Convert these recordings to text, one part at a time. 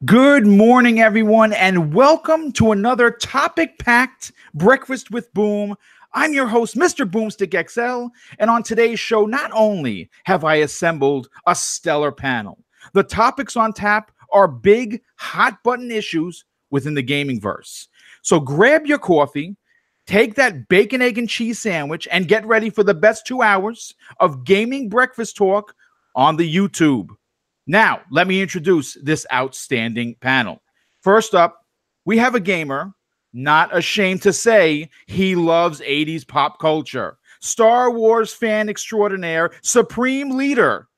Good morning, everyone, and welcome to another topic-packed Breakfast with Boom. I'm your host, MrBooMStickXL, and on today's show, not only have I assembled a stellar panel, the topics on tap are big, hot-button issues within the gaming verse. So grab your coffee, take that bacon, egg, and cheese sandwich, and get ready for the best 2 hours of gaming breakfast talk on the YouTube. Now, let me introduce this outstanding panel. First up, we have a gamer not ashamed to say he loves 80s pop culture. Star Wars fan extraordinaire, supreme leader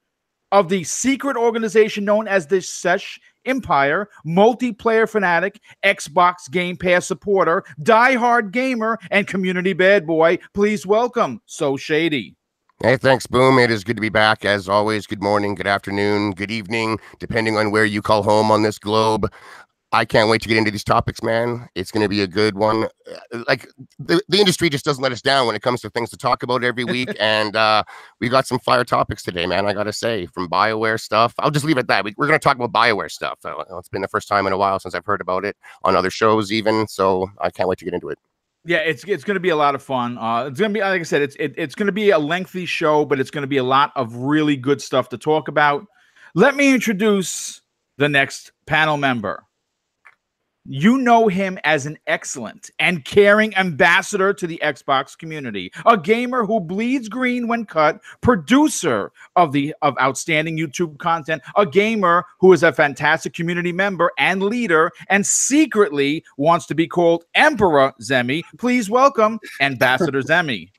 of the secret organization known as the Sesh Empire, multiplayer fanatic, Xbox Game Pass supporter, diehard gamer, and community bad boy. Please welcome So Shady. Hey, thanks, Boom. It is good to be back. As always, good morning, good afternoon, good evening, depending on where you call home on this globe. I can't wait to get into these topics, man. It's going to be a good one. Like, the industry just doesn't let us down when it comes to things to talk about every week. And we got some fire topics today, man, I got to say, from Bioware stuff. I'll just leave it at that. We're going to talk about Bioware stuff. It's been the first time in a while since I've heard about it on other shows even. So I can't wait to get into it. Yeah, it's going to be a lot of fun. It's going to be, like I said, it's going to be a lengthy show, but it's going to be a lot of really good stuff to talk about. Let me introduce the next panel member. You know him as an excellent and caring ambassador to the Xbox community, a gamer who bleeds green when cut, producer of outstanding YouTube content, a gamer who is a fantastic community member and leader, and secretly wants to be called Emperor Zemi. Please welcome Ambassador Zemi.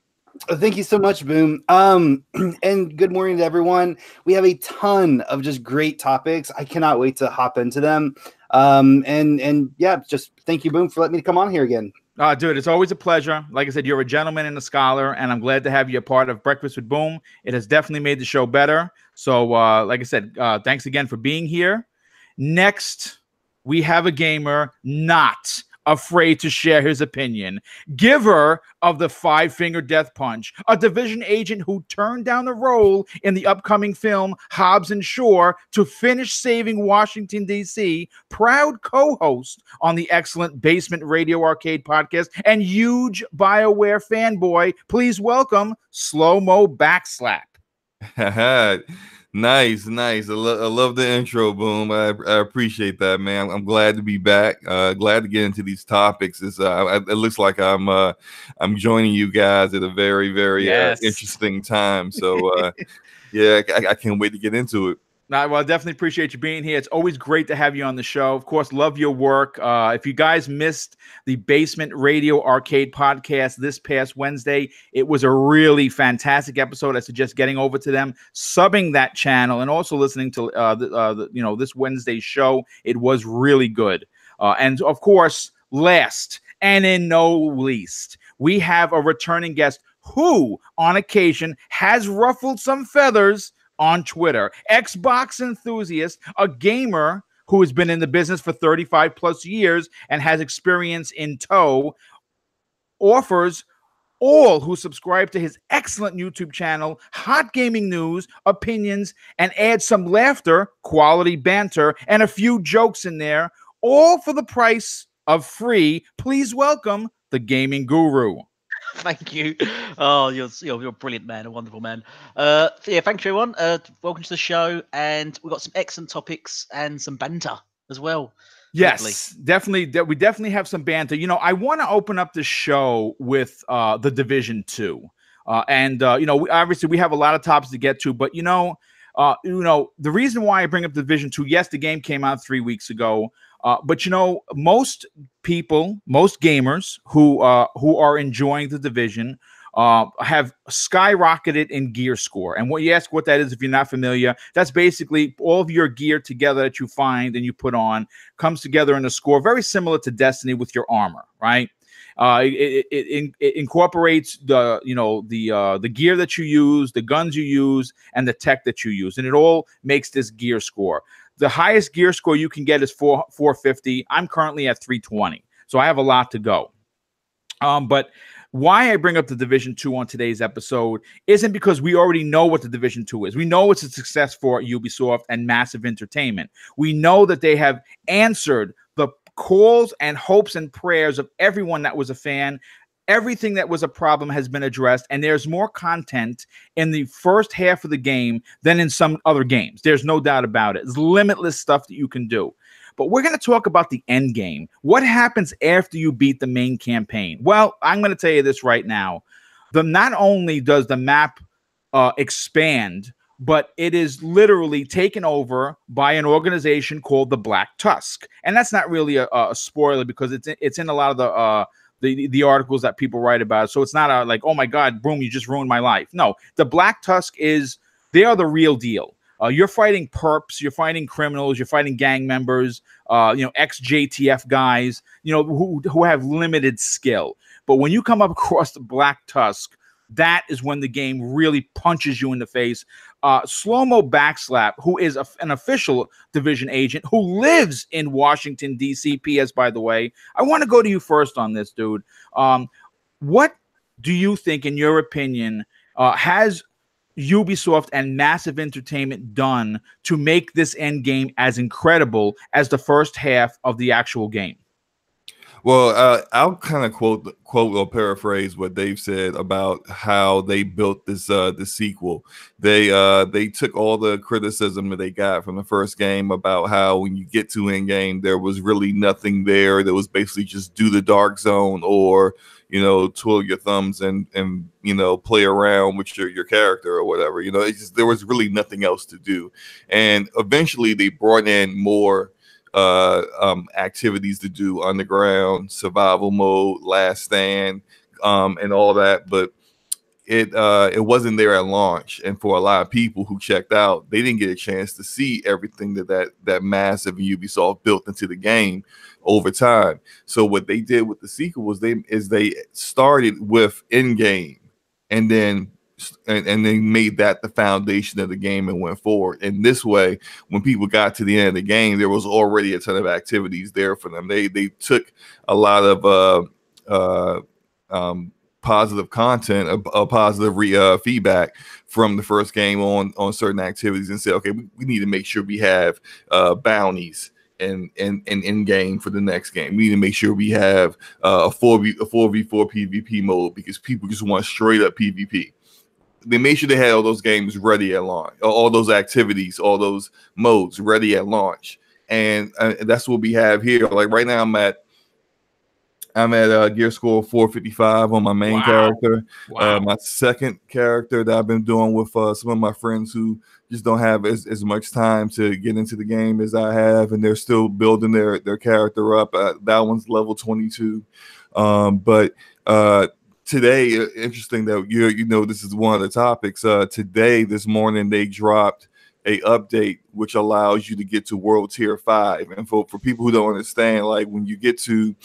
Thank you so much, Boom. And good morning to everyone. We have a ton of just great topics. I cannot wait to hop into them. And yeah, just thank you, Boom, for letting me come on here again. Dude, it's always a pleasure. Like I said, you're a gentleman and a scholar, and I'm glad to have you a part of Breakfast with Boom. It has definitely made the show better. So, like I said, thanks again for being here. Next, we have a gamer not afraid to share his opinion, giver of the five-finger death punch, a division agent who turned down the role in the upcoming film Hobbs and Shaw to finish saving Washington, D.C., proud co-host on the excellent Basement Radio Arcade podcast, and huge BioWare fanboy. Please welcome Slow-Mo Backslap. Nice. I love the intro, Boom. I appreciate that, man. I'm glad to be back. Glad to get into these topics. It looks like I'm joining you guys at a very, very interesting time. So yeah, I can't wait to get into it. Well, I definitely appreciate you being here. It's always great to have you on the show. Of course, love your work. If you guys missed the Basement Radio Arcade podcast this past Wednesday, it was a really fantastic episode. I suggest getting over to them, subbing that channel, and also listening to this Wednesday's show. It was really good. And of course, last and in no least, we have a returning guest who, on occasion, has ruffled some feathers on Twitter. Xbox enthusiast, a gamer who has been in the business for 35 plus years and has experience in tow, offers all who subscribe to his excellent YouTube channel hot gaming news, opinions, and adds some laughter, quality banter, and a few jokes in there, all for the price of free. Please welcome the gaming guru. Thank you. Oh, you're a brilliant man, a wonderful man. Yeah, thank you, everyone. Welcome to the show, and we've got some excellent topics and some banter as well. Yes, hopefully. Definitely. We definitely have some banter. I want to open up the show with the Division 2. Obviously we have a lot of topics to get to, but the reason why I bring up Division 2, yes, the game came out 3 weeks ago. But most people, most gamers who are enjoying the Division have skyrocketed in gear score. And what you ask what that is, if you're not familiar, that's basically all of your gear together that you find and you put on comes together in a score very similar to Destiny with your armor, right? It incorporates the gear that you use, the guns you use, and the tech that you use, and it all makes this gear score. The highest gear score you can get is 450. I'm currently at 320, so I have a lot to go. But why I bring up the Division 2 on today's episode isn't because we already know what the Division 2 is. We know it's a success for Ubisoft and Massive Entertainment. We know that they have answered the calls and hopes and prayers of everyone that was a fan. Everything that was a problem has been addressed, and there's more content in the first half of the game than in some other games. There's no doubt about it. It's limitless stuff that you can do. But we're going to talk about the end game. What happens after you beat the main campaign? Well, I'm going to tell you this right now. Not only does the map expand, but it is literally taken over by an organization called the Black Tusk. And that's not really a spoiler because it's in a lot of the articles that people write about. So it's not like, oh my God, Boom, you just ruined my life. No, the Black Tusk they are the real deal. You're fighting perps, you're fighting criminals, you're fighting gang members, ex-JTF guys, who have limited skill. But when you come up across the Black Tusk, that is when the game really punches you in the face. Slow-mo Backslap, who is an official Division agent who lives in Washington, D.C., PS, by the way. I want to go to you first on this, dude. What do you think, in your opinion, has Ubisoft and Massive Entertainment done to make this end game as incredible as the first half of the actual game? Well, I'll kind of quote or paraphrase what Dave said about how they built this the sequel. They took all the criticism that they got from the first game about how when you get to end game there was really nothing there. That was basically just do the dark zone or twiddle your thumbs and play around with your character or whatever. There was really nothing else to do. And eventually they brought in more activities to do, underground, survival mode, last stand, and all that. But it wasn't there at launch. And for a lot of people who checked out, they didn't get a chance to see everything that Massive Ubisoft built into the game over time. So what they did with the sequel was they started with in-game and then they made that the foundation of the game and went forward. And this way, when people got to the end of the game, there was already a ton of activities there for them. They took a lot of positive content, positive feedback from the first game on certain activities and said, okay, we need to make sure we have bounties and in game for the next game. We need to make sure we have a 4v4 PvP mode because people just want straight up PvP. They made sure they had all those games ready at launch, all those activities, all those modes ready at launch, and that's what we have here. Like right now, I'm at gear score 455 on my main character. Wow. My second character that I've been doing with some of my friends who just don't have as much time to get into the game as I have, and they're still building their character up. That one's level 22. But today, interesting that this is one of the topics. Today, this morning, they dropped a update which allows you to get to World Tier 5. And for people who don't understand, like when you get to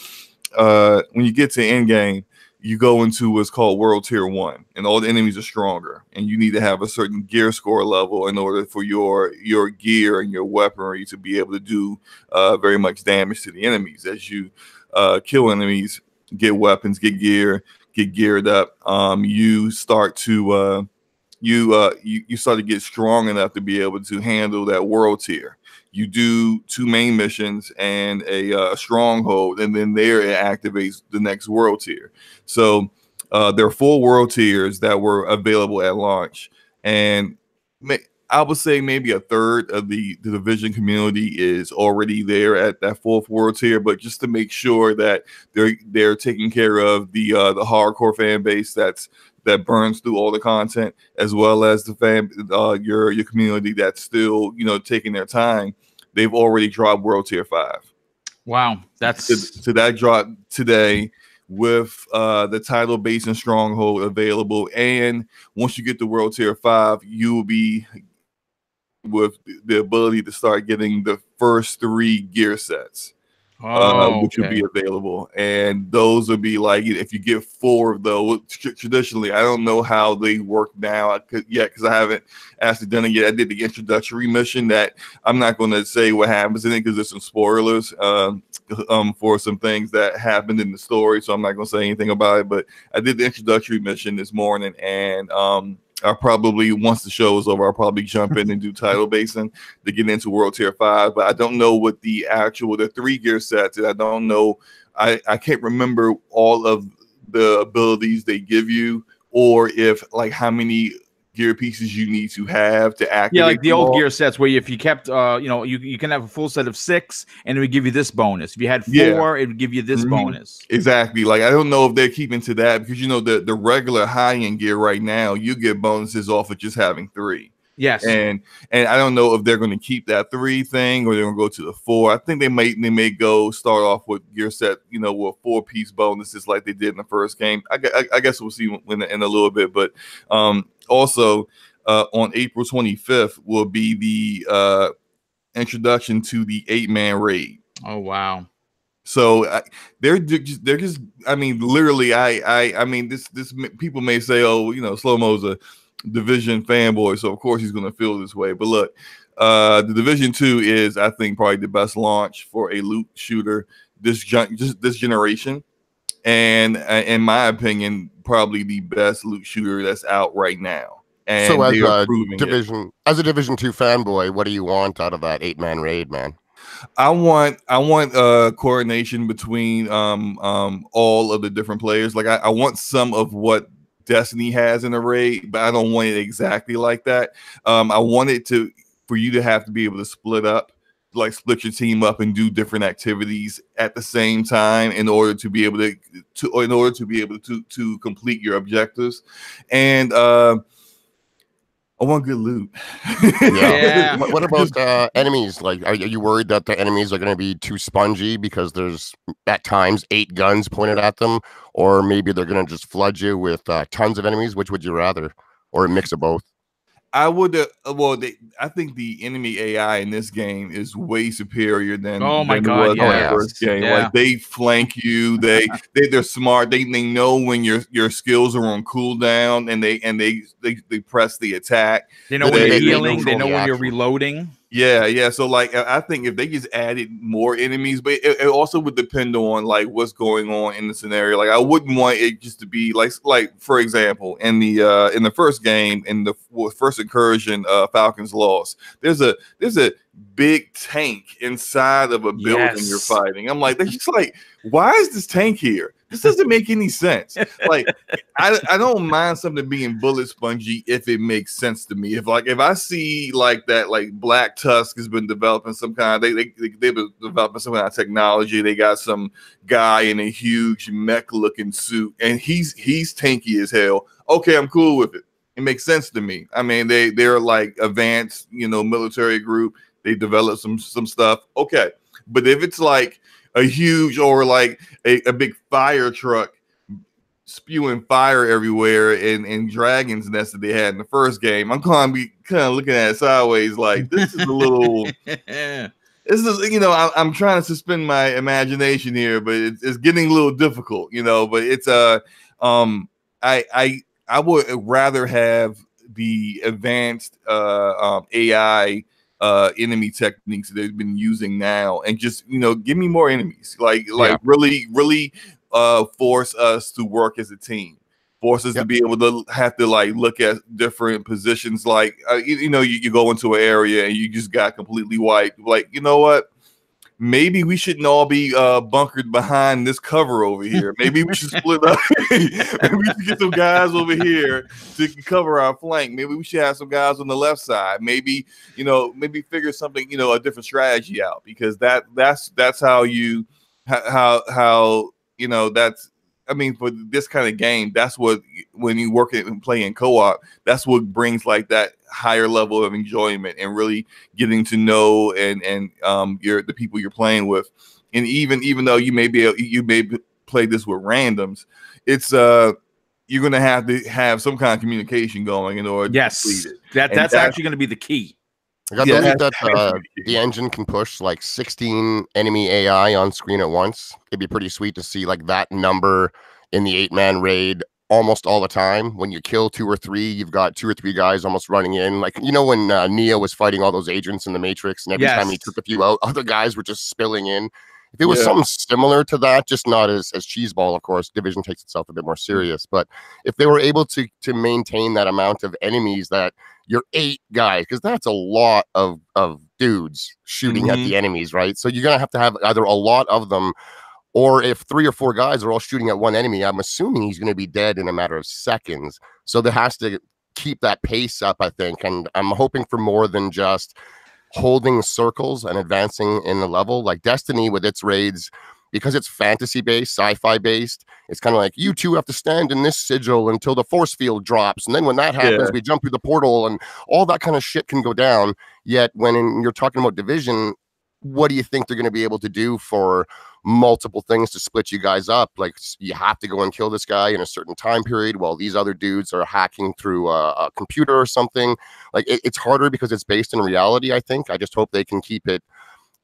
end game, you go into what's called World Tier 1, and all the enemies are stronger, and you need to have a certain gear score level in order for your gear and your weaponry to be able to do very much damage to the enemies. As you kill enemies, get weapons, get gear, get geared up, you start to you start to get strong enough to be able to handle that world tier. You do 2 main missions and a stronghold, and then there it activates the next world tier. So there are 4 world tiers that were available at launch, and I would say maybe a third of the Division community is already there at that 4th world tier. But just to make sure that they're taking care of the hardcore fan base that burns through all the content, as well as the your community that's still taking their time, they've already dropped World Tier 5. Wow, that's so that dropped today with the title base and stronghold available. And once you get to World Tier 5, you will be with the ability to start getting the first 3 gear sets. which will be available. And those will be like, if you get 4 of those, traditionally, I don't know how they work now because I haven't actually done it yet. I did the introductory mission that I'm not going to say what happens in it because there's some spoilers for some things that happened in the story. So I'm not going to say anything about it, but I did the introductory mission this morning, and I'll probably, once the show is over, I'll probably jump in and do Tidal Basin to get into World Tier 5. But I don't know what the 3 gear sets. I don't know. I can't remember all of the abilities they give you, or if like how many gear pieces you need to have to activate. Yeah, like the old gear sets where if you kept, you can have a full set of 6 and it would give you this bonus. If you had 4, it would give you this bonus. Exactly. Like, I don't know if they're keeping to that because, the regular high-end gear right now, you get bonuses off of just having 3. Yes. And I don't know if they're going to keep that 3 thing or they're going to go to the 4. I think they may go start off with gear set, with 4-piece bonuses like they did in the first game. I guess we'll see in a little bit. But also on April 25th will be the introduction to the 8-man raid. Oh, wow. So they're just I mean, literally, I mean, this people may say, oh, Slow-Mo's a Division fanboy, so of course he's going to feel this way. But look, the Division 2 is, I think, probably the best launch for a loot shooter this generation, and in my opinion, probably the best loot shooter that's out right now. And so as a Division 2 fanboy, what do you want out of that 8-man raid, man? I want coordination between all of the different players. Like, I want some of what Destiny has in a raid, but I don't want it exactly like that. I want it for you to have to be able to split your team up and do different activities at the same time in order to be able to complete your objectives. And I want good loot. Yeah. What about enemies? Like, are you worried that the enemies are going to be too spongy because there's at times 8 guns pointed at them, or maybe they're going to just flood you with tons of enemies? Which would you rather, or a mix of both? I would. I think the enemy AI in this game is way superior than the first game. Yeah. Like, they flank you. They're smart. They know when your skills are on cooldown, and they press the attack. They know when you're healing. They know when you're reloading. Yeah. So, like, I think if they just added more enemies, but it also would depend on like what's going on in the scenario. Like, I wouldn't want it just to be like for example, in the first game, in the first incursion, Falcon's Lost, there's a big tank inside of a building you're fighting. I'm like, they're just like, why is this tank here? This doesn't make any sense. Like, I don't mind something being bullet spongy if it makes sense to me. If I see like that, like Black Tusk has been developing some kind of, they've been developing some kind of technology. They got some guy in a huge mech looking suit and he's tanky as hell. Okay, I'm cool with it. It makes sense to me. I mean, they're like advanced, military group. They develop some stuff. Okay. But if it's like a huge or like a big fire truck spewing fire everywhere and Dragon's Nest that they had in the first game, I'm going to be kind of looking at it sideways like, this is a little this is, I'm trying to suspend my imagination here, but it's getting a little difficult, but it's I would rather have the advanced AI enemy techniques that they've been using now, and just give me more enemies. Really force us to work as a team. Force us to be able to have to like look at different positions. Like you go into an area and you just got completely wiped. Like, you know what? Maybe we shouldn't all be bunkered behind this cover over here. Maybe we should split up. Maybe we should get some guys over here to cover our flank. Maybe we should have some guys on the left side. Maybe figure something, a different strategy out, because that's how that's. I mean, for this kind of game, that's what, when you work and play in co-op, that's what brings like that higher level of enjoyment and really getting to know and the people you're playing with. And even though you may play this with randoms, it's you're going to have some kind of communication going in order to complete it. That's actually going to be the key. I believe that the engine can push like 16 enemy AI on screen at once. It'd be pretty sweet to see like that number in the 8-man raid almost all the time. When you kill 2 or 3, you've got 2 or 3 guys almost running in. Like, you know, when Neo was fighting all those agents in the Matrix, and every time he took a few out, other guys were just spilling in. If it was something similar to that, just not as cheeseball, of course, Division takes itself a bit more serious. But if they were able to maintain that amount of enemies, that you're 8 guys, because that's a lot of dudes shooting at the enemies, right? So you're gonna have either a lot of them, or if 3 or 4 guys are all shooting at one enemy, I'm assuming he's gonna be dead in a matter of seconds. So there has to keep that pace up, I think, and I'm hoping for more than just holding circles and advancing in the level. Like Destiny with its raids, because it's fantasy based, sci-fi based, it's kind of like you 2 have to stand in this sigil until the force field drops, and then when that happens, we jump through the portal, and all that kind of shit can go down. Yet when you're talking about Division, what do you think they're going to be able to do for multiple things to split you guys up? Like, you have to go and kill this guy in a certain time period while these other dudes are hacking through a computer or something. Like, it's harder because it's based in reality, I think. I just hope they can keep it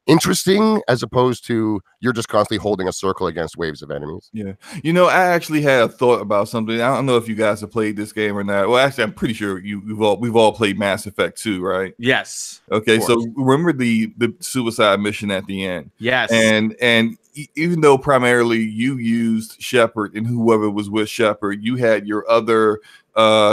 interesting, as opposed to you're just constantly holding a circle against waves of enemies. Yeah. You know, I actually had a thought about something. I don't know if you guys have played this game or not. Well, actually, I'm pretty sure we've all played Mass Effect 2, right? Yes. Okay, so remember the suicide mission at the end? Yes. And even though primarily you used Shepard and whoever was with Shepard, you had your other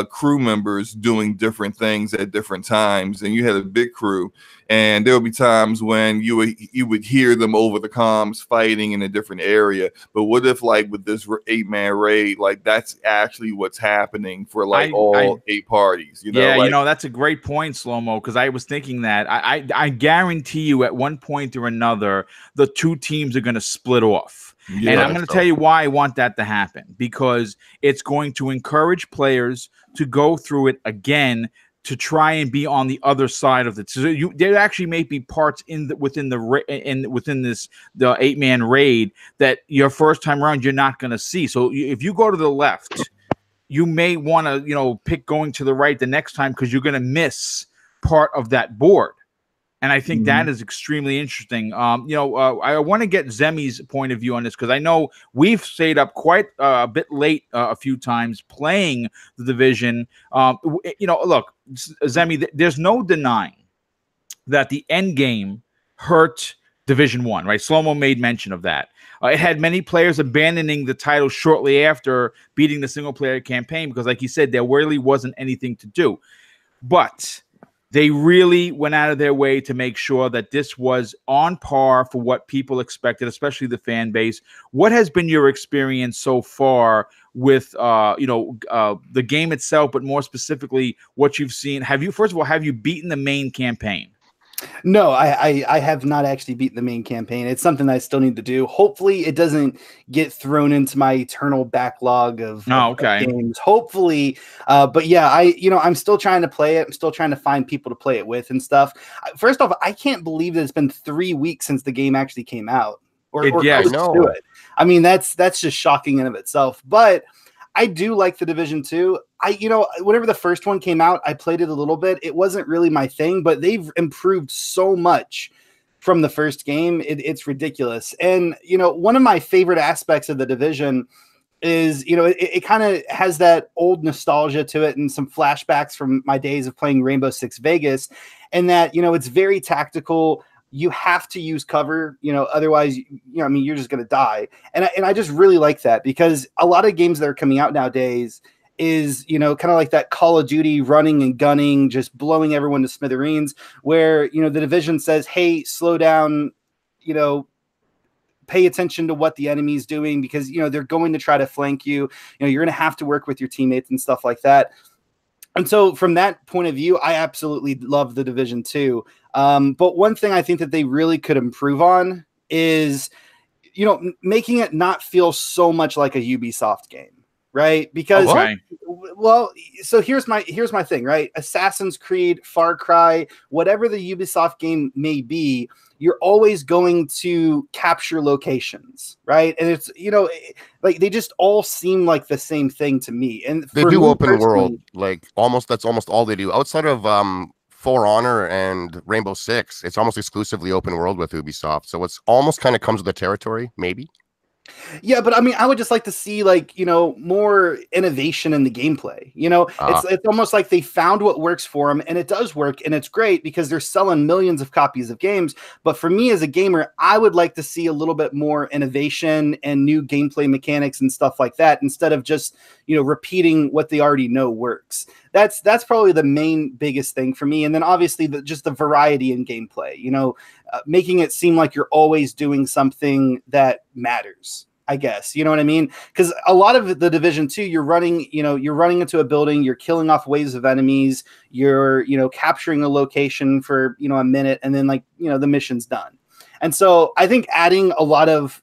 crew members doing different things at different times, and you had a big crew, and there would be times when you would hear them over the comms fighting in a different area. But what if, like, with this 8-man raid, like, that's actually what's happening for like all 8 parties? You know, yeah, like, you know, that's a great point, Slow-Mo, because I was thinking that I guarantee you at one point or another the 2 teams are going to split off. Yeah, and I'm going to tell you why I want that to happen, because it's going to encourage players to go through it again to try and be on the other side of it. So there actually may be parts within the 8-man raid that your first time around you're not going to see. So if you go to the left, you may want to, you know, pick going to the right the next time, because you're going to miss part of that board. And I think that is extremely interesting. I want to get Zemi's point of view on this, because I know we've stayed up quite a bit late a few times playing the Division. Look, Zemi, there's no denying that the end game hurt Division 1, right? Slow-Mo made mention of that. It had many players abandoning the title shortly after beating the single-player campaign because, like you said, there really wasn't anything to do. But they really went out of their way to make sure that this was on par for what people expected, especially the fan base. What has been your experience so far with, the game itself, but more specifically, what you've seen? First of all, have you beaten the main campaign? No, I have not actually beaten the main campaign. It's something I still need to do. Hopefully it doesn't get thrown into my eternal backlog of games. Hopefully. But yeah, I'm still trying to play it. I'm still trying to find people to play it with and stuff. First off, I can't believe that it's been 3 weeks since the game actually came out. Or close to it. I mean, that's just shocking in of itself. But I do like the Division 2. Whenever the first one came out, I played it a little bit. It wasn't really my thing, but they've improved so much from the first game. It's ridiculous. And, one of my favorite aspects of the Division is, it kind of has that old nostalgia to it and some flashbacks from my days of playing Rainbow Six Vegas. And that, it's very tactical. You have to use cover, otherwise, you're just going to die. And I just really like that, because a lot of games that are coming out nowadays is, kind of like that Call of Duty running and gunning, just blowing everyone to smithereens, where, the Division says, hey, slow down, pay attention to what the enemy's doing, because, they're going to try to flank you. You're going to have to work with your teammates and stuff like that. And so from that point of view, I absolutely love the Division 2. But one thing I think that they really could improve on is, making it not feel so much like a Ubisoft game, right? Because, so here's my thing, right? Assassin's Creed, Far Cry, whatever the Ubisoft game may be, you're always going to capture locations, right? And it's, like they just all seem like the same thing to me. And they do open world, like that's almost all they do outside of For Honor and Rainbow Six, it's almost exclusively open world with Ubisoft. So it's almost kind of comes with the territory, maybe. Yeah, but I mean, I would just like to see, like, more innovation in the gameplay. It's almost like they found what works for them, and it does work, and it's great because they're selling millions of copies of games. But for me as a gamer, I would like to see a little bit more innovation and new gameplay mechanics and stuff like that, instead of just repeating what they already know works. That's probably the biggest thing for me. And then obviously just the variety in gameplay. Making it seem like you're always doing something that matters, I guess. You know what I mean? Because a lot of the Division 2, you're running into a building, you're killing off waves of enemies, you're, capturing a location for, a minute, and then the mission's done. And so I think adding a lot of,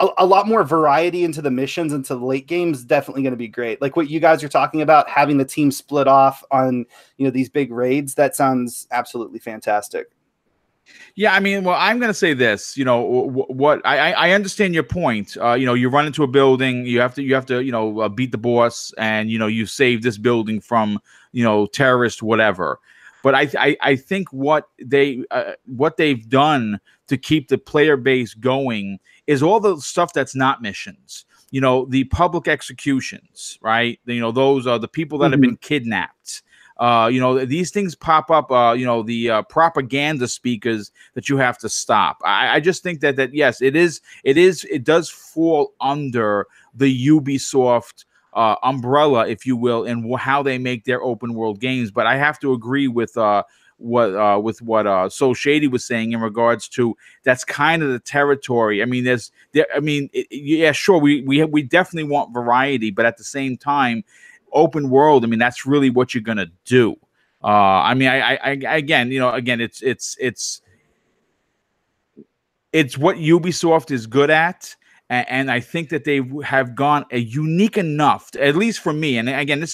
a lot more variety into the missions, into the late game is definitely going to be great. Like what you guys are talking about, having the team split off on, these big raids, that sounds absolutely fantastic. Yeah, I mean, well, I'm going to say this. What I understand your point. You run into a building, you have to beat the boss, and you save this building from terrorist whatever. But I think what they've done to keep the player base going is all the stuff that's not missions. The public executions, right? Those are the people that have been kidnapped. These things pop up, the propaganda speakers that you have to stop. I just think that yes, it does fall under the Ubisoft umbrella, if you will, in how they make their open world games. But I have to agree with what So Shady was saying in regards to that's kind of the territory. I mean, yeah, sure, we definitely want variety, but at the same time, open world, I mean, that's really what you're gonna do. I mean, again, it's what Ubisoft is good at. And I think that they have gone unique enough, at least for me. And again,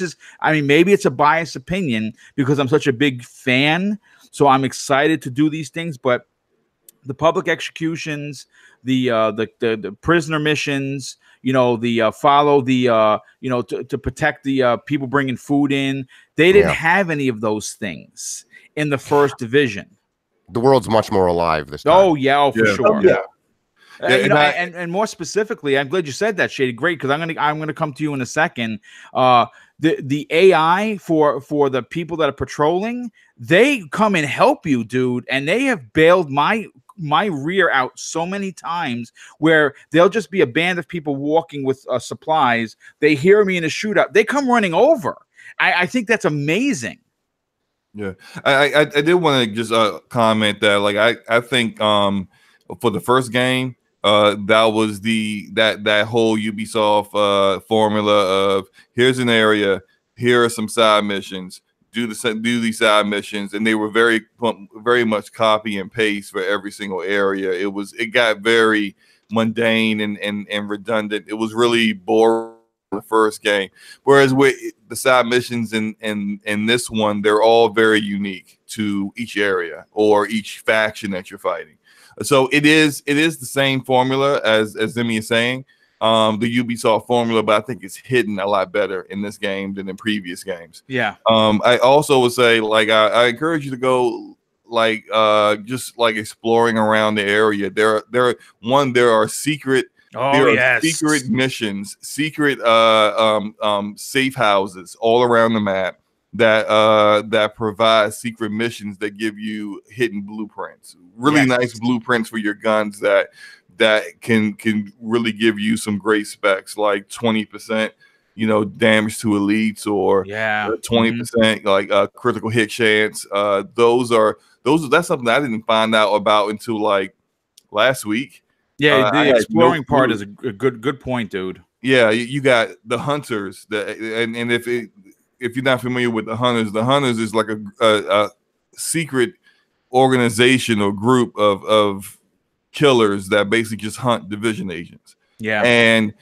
maybe it's a biased opinion because I'm such a big fan. So I'm excited to do these things. But the public executions, the prisoner missions, follow to protect the people bringing food in. They didn't have any of those things in the first division. The world's much more alive this time. Oh, yeah, for sure. Oh, yeah. And more specifically, I'm glad you said that, Shady. Great, because I'm gonna come to you in a second. The AI for the people that are patrolling, they come and help you, dude, and they have bailed my rear out so many times where they'll just be a band of people walking with supplies. They hear me in a shootout, they come running over. I think that's amazing. Yeah, I did want to just comment that I think for the first game, that was that whole Ubisoft formula of here's an area, here are some side missions, do these side missions, and they were very much copy and paste for every single area. It got very mundane and redundant. It was really boring in the first game, whereas with the side missions in this one, they're all very unique to each area or each faction that you're fighting. So it is the same formula as Zimmy is saying, the Ubisoft formula, but I think it's hidden a lot better in this game than in previous games. Yeah. I also would say I encourage you to go just exploring around the area. There are secret. Secret missions, secret safe houses all around the map that provide secret missions that give you hidden blueprints, really nice blueprints for your guns that can really give you some great specs, like 20% damage to elites, or 20% critical hit chance. That's something I didn't find out about until last week. Yeah, the exploring part is a good point, dude. Yeah, you got the hunters, and if you're not familiar with the hunters is like a secret organization or group of killers that basically just hunt division agents. Yeah, and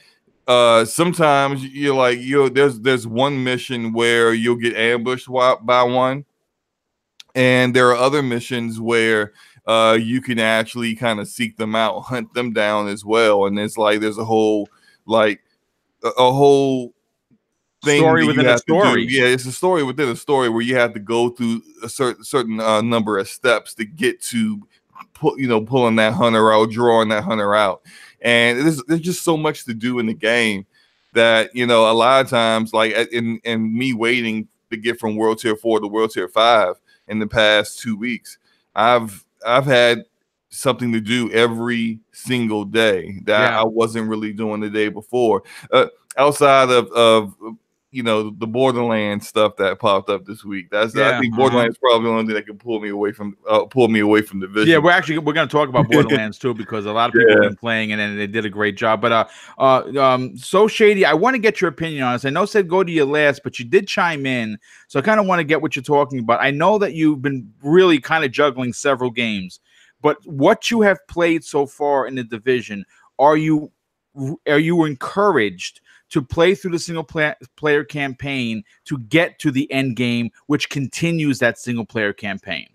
sometimes there's one mission where you'll get ambushed by one, and there are other missions where you can actually kind of seek them out, hunt them down as well. And it's there's a whole thing story that within you a have to do. story. Yeah, it's a story within a story where you have to go through a certain number of steps to get to pulling that hunter out, drawing that hunter out. And there's just so much to do in the game that, a lot of times, like in me waiting to get from World Tier 4 to World Tier 5 in the past 2 weeks, I've had something to do every single day that I wasn't really doing the day before. Outside of the Borderlands stuff that popped up this week. I think Borderlands is probably the only thing that can pull me away from Division. Yeah, we're going to talk about Borderlands too, because a lot of people have been playing it and they did a great job. But So Shady, I want to get your opinion on this. I know said go to your last, but you did chime in, so I kind of want to get what you're talking about. I know that you've been really kind of juggling several games, but what you have played so far in the Division, are you encouraged to play through the single player campaign to get to the end game, which continues that single player campaign?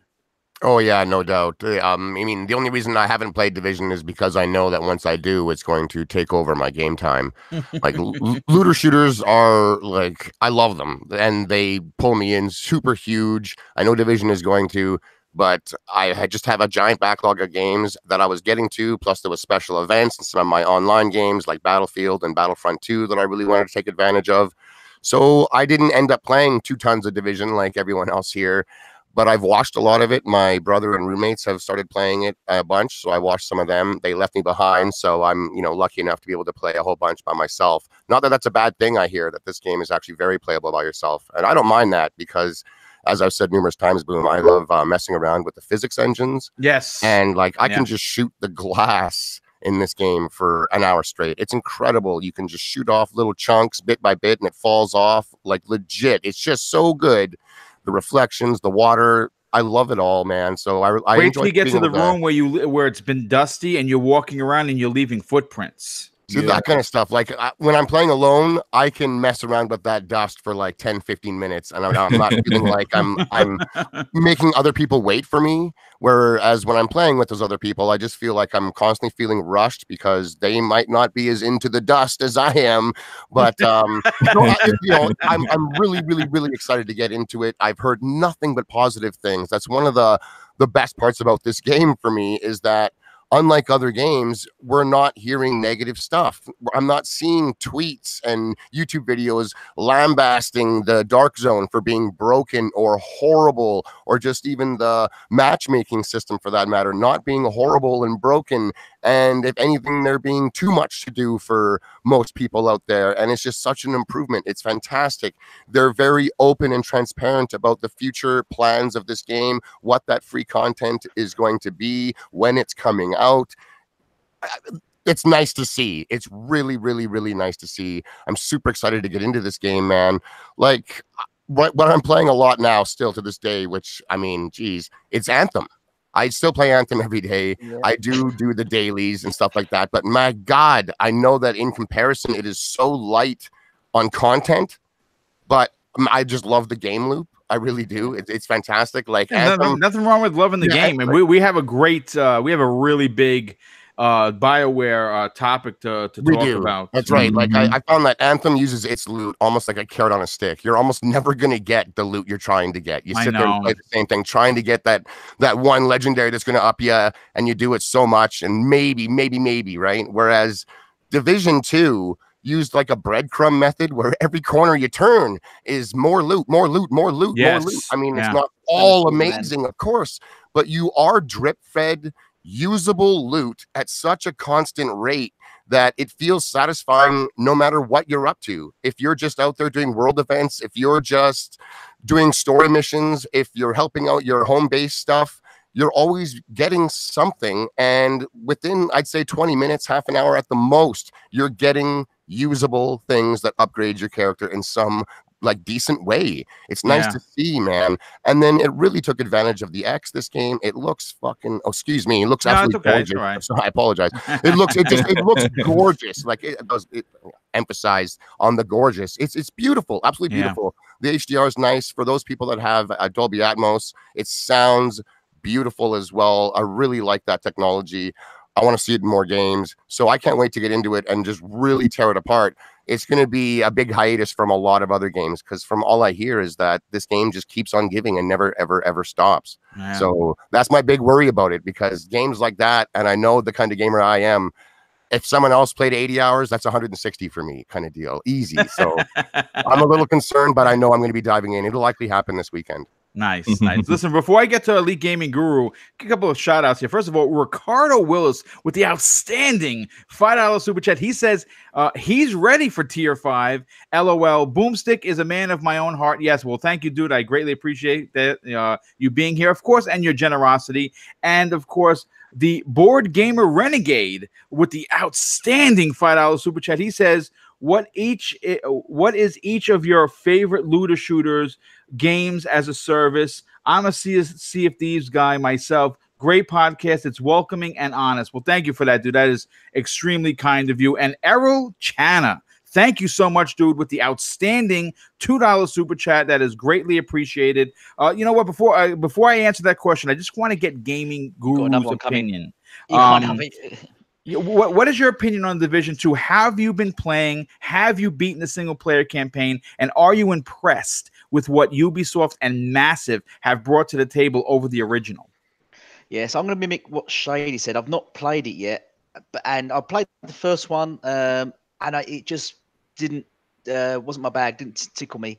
Oh yeah, no doubt. I mean, the only reason I haven't played Division is because I know that once I do, it's going to take over my game time. Like looter shooters are like, I love them, and they pull me in super huge. I know Division is going to, but I just have a giant backlog of games that I was getting to. Plus, there was special events and some of my online games like Battlefield and Battlefront 2 that I really wanted to take advantage of. So I didn't end up playing 2 tons of Division like everyone else here. But I've watched a lot of it. My brother and roommates have started playing it a bunch, so I watched some of them. They left me behind, so I'm, lucky enough to be able to play a whole bunch by myself. Not that that's a bad thing. I hear that this game is actually very playable by yourself, and I don't mind that because, as I've said numerous times, Boom, I love messing around with the physics engines. Yes, and I can just shoot the glass in this game for an hour straight. It's incredible. You can just shoot off little chunks bit by bit, and it falls off like legit. It's just so good. The reflections, the water, I love it all, man. So I wait enjoy till you get to the room where it's been dusty and you're walking around and you're leaving footprints. So that kind of stuff. Like when I'm playing alone, I can mess around with that dust for like 10, 15 minutes. And I'm not feeling like I'm making other people wait for me. Whereas when I'm playing with those other people, I just feel like I'm constantly feeling rushed because they might not be as into the dust as I am. But, I'm really, really, really excited to get into it. I've heard nothing but positive things. That's one of the best parts about this game for me is that unlike other games, we're not hearing negative stuff. I'm not seeing tweets and YouTube videos lambasting the Dark Zone for being broken or horrible, or just even the matchmaking system for that matter, not being horrible and broken. And if anything, there being too much to do for most people out there. And it's just such an improvement. It's fantastic. They're very open and transparent about the future plans of this game, what that free content is going to be, when it's coming out. It's nice to see. It's really, really, really nice to see. I'm super excited to get into this game, man. Like what I'm playing a lot now still to this day, which I mean, geez, it's Anthem. I still play Anthem every day. Yeah. I do the dailies and stuff like that. But my God, I know that in comparison, it is so light on content, but I just love the game loop. I really do. It's fantastic. Like Anthem, nothing wrong with loving the game. And we have a great, we have a really big Bioware topic to talk about. That's right. Like I found that Anthem uses its loot almost like a carrot on a stick. You're almost never going to get the loot you're trying to get. You sit there and play the same thing, trying to get that one legendary that's going to up you, and you do it so much, and maybe, right? Whereas Division 2 used like a breadcrumb method where every corner you turn is more loot. I mean, it's not all amazing, of course, but you are drip fed usable loot at such a constant rate that it feels satisfying no matter what you're up to. If you're just out there doing world events, if you're just doing story missions, if you're helping out your home base stuff, you're always getting something. And within, I'd say 20 minutes, half an hour at the most, you're getting usable things that upgrade your character in some like decent way. It's nice to see, man. And then it really took advantage of the X. This game, it looks fucking. Oh, excuse me. It looks absolutely gorgeous. Right. So I apologize. It looks gorgeous. Like it emphasized on the gorgeous. It's beautiful, absolutely beautiful. The HDR is nice for those people that have Dolby Atmos. It sounds beautiful as well. I really like that technology. I want to see it in more games. So I can't wait to get into it and just really tear it apart. it's going to be a big hiatus from a lot of other games, because from all I hear is that this game just keeps on giving and never, ever, ever stops. Yeah. So that's my big worry about it, because games like that, and I know the kind of gamer I am, if someone else played 80 hours, that's 160 for me kind of deal. Easy. So I'm a little concerned, but I know I'm going to be diving in. It'll likely happen this weekend. Nice, nice. Listen, before I get to Elite Gaming Guru, a couple of shout outs here. First of all, Ricardo Willis with the outstanding $5 super chat. He says he's ready for tier 5. LOL. Boomstick is a man of my own heart. Yes, well, thank you, dude. I greatly appreciate that you being here, of course, and your generosity. And of course, the Board Gamer Renegade with the outstanding $5 super chat. He says, what is each of your favorite looter shooters games as a service? I'm a Sea of Thieves guy myself. Great podcast. It's welcoming and honest. Well, thank you for that, dude. That is extremely kind of you. And Errol Chana, thank you so much, dude, with the outstanding $2 super chat. That is greatly appreciated. You know what? Before I answer that question, I just want to get Gaming Guru's opinion. What is your opinion on Division 2? Have you been playing? Have you beaten the single player campaign? And are you impressed with what Ubisoft and Massive have brought to the table over the original? Yes, I'm going to mimic what Shady said. I've not played it yet, and I played the first one, and it just didn't wasn't my bag. Didn't tickle me,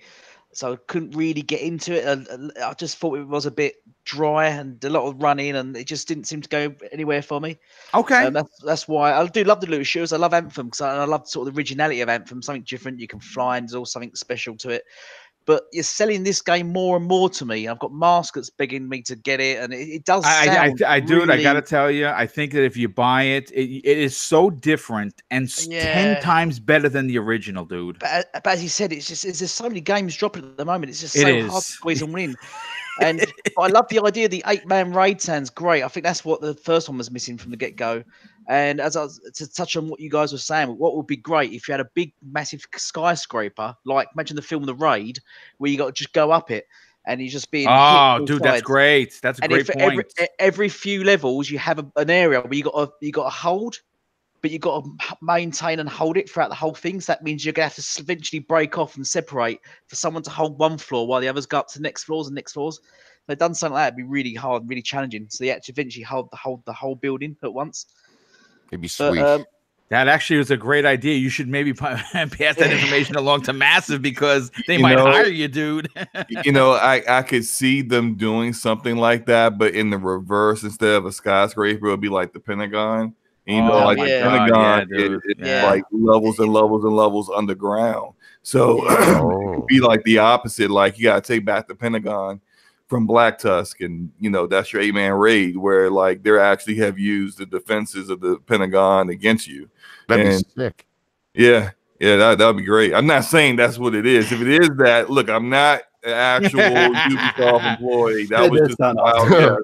so I couldn't really get into it. I just thought it was a bit dry and a lot of running, and it just didn't seem to go anywhere for me. Okay, that's why I do love the looter shooters. I love Anthem because I love sort of the originality of Anthem, something different. You can fly, and there's all something special to it. But you're selling this game more and more to me. I've got Mask that's begging me to get it, and it does sound I got to tell you, I think that if you buy it, it is so different and 10 times better than the original, dude. But as you said, there's so many games dropping at the moment. It's just so hard to squeeze and win. And I love the idea of the 8-man raid. Sounds great. I think that's what the first one was missing from the get-go. And to touch on what you guys were saying, what would be great if you had a big, massive skyscraper, like imagine the film The Raid, where you got to just go up it and you're just being hit dude, that's great. That's a great point. Every few levels, you have an area where you got to hold, but you got to maintain and hold it throughout the whole thing. So that means you're gonna have to eventually break off and separate for someone to hold one floor while the others go up to the next floors and next floors. If they've done something like that, it'd be really hard, really challenging. So they actually eventually hold the whole building at once. It'd be sweet. That actually was a great idea. You should maybe pass that information along to Massive, because they might hire you, dude. I could see them doing something like that, but in the reverse, instead of a skyscraper, it would be like the Pentagon. And, Pentagon is like levels and levels and levels underground. So it'd be like the opposite. Like you got to take back the Pentagon from Black Tusk, and that's your 8-man raid, where like they actually have used the defenses of the Pentagon against you. That'd be sick. Yeah, that'd be great. I'm not saying that's what it is. If it is that, look, I'm not an actual Ubisoft employee. That was just wild.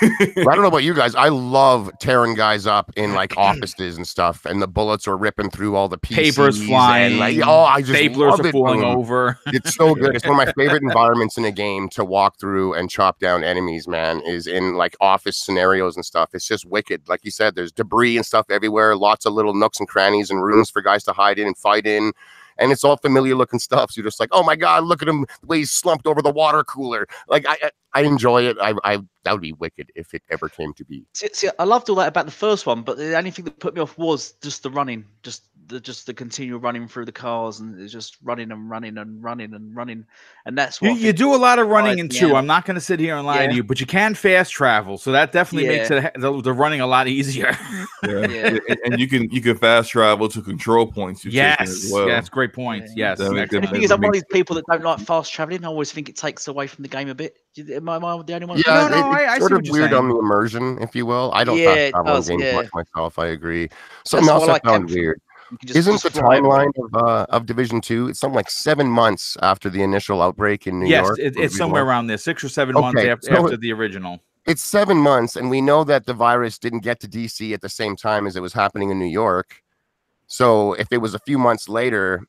I don't know about you guys. I love tearing guys up in like offices and stuff, and the bullets are ripping through all the PCs, papers flying. And, I just staplers love are falling over. It's so good. It's one of my favorite environments in a game to walk through and chop down enemies. Man, is in like office scenarios and stuff. It's just wicked. Like you said, there's debris and stuff everywhere. Lots of little nooks and crannies and rooms for guys to hide in and fight in. And it's all familiar looking stuff. So you're just like, oh my God, look at him, the way he's slumped over the water cooler. Like I enjoy it. That would be wicked if it ever came to be. See, I loved all that about the first one, but the only thing that put me off was just the running, just the continual running through the cars, and it's just running and running and running and running. And that's what you do a lot of running in 2. I'm not going to sit here and lie to you, but you can fast travel, so that definitely makes the running a lot easier. And you can fast travel to control points. Yes, as well. That's great point. Yes, the thing is, I'm one of these people that don't like fast traveling. I always think it takes away from the game a bit. Am I the only one? Yeah, no, I sort see of weird on the immersion, if you will. I don't fast travel in games much myself. I agree. Something else I found weird. Isn't the timeline of Division 2? It's something like 7 months after the initial outbreak in New York. Yes, it's somewhere around there, 6 or 7 months after the original. It's 7 months, and we know that the virus didn't get to DC at the same time as it was happening in New York. So if it was a few months later,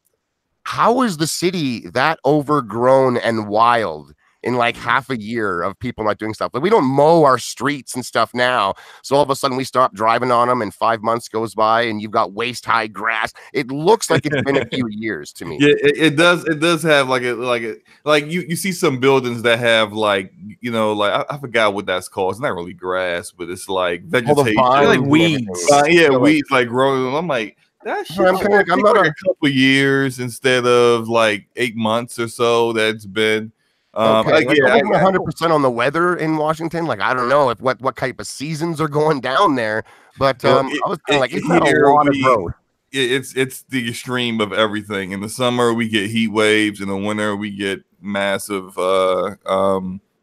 how is the city that overgrown and wild in like half a year of people not doing stuff. Like we don't mow our streets and stuff now. So all of a sudden we stop driving on them and 5 months goes by and you've got waist high grass. It looks like it's been a few years to me. Yeah, it does. It does have like you see some buildings that have like, you know, like I forgot what that's called. It's not really grass, but it's like vegetation, like weeds. Weeds like growing. I'm like, that shit. I'm not like a couple years instead of like 8 months or so. That's been. Okay, like, yeah, 100% on the weather in Washington. Like I don't know if what type of seasons are going down there, but I was kind of like, it's not a lot of growth. It's the extreme of everything. In the summer, we get heat waves. In the winter, we get massive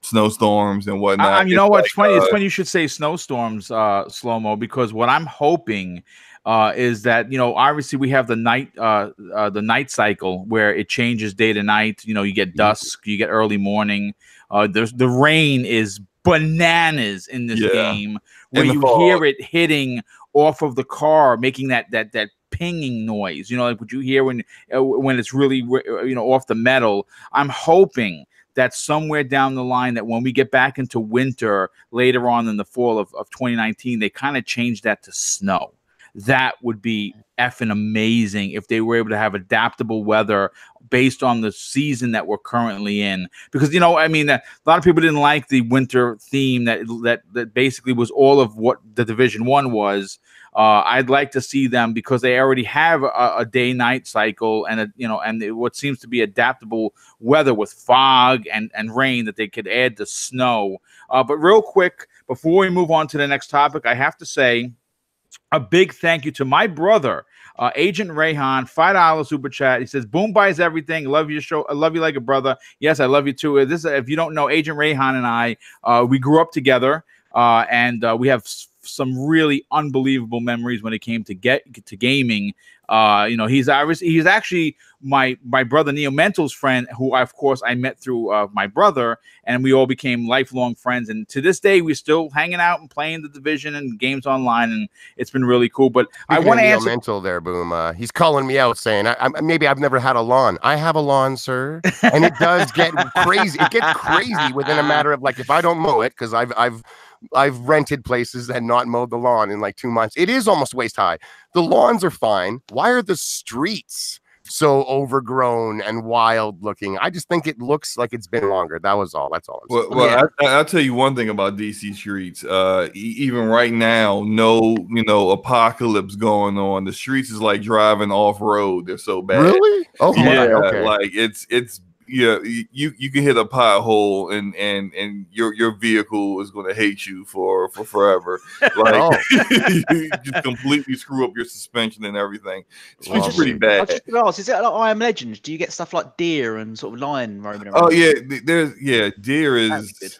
snowstorms and whatnot. You know what's funny? It's funny you should say snowstorms, Slow-Mo, because what I'm hoping is that, you know, obviously we have the night cycle where it changes day to night. You know, you get dusk, you get early morning. There's the rain is bananas in this game, where you hear it hitting off of the car, making that pinging noise. You know, like what you hear when it's really, you know, off the metal. I'm hoping that somewhere down the line, that when we get back into winter later on in the fall of 2019, they kind of change that to snow. That would be effing amazing if they were able to have adaptable weather based on the season that we're currently in. Because, you know, I mean, a lot of people didn't like the winter theme that basically was all of what the Division 1 was. I'd like to see them, because they already have a day-night cycle and what seems to be adaptable weather with fog and rain, that they could add the snow. But real quick, before we move on to the next topic, I have to say a big thank you to my brother, Agent Rayhan, $5 super chat. He says, "Boom buys everything. Love your show. I love you like a brother." Yes, I love you too. If you don't know, Agent Rayhan and I, we grew up together, and we have some really unbelievable memories when it came to gaming. You know, he's actually my brother Neo Mental's friend, who of course I met through my brother, and we all became lifelong friends. And to this day, we're still hanging out and playing the Division and games online, and it's been really cool. But I want to answer. Neo Mental there, Boom. He's calling me out, saying, maybe I've never had a lawn. I have a lawn, sir, and it does get crazy. It gets crazy within a matter of, like, if I don't mow it, because I've rented places and not mowed the lawn in like 2 months. It is almost waist high. The lawns are fine. Why are the streets so overgrown and wild looking? I just think it looks like it's been longer. That was all. That's all. Well, I'll tell you one thing about DC streets. Even right now, no, apocalypse going on. The streets is like driving off road. They're so bad. Really? Oh, yeah. Okay. Like it's. Yeah, you can hit a pothole and your vehicle is going to hate you for forever. Like you just completely screw up your suspension and everything. It's pretty bad. Is it like I Am Legend? Do you get stuff like deer and sort of lion roaming around? Oh yeah, deer is.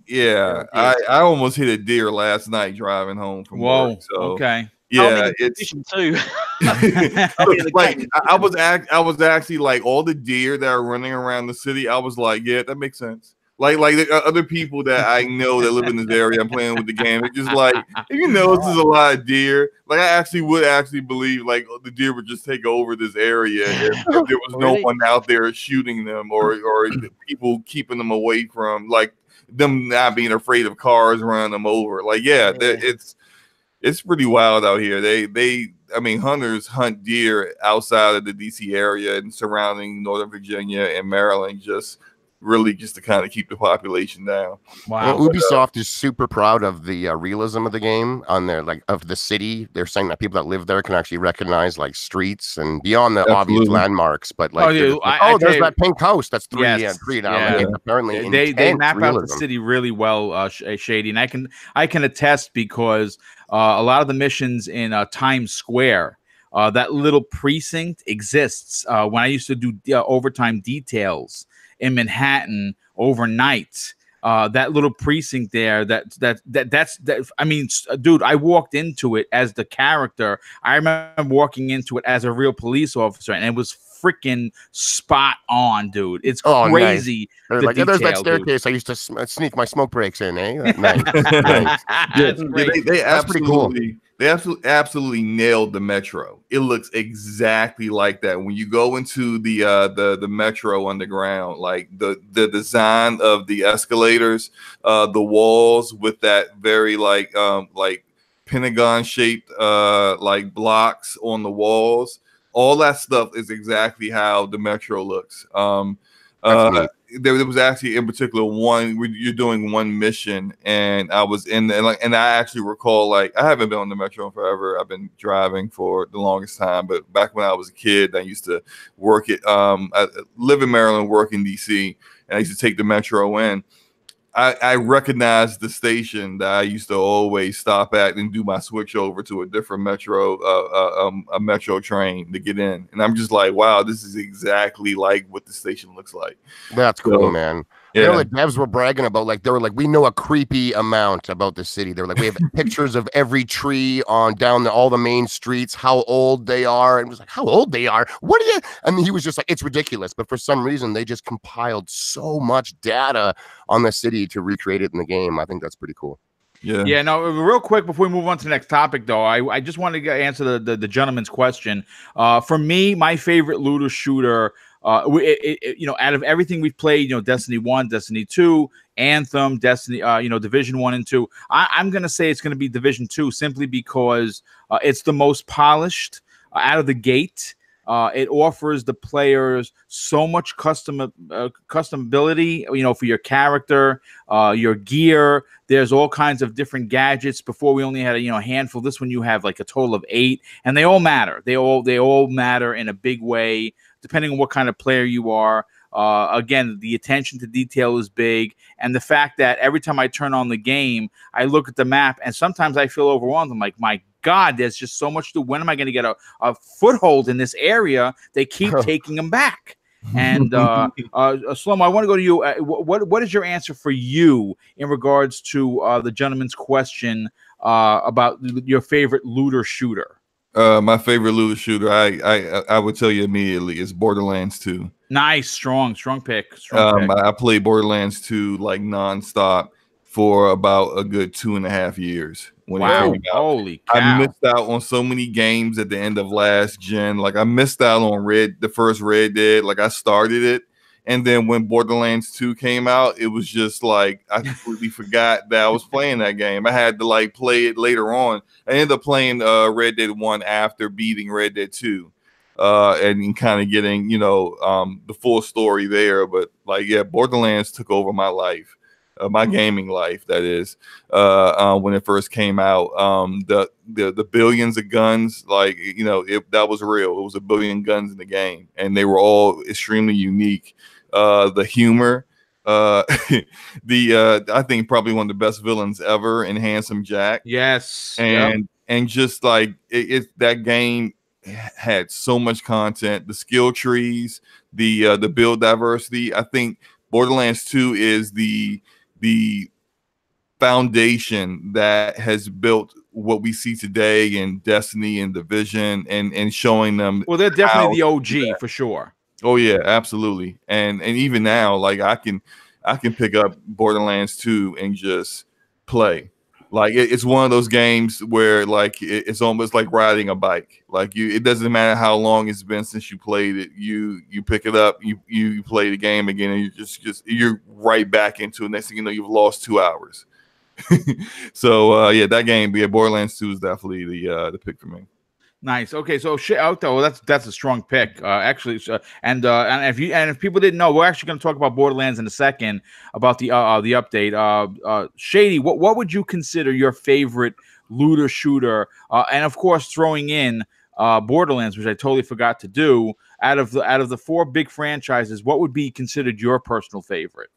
Yeah, I almost hit a deer last night driving home from work. So okay. Yeah, it's too. Like I was actually like, all the deer that are running around the city. I was like, yeah, that makes sense. Like the other people that I know that live in this area, I'm playing with the game. It's just like, this is a lot of deer. Like I would believe like the deer would just take over this area if there was no one out there shooting them or people keeping them away from, like, them not being afraid of cars running them over. Like it's pretty wild out here. Hunters hunt deer outside of the DC area and surrounding Northern Virginia and Maryland, just to kind of keep the population down. Wow. Well, Ubisoft is super proud of the realism of the game on their, like, of the city. They're saying that people that live there can actually recognize, like, streets and beyond the obvious landmarks. But like, there's that pink house that's 3 now. Yeah. Apparently, they map out the city really well, Shady, and I can attest, because a lot of the missions in Times Square, that little precinct exists. When I used to do overtime details in Manhattan overnight, that little precinct there, that's I mean, dude, I walked into it as the character. I remember walking into it as a real police officer, and it was freaking spot on, dude. It's crazy. Nice. Like, there's that staircase, dude. I used to sneak my smoke breaks in, eh? Nice. They absolutely, pretty cool. They absolutely nailed the Metro. It looks exactly like that. When you go into the Metro underground, like the design of the escalators, the walls with that very like Pentagon shaped like blocks on the walls, all that stuff is exactly how the Metro looks. There was actually in particular you're doing one mission, and I was in there, and I actually recall, like, I haven't been on the Metro in forever. I've been driving for the longest time, but back when I was a kid, I used to work at I live in Maryland, work in DC, and I used to take the Metro in. I recognized the station that I used to always stop at and do my switch over to a different Metro, a Metro train to get in. And I'm just like, wow, this is exactly like what the station looks like. That's cool, man. Yeah. You know, the devs were bragging about, like, they were like, we know a creepy amount about the city. They were like, we have pictures of every tree on down all the main streets, how old they are. And it was like, how old they are? What are you? I mean, he was just like, it's ridiculous. But for some reason, they just compiled so much data on the city to recreate it in the game. I think that's pretty cool. Yeah. No, real quick before we move on to the next topic, though, I just wanted to answer the gentleman's question. For me, my favorite looter shooter, you know, out of everything we've played, you know, Destiny 1, Destiny 2, Anthem, Destiny, you know, Division 1 and 2, I'm going to say it's going to be Division 2 simply because it's the most polished out of the gate. It offers the players so much customability, you know, for your character, your gear. There's all kinds of different gadgets. Before we only had a handful. This one you have like a total of 8, and they all matter. They all matter in a big way, depending on what kind of player you are. Again, the attention to detail is big, and the fact that every time I turn on the game, I look at the map, and sometimes I feel overwhelmed. I'm like, my God, there's just so much to. When am I going to get a foothold in this area? They keep taking them back. And Shlomo, I want to go to you. What is your answer for you in regards to the gentleman's question about your favorite looter shooter? My favorite looter shooter, I would tell you immediately, is Borderlands 2. Nice, strong pick. I played Borderlands 2 like nonstop for about a good 2.5 years. When it came out. Holy cow. I missed out on so many games at the end of last gen. Like, I missed out on the first Red Dead. Like, I started it, and then when Borderlands 2 came out, it was just like I completely forgot that I was playing that game. I had to like play it later on. I ended up playing Red Dead 1 after beating Red Dead 2. And kind of getting, the full story there. But like, yeah, Borderlands took over my life. My gaming life, that is, when it first came out. The billions of guns, like, that was real. It was a billion guns in the game, and they were all extremely unique. The humor, I think probably one of the best villains ever in Handsome Jack. Yes, and just like that game had so much content, the skill trees, the build diversity. I think Borderlands 2 is the foundation that has built what we see today in Destiny and Division, and showing them. Well, they're definitely the OG for sure. Oh yeah, absolutely. And even now, like, I can pick up Borderlands 2 and just play. Like, it's one of those games where, like, it's almost like riding a bike. Like, it doesn't matter how long it's been since you played it. You pick it up, you play the game again, and you're right back into it. Next thing you know, you've lost 2 hours. So yeah, that game, Borderlands 2 is definitely the pick for me. Nice. Okay, so that's a strong pick, actually. And if people didn't know, we're actually going to talk about Borderlands in a second, about the update. Shady, what would you consider your favorite looter shooter? And of course, throwing in Borderlands, which I totally forgot to do. Out of the 4 big franchises, what would be considered your personal favorite?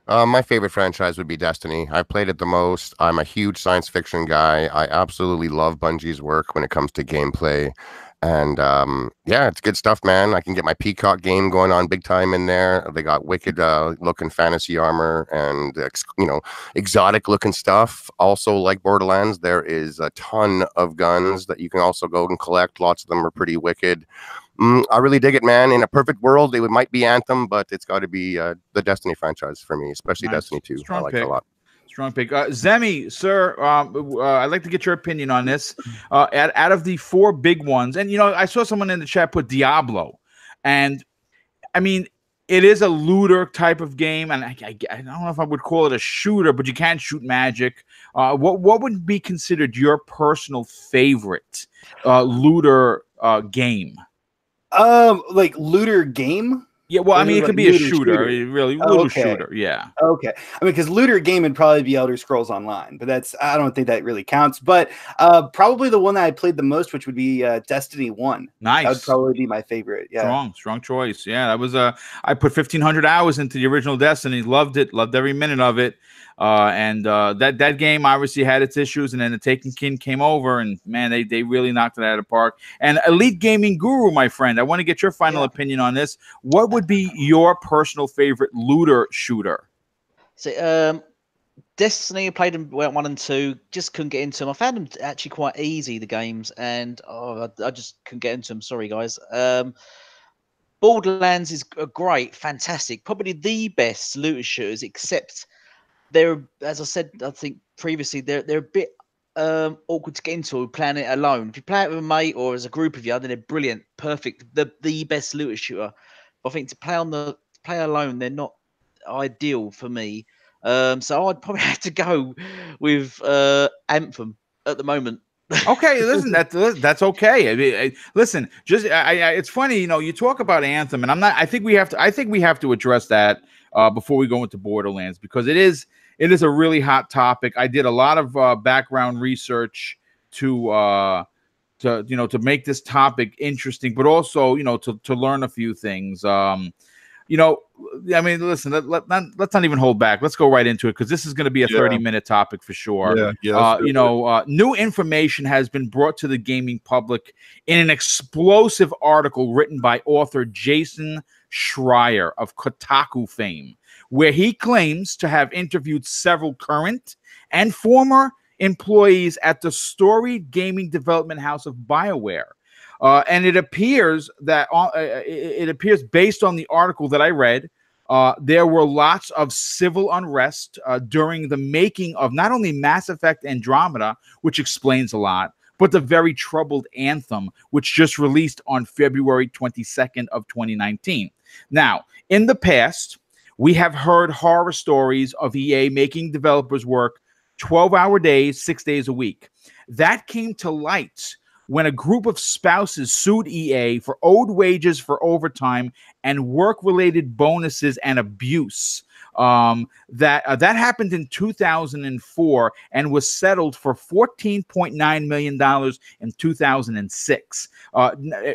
My favorite franchise would be Destiny. I played it the most. I'm a huge science fiction guy. I absolutely love Bungie's work when it comes to gameplay. And yeah, it's good stuff, man. I can get my Peacock game going on big time in there. They got wicked looking fantasy armor and, exotic looking stuff. Also, like Borderlands, there is a ton of guns that you can also go and collect. Lots of them are pretty wicked. I really dig it, man. In a perfect world, it might be Anthem, but it's got to be the Destiny franchise for me, especially nice. Destiny 2. I like it a lot. Strong pick. Zemi, sir, I'd like to get your opinion on this. Out of the 4 big ones, and I saw someone in the chat put Diablo, and I mean, it is a looter type of game, and I don't know if I would call it a shooter, but you can shoot magic. What would be considered your personal favorite looter game? Like looter game? Yeah, well, I mean, it could be a shooter. Really, little shooter. Yeah. Okay. I mean, because looter game would probably be Elder Scrolls Online, but I don't think that really counts. But probably the one that I played the most, which would be Destiny 1. Nice. That would probably be my favorite. Yeah. Strong choice. Yeah, that was I put 1,500 hours into the original Destiny. Loved it. Loved every minute of it. And that game obviously had its issues, and then the Taken King came over, and man, they really knocked it out of the park. And Elite Gaming Guru, my friend, I want to get your final opinion on this. What would be your personal favorite looter shooter? So, Destiny, I played them 1 and 2, just couldn't get into them. I found them actually quite easy, the games, and I just couldn't get into them. Sorry, guys. Borderlands is great, fantastic, probably the best looter shooters, except they're, as I said, I think previously, they're a bit awkward to get into playing it alone. If you play it with a mate or as a group of you, then they're brilliant, perfect, the best looter shooter. But I think to play alone, they're not ideal for me. So I'd probably have to go with Anthem at the moment. Okay, listen, that's okay. I mean, listen, it's funny, you talk about Anthem, and I think we have to address that before we go into Borderlands, because it is a really hot topic. I did a lot of background research to make this topic interesting, but also to learn a few things. I mean, listen, let's not even hold back. Let's go right into it, because this is going to be a 30-minute topic for sure. New information has been brought to the gaming public in an explosive article written by author Jason Schreier of Kotaku fame, where he claims to have interviewed several current and former employees at the storied gaming development house of Bioware. And it appears based on the article that I read, there were lots of civil unrest during the making of not only Mass Effect Andromeda, which explains a lot, but the very troubled Anthem, which just released on February 22nd of 2019. Now, in the past, we have heard horror stories of EA making developers work 12-hour days, 6 days a week. That came to light when a group of spouses sued EA for owed wages for overtime and work-related bonuses and abuse. That happened in 2004 and was settled for $14.9 million in 2006.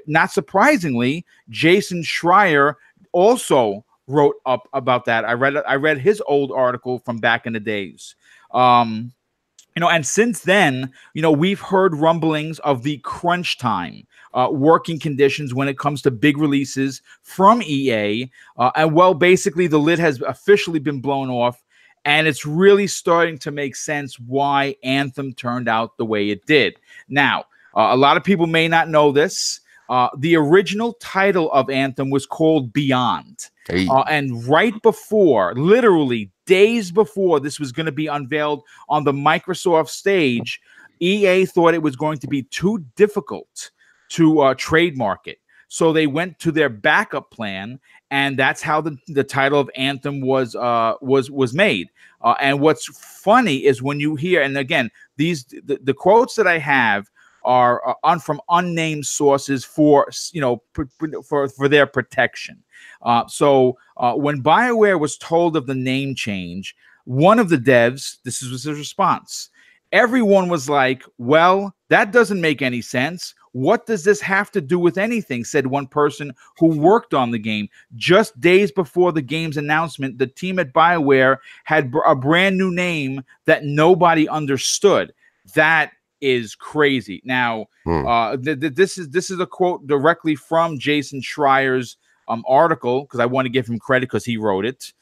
Not surprisingly, Jason Schreier also wrote up about that. I read his old article from back in the days. And since then, we've heard rumblings of the crunch time working conditions when it comes to big releases from EA. And basically the lid has officially been blown off, and it's really starting to make sense why Anthem turned out the way it did. Now, a lot of people may not know this. The original title of Anthem was called Beyond. Hey. And right before, literally days before this was going to be unveiled on the Microsoft stage, EA thought it was going to be too difficult to trademark it. So they went to their backup plan, and that's how the title of Anthem was made. And what's funny is when you hear, and again, the quotes that I have are from unnamed sources for their protection. So when BioWare was told of the name change, one of the devs, this was his response. Everyone was like, "Well, that doesn't make any sense. What does this have to do with anything?" said one person who worked on the game. Just days before the game's announcement, the team at BioWare had a brand new name that nobody understood. That is crazy. Now, this is a quote directly from Jason Schreier's article, because I want to give him credit because he wrote it.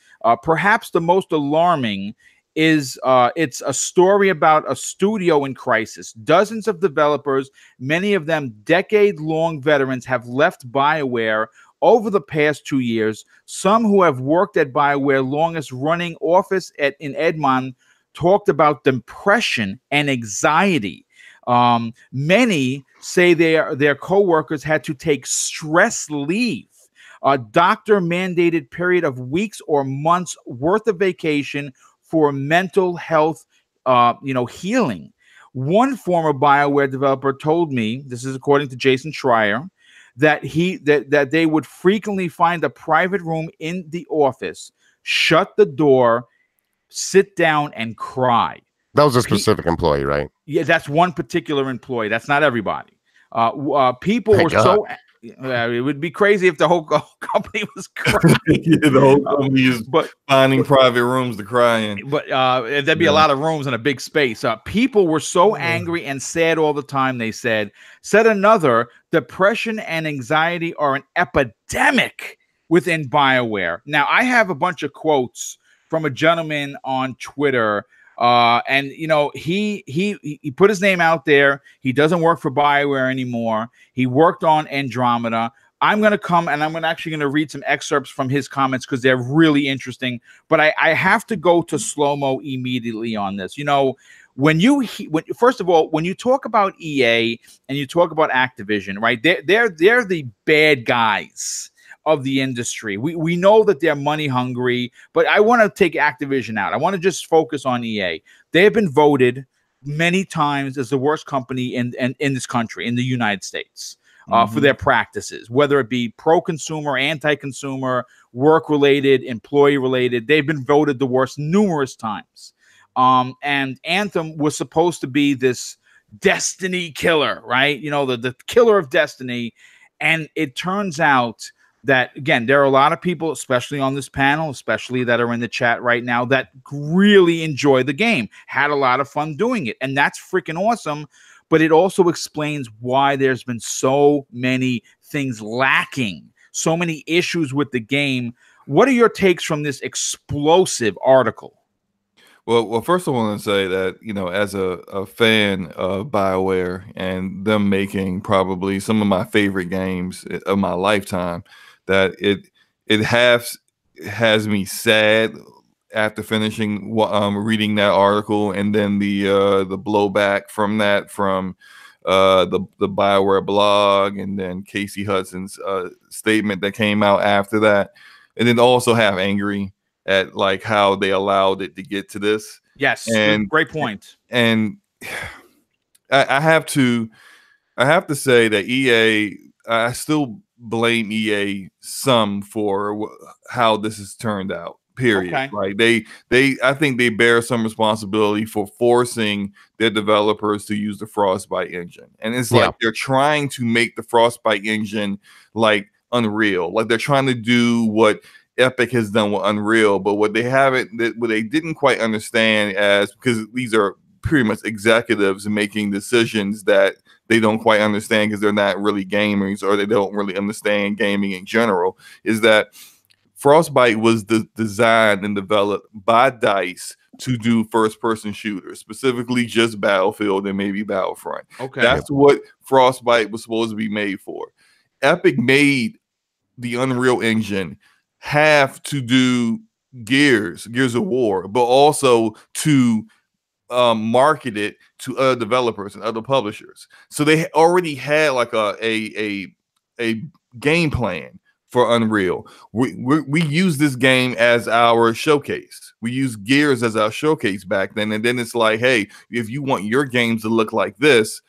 Perhaps the most alarming is it's a story about a studio in crisis. Dozens of developers, many of them decade-long veterans, have left BioWare over the past 2 years. Some who have worked at BioWare longest running office in Edmond talked about depression and anxiety. Many say their coworkers had to take stress leave, a doctor mandated period of weeks or months worth of vacation for mental health, healing. One former BioWare developer told me, this is according to Jason Schreier, that that they would frequently find a private room in the office, shut the door, sit down, and cry. That was a specific employee, right? Yeah, that's one particular employee. That's not everybody. People were so. It would be crazy if the whole company was crying. The whole company is finding private rooms to cry in. But there'd be a lot of rooms in a big space. People were so angry and sad all the time, they said. Said another, depression and anxiety are an epidemic within BioWare. Now, I have a bunch of quotes from a gentleman on Twitter. And he put his name out there. He doesn't work for BioWare anymore. He worked on Andromeda. I'm going to come and I'm actually going to read some excerpts from his comments because they're really interesting. But I have to go to slow-mo immediately on this. First of all, when you talk about EA and you talk about Activision, right? They're the bad guys of the industry. We know that they're money hungry, but I want to take Activision out. I want to just focus on EA. They have been voted many times as the worst company in this country, in the United States, for their practices, whether it be pro-consumer, anti-consumer, work-related, employee-related. They've been voted the worst numerous times. And Anthem was supposed to be this destiny killer, right? The killer of destiny. And it turns out that, again, there are a lot of people, especially on this panel, especially that are in the chat right now, that really enjoy the game, had a lot of fun doing it. And that's freaking awesome. But it also explains why there's been so many things lacking, so many issues with the game. What are your takes from this explosive article? Well, first I want to say that, as a fan of BioWare and them making probably some of my favorite games of my lifetime, that it has me sad after finishing reading that article, and then the blowback from that from the BioWare blog, and then Casey Hudson's statement that came out after that, and then also have angry at like how they allowed it to get to this. Yes, and great point. And I have to say that EA, I still blame EA some for how this has turned out. Period. Okay. Like I think they bear some responsibility for forcing their developers to use the Frostbite engine, and it's like they're trying to make the Frostbite engine like Unreal, like they're trying to do what Epic has done with Unreal, but what they didn't quite understand, because these are pretty much executives making decisions that they don't quite understand because they're not really gamers, or they don't really understand gaming in general, is that Frostbite was designed and developed by DICE to do first-person shooters, specifically just Battlefield and maybe Battlefront. Okay, that's what Frostbite was supposed to be made for. Epic made the Unreal Engine have to do Gears of War, but also to market it to other developers and other publishers. So they already had like a game plan for Unreal. We use this game as our showcase. We use Gears as our showcase back then, and then it's like, hey, if you want your games to look like this,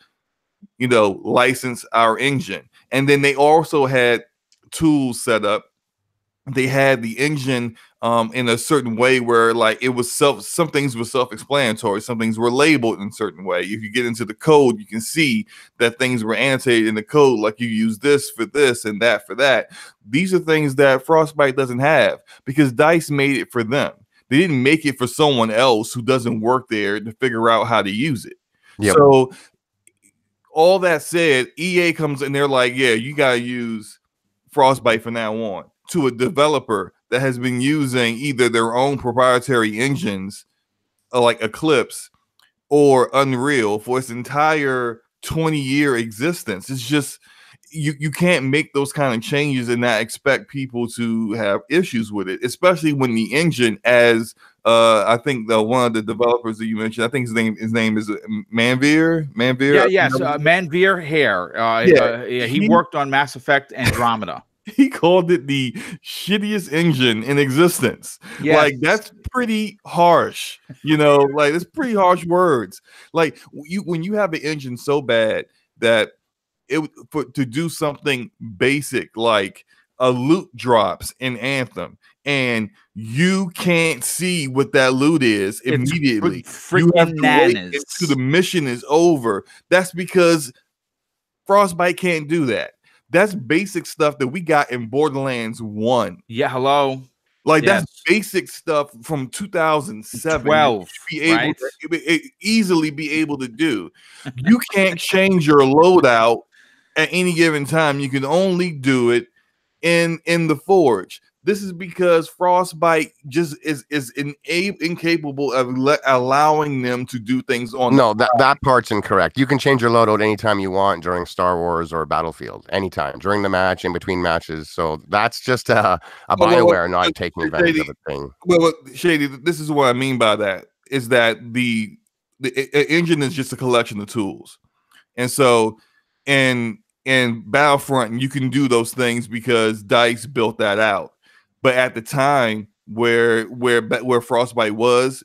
license our engine. And then they also had tools set up. They had the engine in a certain way where like it was some things were self-explanatory, some things were labeled in a certain way. If you get into the code, you can see that things were annotated in the code, like you use this for this and that for that. These are things that Frostbite doesn't have because DICE made it for them. They didn't make it for someone else who doesn't work there to figure out how to use it. Yep. So all that said, EA comes and they're like, yeah, you gotta use Frostbite from now on, to a developer that has been using either their own proprietary engines like Eclipse or Unreal for its entire 20-year existence. It's just you can't make those kind of changes and not expect people to have issues with it, especially when the engine, as I think one of the developers that you mentioned, I think his name is Manveer. Yeah, yes, Manveer Hair. He worked on Mass Effect Andromeda. He called it the shittiest engine in existence. Yes. Like, that's pretty harsh, like it's pretty harsh words. Like, when you have an engine so bad that to do something basic like a loot drops in Anthem and you can't see what that loot is immediately. You have to wait until the mission is over. That's because Frostbite can't do that. That's basic stuff that we got in Borderlands 1. Yeah, hello. Like, that's basic stuff from 2007. 12, right? Easily be able to do. You can't change your loadout at any given time. You can only do it in the Forge. This is because Frostbite just is incapable of allowing them to do things on. No, that part's incorrect. You can change your loadout anytime you want during Star Wars or Battlefield, anytime during the match, in between matches. So that's just a Bioware not taking advantage of a thing. Well, Shady, this is what I mean by that. Is that the engine is just a collection of tools, and so in Battlefront you can do those things because DICE built that out. But at the time where Frostbite was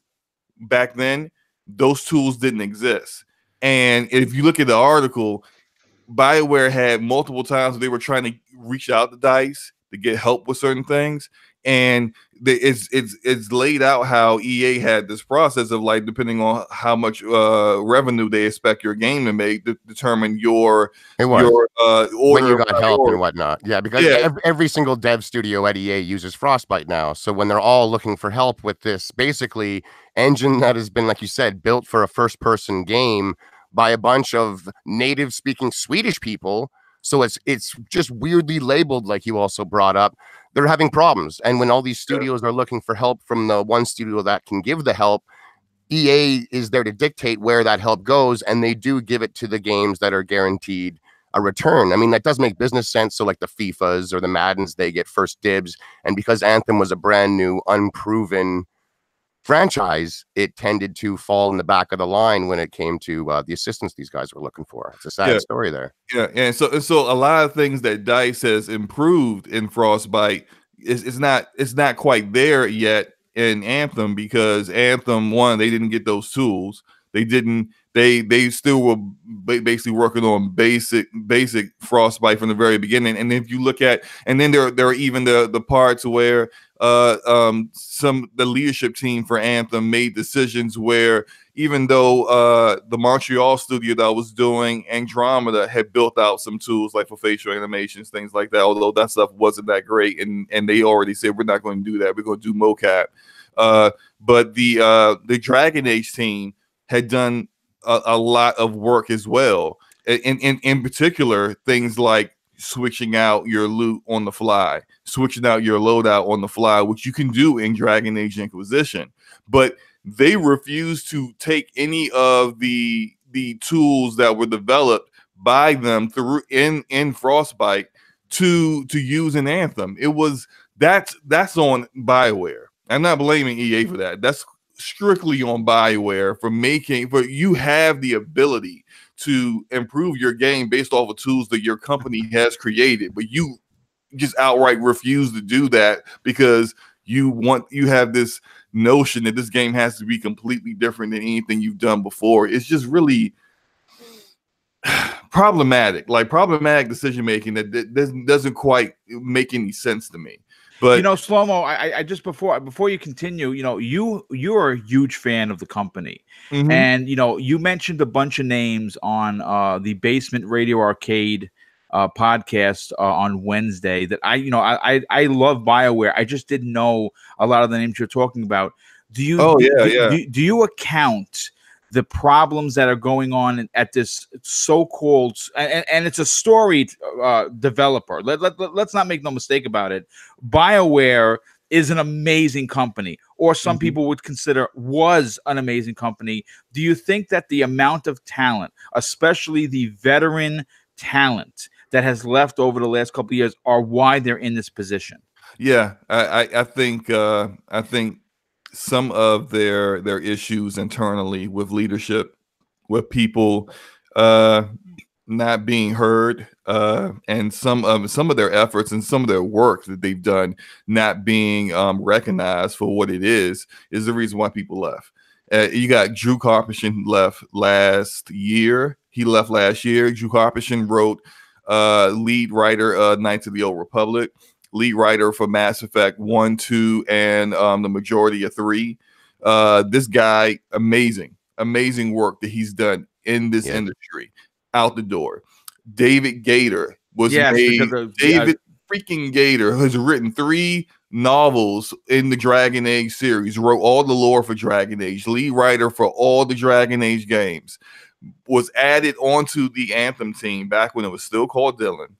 back then, those tools didn't exist. And if you look at the article, BioWare had multiple times they were trying to reach out to DICE to get help with certain things. And it's laid out how EA had this process of, like, depending on how much revenue they expect your game to make, to determine your order when you got help and whatnot. Yeah, because every single dev studio at EA uses Frostbite now. So when they're all looking for help with this basically engine that has been, like you said, built for a first-person game by a bunch of native-speaking Swedish people. So it's just weirdly labeled, like you also brought up. They're having problems. And when all these studios are looking for help from the one studio that can give the help, EA is there to dictate where that help goes, and they do give it to the games that are guaranteed a return. I mean, that does make business sense. So like the FIFAs or the Maddens, they get first dibs. And because Anthem was a brand new, unproven franchise, it tended to fall in the back of the line when it came to the assistance these guys were looking for. It's a sad story there. Yeah, and so a lot of things that DICE has improved in Frostbite is not quite there yet in Anthem, because Anthem, one, they didn't get those tools. They still were basically working on basic Frostbite from the very beginning. And if you look at, and then there are even the parts where the leadership team for Anthem made decisions where, even though the Montreal studio that was doing Andromeda had built out some tools like for facial animations, things like that, although that stuff wasn't that great, and they already said, we're not going to do that, we're going to do mocap. But the Dragon Age team had done a lot of work as well. In particular, things like switching out your loot on the fly, switching out your loadout on the fly, which you can do in Dragon Age Inquisition. But they refused to take any of the tools that were developed by them through in Frostbite to use in Anthem. That's on BioWare. I'm not blaming EA for that. That's strictly on BioWare for you have the ability to improve your game based off of tools that your company has created, but you just outright refuse to do that because you have this notion that this game has to be completely different than anything you've done before. It's just really problematic decision making that doesn't quite make any sense to me. But Slow-Mo, I just before you continue, you're a huge fan of the company. Mm-hmm. And you mentioned a bunch of names on the Basement Radio Arcade podcast on Wednesday that I love BioWare. I just didn't know a lot of the names you're talking about. Do you account the problems that are going on at this so-called, and it's a storied developer. Let's not make no mistake about it. BioWare is an amazing company, or some people would consider was an amazing company. Do you think that the amount of talent, especially the veteran talent that has left over the last couple of years, are why they're in this position? Yeah, I think some of their issues internally with leadership, with people not being heard, and some of their efforts and some of their work that they've done not being recognized for what it is the reason why people left. You got Drew Karpyshyn left last year. He left last year. Drew Karpyshyn wrote lead writer Knights of the Old Republic, lead writer for Mass Effect 1, 2, and the majority of 3. This guy, amazing work that he's done in this industry. Out the door. David Gator was made. David freaking Gator has written 3 novels in the Dragon Age series, wrote all the lore for Dragon Age, lead writer for all the Dragon Age games, was added onto the Anthem team back when it was still called Dylan,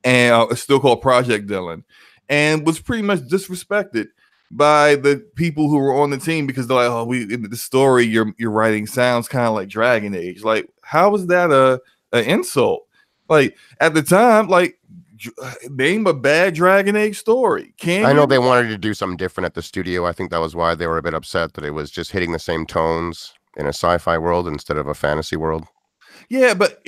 and it's still called Project Dylan, and was pretty much disrespected by the people who were on the team because they're like, oh, the story you're writing sounds kind of like Dragon Age. Like, how is that an insult? Like, at the time, like, name a bad Dragon Age story. I know they wanted to do something different at the studio. I think that was why they were a bit upset that it was just hitting the same tones in a sci-fi world instead of a fantasy world. Yeah, but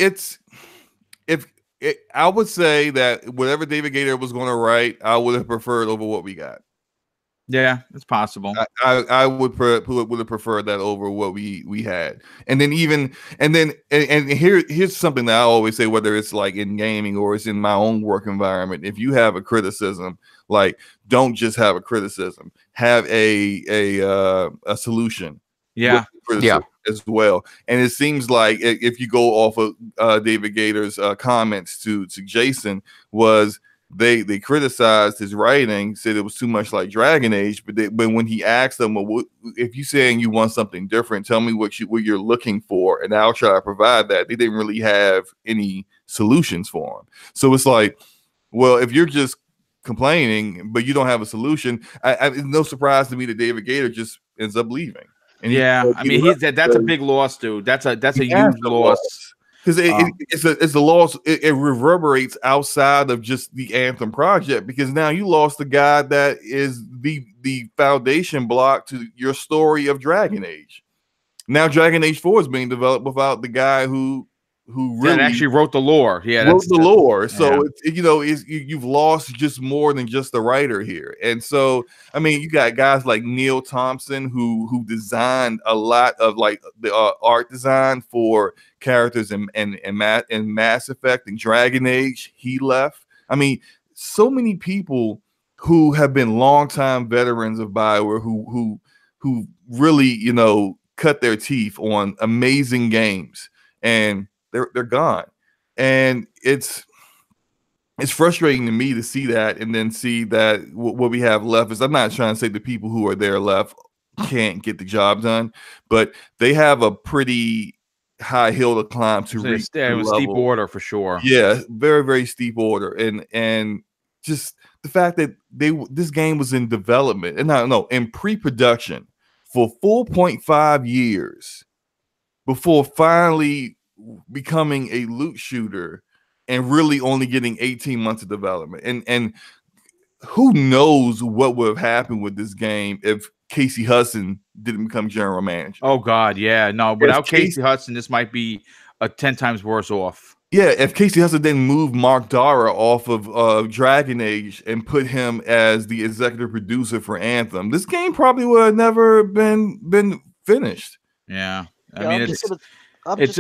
I would say that whatever David Gator was going to write, I would have preferred over what we got. Yeah, it's possible. I would have preferred that over what we had. And then here's something that I always say, whether it's like in gaming or it's in my own work environment. If you have a criticism, like, don't just have a criticism, have a solution. Yeah. As well. And it seems like if you go off of David Gator's comments to Jason, was they criticized his writing, said it was too much like Dragon Age, but when he asked them, well, if you're saying you want something different, tell me what you're looking for, and I'll try to provide that. They didn't really have any solutions for him. So it's like, well, if you're just complaining but you don't have a solution, it's no surprise to me that David Gator just ends up leaving. And I mean, that's a big loss, dude. That's a huge loss. Because it's a loss. It reverberates outside of just the Anthem project, because now you lost the guy that is the foundation block to your story of Dragon Age. Now Dragon Age 4 is being developed without the guy who really actually wrote the lore. So you've lost just more than just the writer here. And so, I mean, you got guys like Neil Thompson who designed a lot of like the art design for characters in Mass Effect and Dragon Age. He left. I mean, so many people who have been longtime veterans of Bioware who really cut their teeth on amazing games, and they're gone. And it's frustrating to me to see that, and then see that what we have left is, I'm not trying to say the people who are there left can't get the job done, but they have a pretty high hill to climb to reach. It was steep order for sure. Yeah, very, very steep order. And just the fact that this game was in development and in pre-production for 4.5 years before finally becoming a loot shooter, and really only getting 18 months of development. And who knows what would have happened with this game if Casey Hudson didn't become general manager. Oh God, yeah. No, without Casey Hudson, this might be 10 times worse off. Yeah, if Casey Hudson didn't move Mark Dara off of Dragon Age and put him as the executive producer for Anthem, this game probably would have never been finished. Yeah. I mean, Go ahead,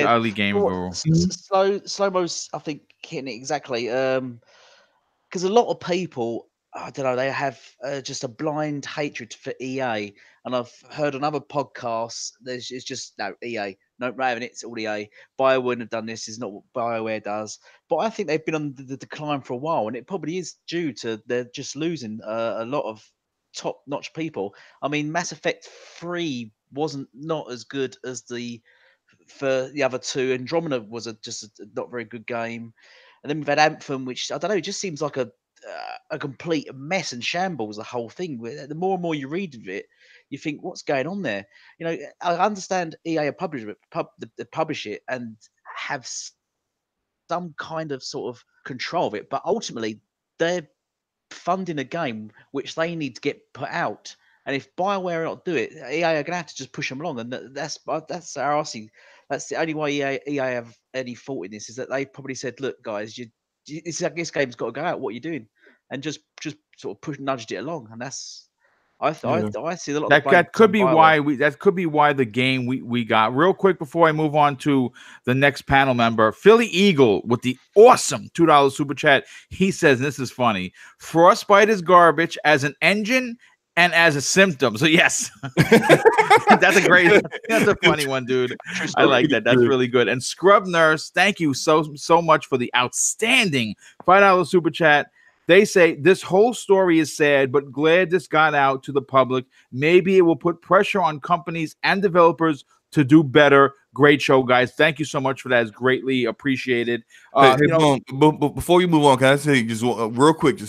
early game. Slow-mo's, I think, hitting it exactly. Because a lot of people, I don't know, they have just a blind hatred for EA. And I've heard on other podcasts, it's just, no, EA. No, Raven, it's all EA. BioWare wouldn't have done this. Is not what BioWare does. But I think they've been on the decline for a while, and it probably is due to they're just losing a lot of top-notch people. I mean, Mass Effect 3 wasn't not as good as for the other two. Andromeda was just a not very good game. And then we've had Anthem, which, I don't know, it just seems like a complete mess and shambles, the whole thing. The more and more you read of it, you think, what's going on there? I understand EA publish it and have some kind of sort of control of it, but ultimately they're funding a game which they need to get put out. And if Bioware not do it, EA are going to have to just push them along. And that's how I see. That's the only way EA have any fault in this, is that they probably said, "Look, guys, this game's got to go out. What are you doing?" And just sort of nudged it along. And that's I see a lot of that could be why the game we got. Real quick before I move on to the next panel member, Philly Eagle with the awesome $2 super chat. He says, and this is funny, Frostbite is garbage as an engine and as a symptom. So yes, that's a funny one, dude. I like that. That's really good. And Scrub Nurse, thank you so much for the outstanding $5 super chat. They say this whole story is sad, but glad this got out to the public. Maybe it will put pressure on companies and developers to do better. Great show, guys. Thank you so much for that. It's greatly appreciated. Before you move on, can I say just real quick?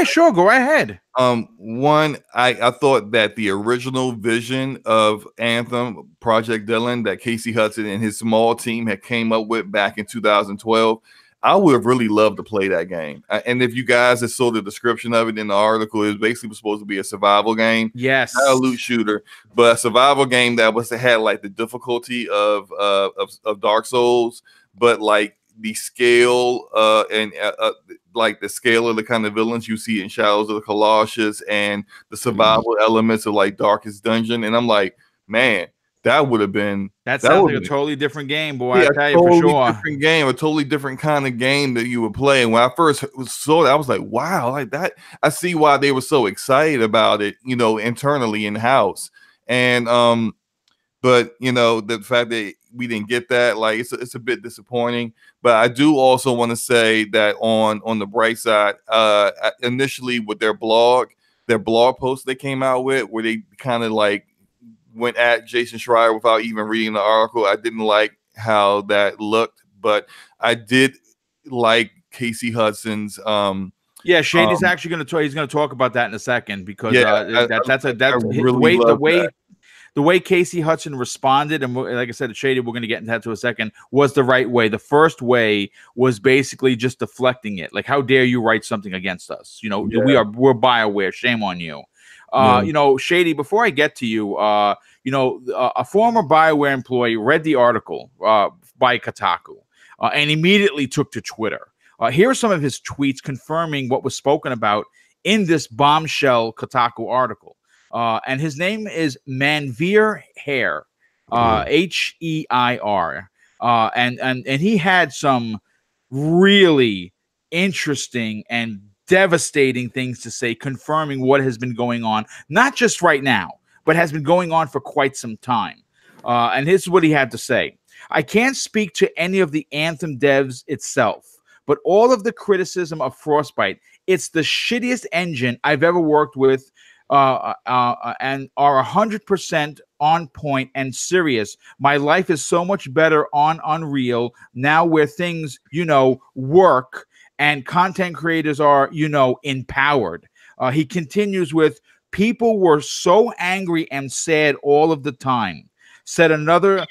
Sure. Go ahead. One, I thought that the original vision of Anthem, Project Dylan, that Casey Hudson and his small team had came up with back in 2012, I would have really loved to play that game. And if you guys have saw the description of it in the article, it was basically supposed to be a survival game. Yes. Not a loot shooter, but a survival game that had like the difficulty of Dark Souls, but like the scale and like the scale of the kind of villains you see in Shadows of the Colossus and the survival elements of like Darkest Dungeon. And I'm like, man, that would have been that sounds like a totally different game, boy. I tell you for sure. Different game, a totally different kind of game that you would play. And when I first saw that, I was like, wow, like that. I see why they were so excited about it, internally in house. And but the fact that we didn't get that, like it's a bit disappointing. But I do also want to say that on the bright side, initially with their blog post they came out with, where they kind of like went at Jason Schreier without even reading the article. I didn't like how that looked, but I did like Casey Hudson's. Shady's actually going to talk. He's going to talk about that in a second, because the way Casey Hudson responded, and like I said, Shady, we're going to get into that in a second, was the right way. The first way was basically just deflecting it. Like, how dare you write something against us? We're BioWare. Shame on you. Shady, before I get to you, a former BioWare employee read the article by Kotaku and immediately took to Twitter. Here are some of his tweets confirming what was spoken about in this bombshell Kotaku article. And his name is Manveer Hair, H-E-I-R. And he had some really interesting and devastating things to say, confirming what has been going on, not just right now, but has been going on for quite some time. And this is what he had to say. I can't speak to any of the Anthem devs itself, but all of the criticism of Frostbite, it's the shittiest engine I've ever worked with, and are 100% on point and serious. My life is so much better on Unreal now, where things, work, and content creators are, empowered. He continues with, people were so angry and sad all of the time. Said another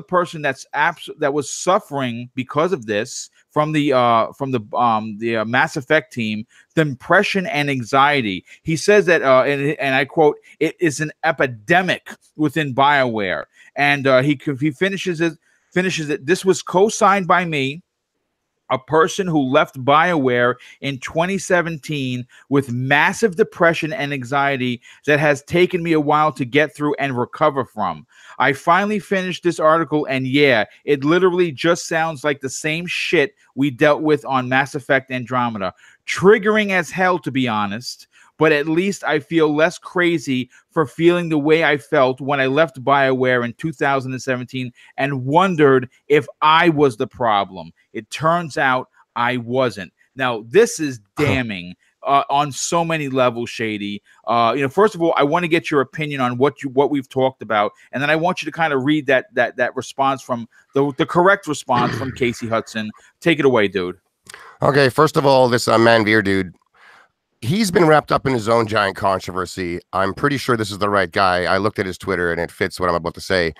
person that was suffering because of this from the Mass Effect team, depression and anxiety. He says that, and I quote, it is an epidemic within BioWare. And he finishes it. This was co-signed by me, a person who left BioWare in 2017 with massive depression and anxiety that has taken me a while to get through and recover from. I finally finished this article, and yeah, it literally just sounds like the same shit we dealt with on Mass Effect Andromeda. Triggering as hell, to be honest, but at least I feel less crazy for feeling the way I felt when I left BioWare in 2017 and wondered if I was the problem. It turns out I wasn't. Now, this is damning on so many levels, Shady. First of all, I want to get your opinion on what we've talked about, and then I want you to kind of read that response from the correct response from Casey Hudson. Take it away, dude. Okay, first of all, this Manveer dude, he's been wrapped up in his own giant controversy. I'm pretty sure this is the right guy. I looked at his Twitter and it fits what I'm about to say.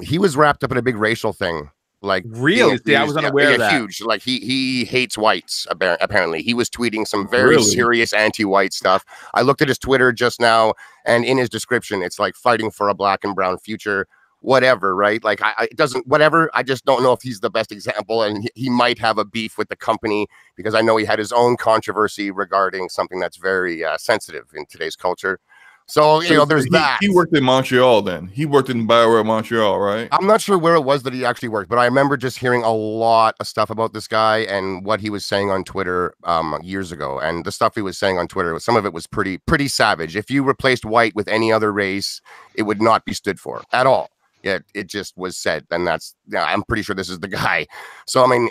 He was wrapped up in a big racial thing Like, really? See, I was unaware of that. Huge. Like he hates whites. Apparently, he was tweeting some very serious anti-white stuff. I looked at his Twitter just now, and in his description, it's like fighting for a black and brown future. Whatever, right? Like, it doesn't, whatever. I just don't know if he's the best example, and he might have a beef with the company, because I know he had his own controversy regarding something that's very sensitive in today's culture. So, there's that. He worked in Montreal then. He worked in Bioware Montreal, right? I'm not sure where it was that he actually worked, but I remember just hearing a lot of stuff about this guy and what he was saying on Twitter years ago. And the stuff he was saying on Twitter, some of it was pretty savage. If you replaced white with any other race, it would not be stood for at all. It just was said. And I'm pretty sure this is the guy. So, I mean,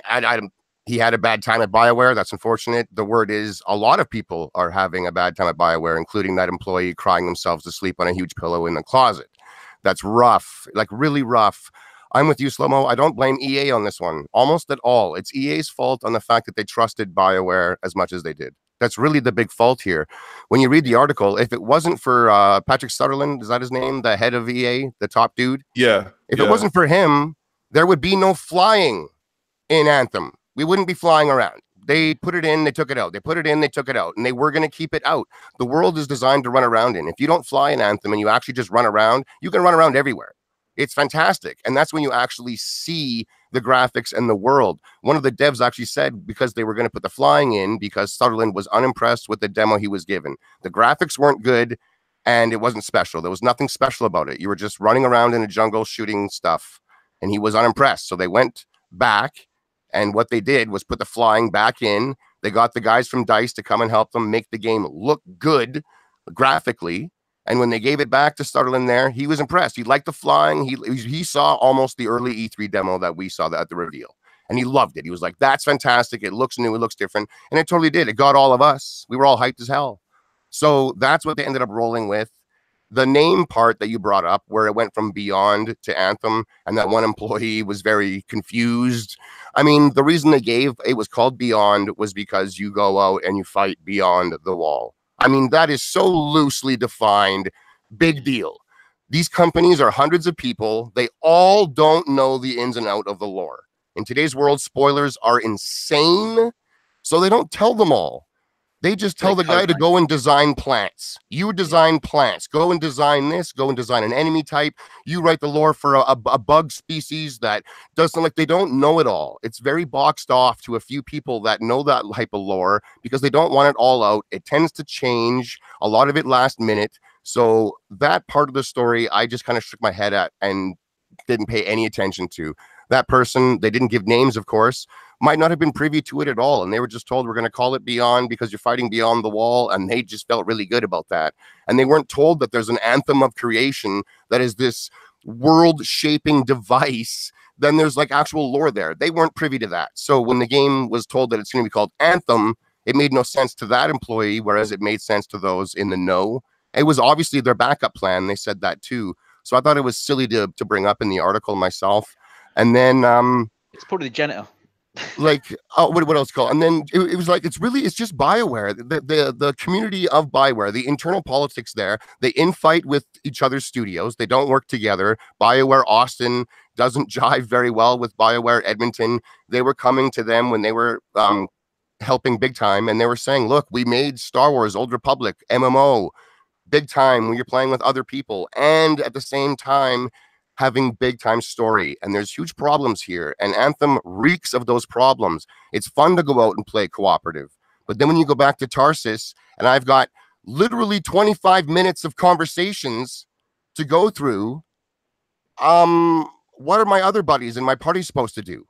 he had a bad time at BioWare. That's unfortunate. The word is a lot of people are having a bad time at BioWare, including that employee crying themselves to sleep on a huge pillow in the closet. That's rough, like really rough. I'm with you, Slow-Mo. I don't blame EA on this one, almost at all. It's EA's fault on the fact that they trusted BioWare as much as they did. That's really the big fault here. When you read the article, if it wasn't for Patrick Sutherland, is that his name? The head of EA, the top dude? Yeah. If it wasn't for him, there would be no flying in Anthem. We wouldn't be flying around. They put it in, they took it out. They put it in, they took it out. And they were going to keep it out. The world is designed to run around in. If you don't fly in Anthem and you actually just run around, you can run around everywhere. It's fantastic. And that's when you actually see the graphics and the world. One of the devs actually said, because they were going to put the flying in, because Sutherland was unimpressed with the demo he was given. The graphics weren't good, and it wasn't special. There was nothing special about it. You were just running around in a jungle shooting stuff, and he was unimpressed. So they went back, and what they did was put the flying back in. They got the guys from DICE to come and help them make the game look good graphically. And when they gave it back to Sutherland there, he was impressed. He liked the flying. He saw almost the early E3 demo that we saw at the reveal. And he loved it. He was like, that's fantastic. It looks new. It looks different. And it totally did. It got all of us. We were all hyped as hell. So that's what they ended up rolling with. The name part that you brought up, where it went from Beyond to Anthem, and that one employee was very confused. I mean, the reason they gave it was called Beyond was because you go out and you fight beyond the wall. I mean, that is so loosely defined. Big deal. These companies are hundreds of people. They all don't know the ins and out of the lore. In today's world, spoilers are insane, so they don't tell them all. They just tell the guy to go and design plants. You design plants. Go and design this. Go and design an enemy type. You write the lore for a bug species that doesn't, like, they don't know it all. It's very boxed off to a few people that know that type of lore because they don't want it all out. It tends to change, a lot of it last minute. So that part of the story, I just kind of shook my head at and didn't pay any attention to. That person, they didn't give names, of course, might not have been privy to it at all. And they were just told, we're going to call it Beyond because you're fighting beyond the wall. And they just felt really good about that. And they weren't told that there's an anthem of creation that is this world-shaping device. Then there's like actual lore there. They weren't privy to that. So when the game was told that it's going to be called Anthem, it made no sense to that employee, whereas it made sense to those in the know. It was obviously their backup plan. They said that too. So I thought it was silly to bring up in the article myself. And then it's probably the janitor. Like, what else called? And then it was like, it's just BioWare, the community of BioWare, the internal politics there. They infight with each other's studios. They don't work together. BioWare Austin doesn't jive very well with BioWare Edmonton. They were coming to them when they were helping big time, and they were saying, look, we made Star Wars Old Republic MMO big time when you're playing with other people, and at the same time having big time story. And there's huge problems here, and Anthem reeks of those problems. It's fun to go out and play cooperative, but then when you go back to Tarsus, and I've got literally 25 minutes of conversations to go through, what are my other buddies in my party supposed to do?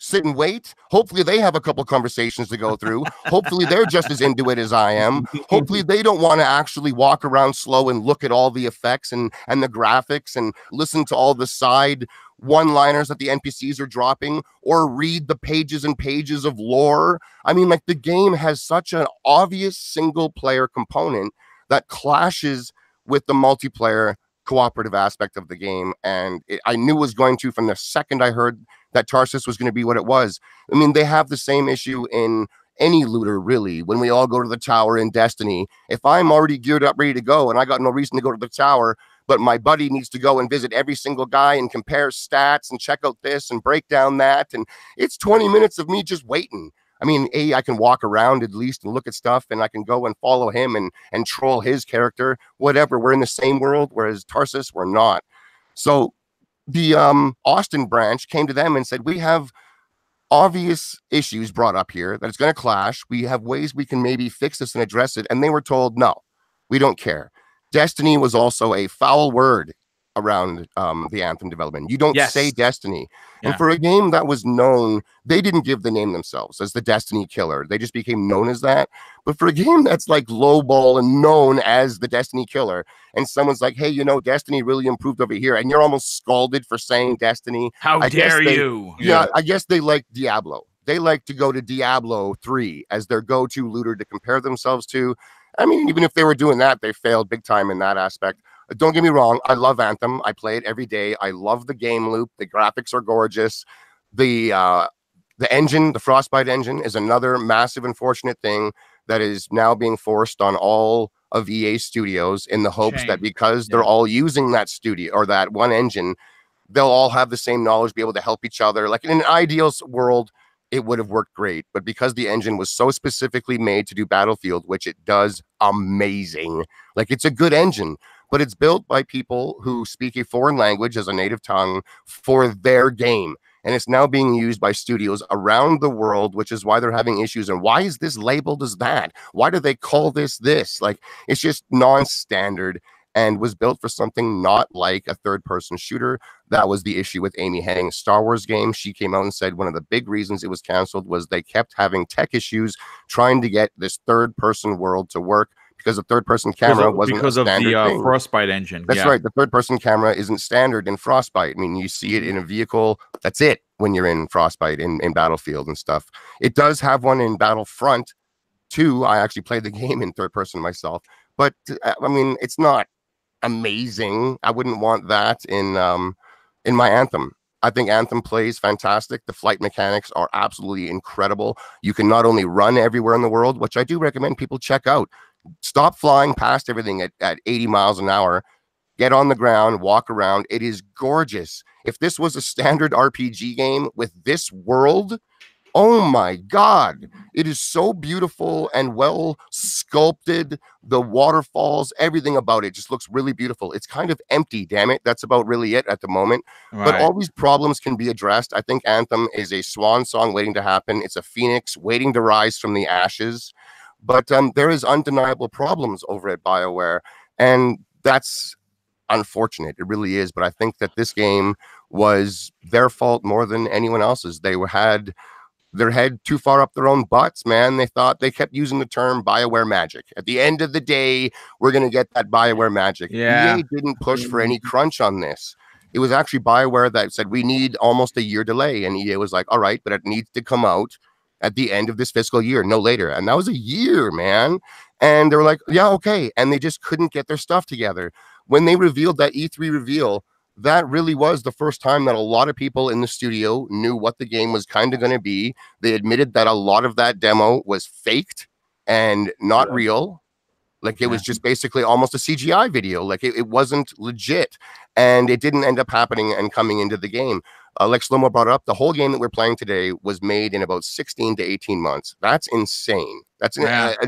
Sit and wait? Hopefully they have a couple conversations to go through. Hopefully they're just as into it as I am. Hopefully they don't want to actually walk around slow and look at all the effects and the graphics and listen to all the side one-liners that the NPCs are dropping, or read the pages and pages of lore. I mean, like, the game has such an obvious single-player component that clashes with the multiplayer cooperative aspect of the game, and I knew it was going to from the second I heard that Tarsus was going to be what it was. I mean, they have the same issue in any looter, really. When we all go to the tower in Destiny, if I'm already geared up, ready to go, and I got no reason to go to the tower, but my buddy needs to go and visit every single guy and compare stats and check out this and break down that. And it's 20 minutes of me just waiting. I mean, I can walk around at least and look at stuff, and I can go and follow him and troll his character, whatever. We're in the same world, whereas Tarsus, we're not. So the Austin branch came to them and said, we have obvious issues brought up here that it's going to clash. We have ways we can maybe fix this and address it. And they were told, no, we don't care. Destiny was also a foul word around the Anthem development. You don't say Destiny. And for a game that was known, they didn't give the name themselves as the Destiny Killer. They just became known as that. But for a game that's like lowball and known as the Destiny Killer, and someone's like, hey, you know, Destiny really improved over here, and you're almost scalded for saying Destiny. How dare you? Yeah, I guess they like Diablo. They like to go to Diablo 3 as their go-to looter to compare themselves to. I mean, even if they were doing that, they failed big time in that aspect. Don't get me wrong. I love Anthem. I play it every day. I love the game loop. The graphics are gorgeous. The engine, the Frostbite engine, is another massive unfortunate thing that is now being forced on all of EA studios in the hopes that because they're all using that studio or that one engine, they'll all have the same knowledge, be able to help each other. Like in an ideal world, it would have worked great. But because the engine was so specifically made to do Battlefield, which it does amazing, like it's a good engine, but it's built by people who speak a foreign language as a native tongue for their game. And it's now being used by studios around the world, which is why they're having issues. And why is this labeled as that? Why do they call this? Like, it's just non-standard and was built for something not like a third-person shooter. That was the issue with Amy Hennig's Star Wars game. She came out and said one of the big reasons it was canceled was they kept having tech issues trying to get this third-person world to work, because the third-person camera wasn't a standard thing. Frostbite engine. That's right. The third-person camera isn't standard in Frostbite. I mean, you see it in a vehicle. That's it when you're in Frostbite in Battlefield and stuff. It does have one in Battlefront 2. I actually played the game in third-person myself. But, I mean, it's not amazing. I wouldn't want that in my Anthem. I think Anthem plays fantastic. The flight mechanics are absolutely incredible. You can not only run everywhere in the world, which I do recommend people check out. Stop flying past everything at 80 miles an hour. Get on the ground, walk around. It is gorgeous. If this was a standard RPG game with this world, oh my God, it is so beautiful and well sculpted. The waterfalls, everything about it just looks really beautiful. It's kind of empty, damn it. That's about really it at the moment. Right. But all these problems can be addressed. I think Anthem is a swan song waiting to happen. It's a phoenix waiting to rise from the ashes. But there is undeniable problems over at BioWare, and that's unfortunate. It really is. But I think that this game was their fault more than anyone else's. They had their head too far up their own butts, man. They kept using the term BioWare magic. At the end of the day, we're going to get that BioWare magic. EA didn't push for any crunch on this. It was actually BioWare that said, we need almost a year delay. And EA was like, all right, but it needs to come out at the end of this fiscal year, no later. And that was a year, man. And they were like, yeah, okay. And they just couldn't get their stuff together. When they revealed that E3 reveal, that really was the first time that a lot of people in the studio knew what the game was kind of going to be. They admitted that a lot of that demo was faked and not real. Like it was just basically almost a CGI video. Like it wasn't legit. And it didn't end up happening and coming into the game. Like Shlomo brought up, the whole game that we're playing today was made in about 16 to 18 months. That's insane. That's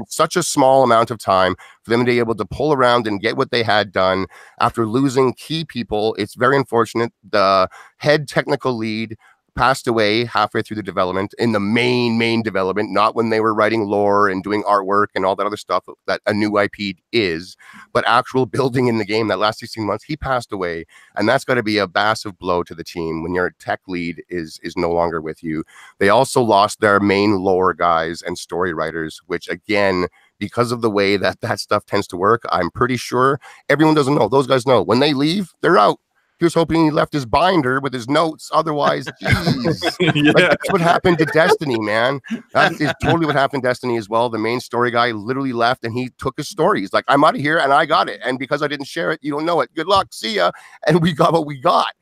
such a small amount of time for them to be able to pull around and get what they had done after losing key people. It's very unfortunate. The head technical lead passed away halfway through the development in the main development, not when they were writing lore and doing artwork and all that other stuff that a new IP is, but actual building in the game. That last 16 months, he passed away. And that's got to be a massive blow to the team when your tech lead is no longer with you. They also lost their main lore guys and story writers, which again, because of the way that stuff tends to work, I'm pretty sure everyone doesn't know. Those guys know when they leave, they're out. He was hoping he left his binder with his notes. Otherwise, geez. Like, that's what happened to Destiny, man. That is totally what happened to Destiny as well. The main story guy literally left and he took his story. He's like, I'm out of here and I got it. And because I didn't share it, you don't know it. Good luck. See ya. And we got what we got.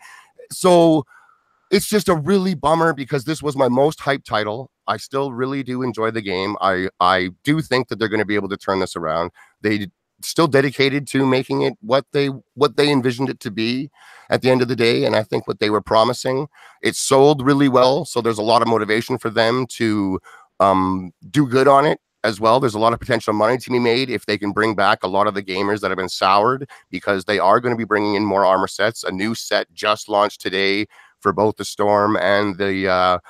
So it's just a really bummer because this was my most hyped title. I still really do enjoy the game. I do think that they're going to be able to turn this around. They still dedicated to making it what they envisioned it to be at the end of the day. And I think what they were promising, it sold really well. So there's a lot of motivation for them to do good on it as well. There's a lot of potential money to be made if they can bring back a lot of the gamers that have been soured, because they are going to be bringing in more armor sets. A new set just launched today for both the Storm and the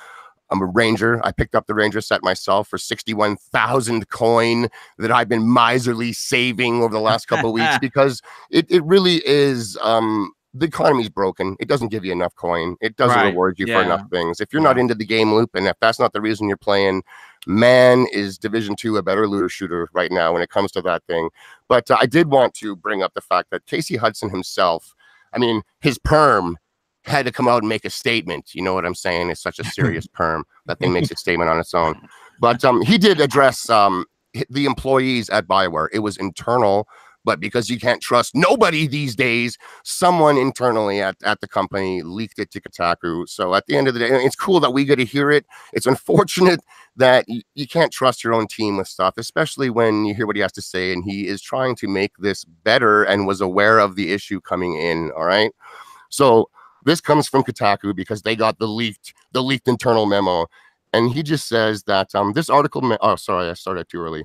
I'm a Ranger. I picked up the Ranger set myself for 61,000 coin that I've been miserly saving over the last couple of weeks, because it really is, the economy's broken. It doesn't give you enough coin. It doesn't reward you for enough things. If you're not into the game loop, and if that's not the reason you're playing, man, is Division 2 a better looter shooter right now when it comes to that thing. But I did want to bring up the fact that Casey Hudson himself, I mean, his perm had to come out and make a statement. You know what I'm saying? It's such a serious perm. That thing makes a statement on its own. But he did address the employees at Bioware. It was internal, but because you can't trust nobody these days, someone internally at the company leaked it to Kotaku. So at the end of the day, it's cool that we get to hear it. It's unfortunate that you can't trust your own team with stuff, especially when you hear what he has to say, and he is trying to make this better and was aware of the issue coming in. All right. So this comes from Kotaku because they got the leaked internal memo, and he just says that this article. Oh, sorry, I started too early.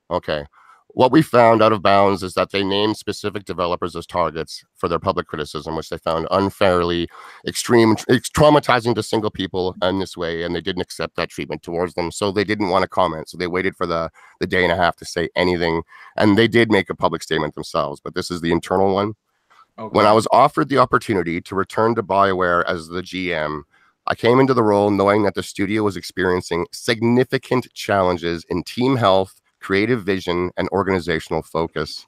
Okay, what we found out of bounds is that they named specific developers as targets for their public criticism, which they found unfairly extreme, traumatizing to single people in this way, and they didn't accept that treatment towards them. So they didn't want to comment. So they waited for the day and a half to say anything, and they did make a public statement themselves. But this is the internal one. Okay. When I was offered the opportunity to return to BioWare as the GM, I came into the role knowing that the studio was experiencing significant challenges in team health, creative vision, and organizational focus.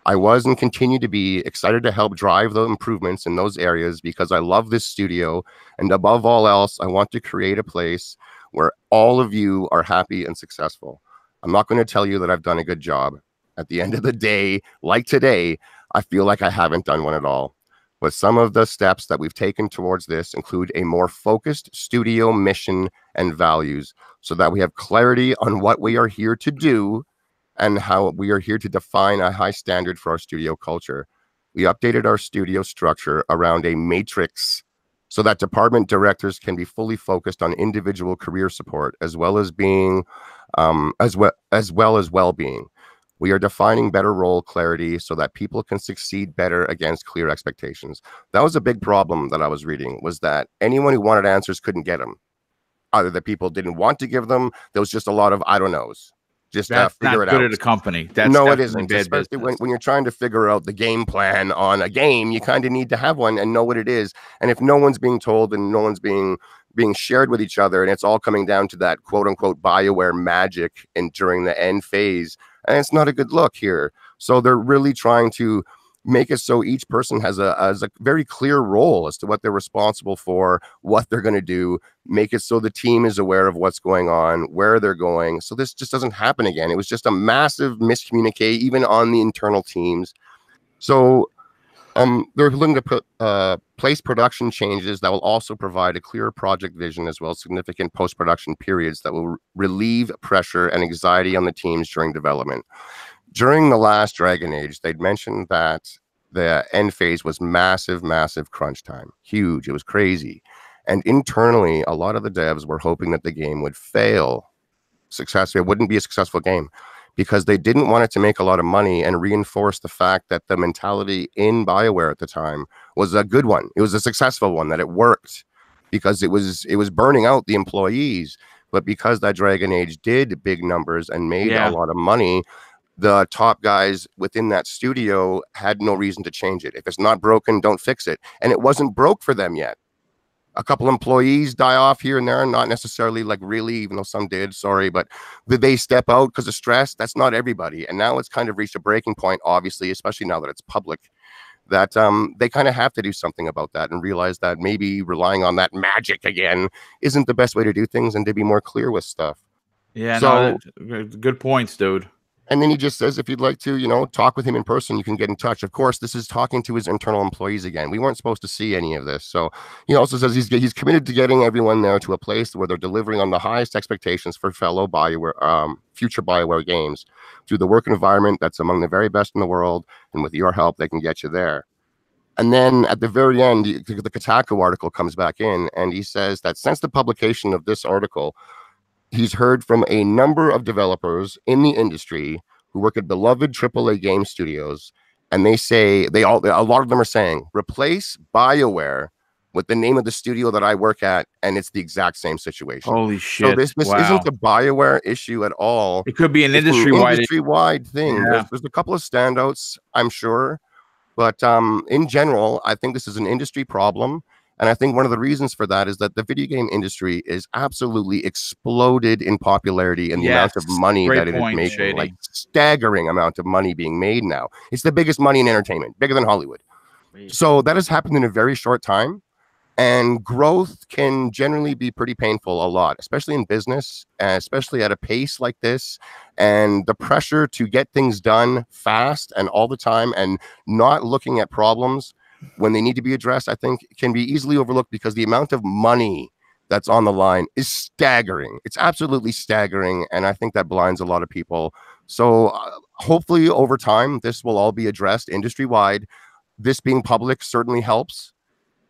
I was and continue to be excited to help drive the improvements in those areas because I love this studio, and above all else, I want to create a place where all of you are happy and successful. I'm not going to tell you that I've done a good job. At the end of the day, like today, I feel like I haven't done one at all. But some of the steps that we've taken towards this include a more focused studio mission and values, so that we have clarity on what we are here to do and how we are here to define a high standard for our studio culture. We updated our studio structure around a matrix so that department directors can be fully focused on individual career support, as well as being as well as well-being. We are defining better role clarity so that people can succeed better against clear expectations. That was a big problem that I was reading, was that anyone who wanted answers couldn't get them. Either the people didn't want to give them, there was just a lot of I don't knows. Just that's figure not it good out. At a company. That's no, it isn't. Especially when you're trying to figure out the game plan on a game, you kind of need to have one and know what it is. And if no one's being told and no one's being shared with each other, and it's all coming down to that quote unquote BioWare magic and during the end phase, and it's not a good look here. So they're really trying to make it so each person has a very clear role as to what they're responsible for, what they're going to do, make it so the team is aware of what's going on, where they're going. So this just doesn't happen again. It was just a massive miscommunicate, even on the internal teams. So they're looking to put place production changes that will also provide a clear project vision, as well as significant post-production periods that will relieve pressure and anxiety on the teams during development. During the last Dragon Age, they'd mentioned that the end phase was massive crunch time. Huge. It was crazy. And internally, a lot of the devs were hoping that the game would fail successfully. It wouldn't be a successful game because they didn't want it to make a lot of money and reinforce the fact that the mentality in BioWare at the time was a good one. It was a successful one, that it worked because it was burning out the employees. But because that Dragon Age did big numbers and made a lot of money, the top guys within that studio had no reason to change it. If it's not broken, don't fix it. And it wasn't broke for them yet. A couple employees die off here and there, not necessarily like really, even though some did, sorry, but did they step out because of stress? That's not everybody. And now it's kind of reached a breaking point, obviously, especially now that it's public, that they kind of have to do something about that and realize that maybe relying on that magic again isn't the best way to do things, and to be more clear with stuff. Yeah, so, no, good points, dude. And then he just says, if you'd like to, talk with him in person, you can get in touch. Of course, this is talking to his internal employees again. We weren't supposed to see any of this. So he also says he's committed to getting everyone there to a place where they're delivering on the highest expectations for fellow Bioware, future Bioware games through the work environment that's among the very best in the world. And with your help, they can get you there. And then at the very end, the Kotaku article comes back in, and he says that since the publication of this article, he's heard from a number of developers in the industry who work at beloved AAA game studios, and they say a lot of them are saying, replace BioWare with the name of the studio that I work at, and it's the exact same situation. Holy shit! So this isn't a BioWare issue at all. It could be an industry-wide thing. Yeah. There's a couple of standouts, I'm sure, but in general, I think this is an industry problem. And I think one of the reasons for that is that the video game industry is absolutely exploded in popularity and the amount of money that it is making, Shady. like staggering amount of money being made now. It's the biggest money in entertainment, bigger than Hollywood. So that has happened in a very short time. And growth can generally be pretty painful a lot, especially in business, especially at a pace like this. And the pressure to get things done fast and all the time and not looking at problems when they need to be addressed, I think can be easily overlooked because the amount of money that's on the line is staggering. It's absolutely staggering. And I think that blinds a lot of people. So hopefully over time, this will all be addressed industry-wide. This being public certainly helps.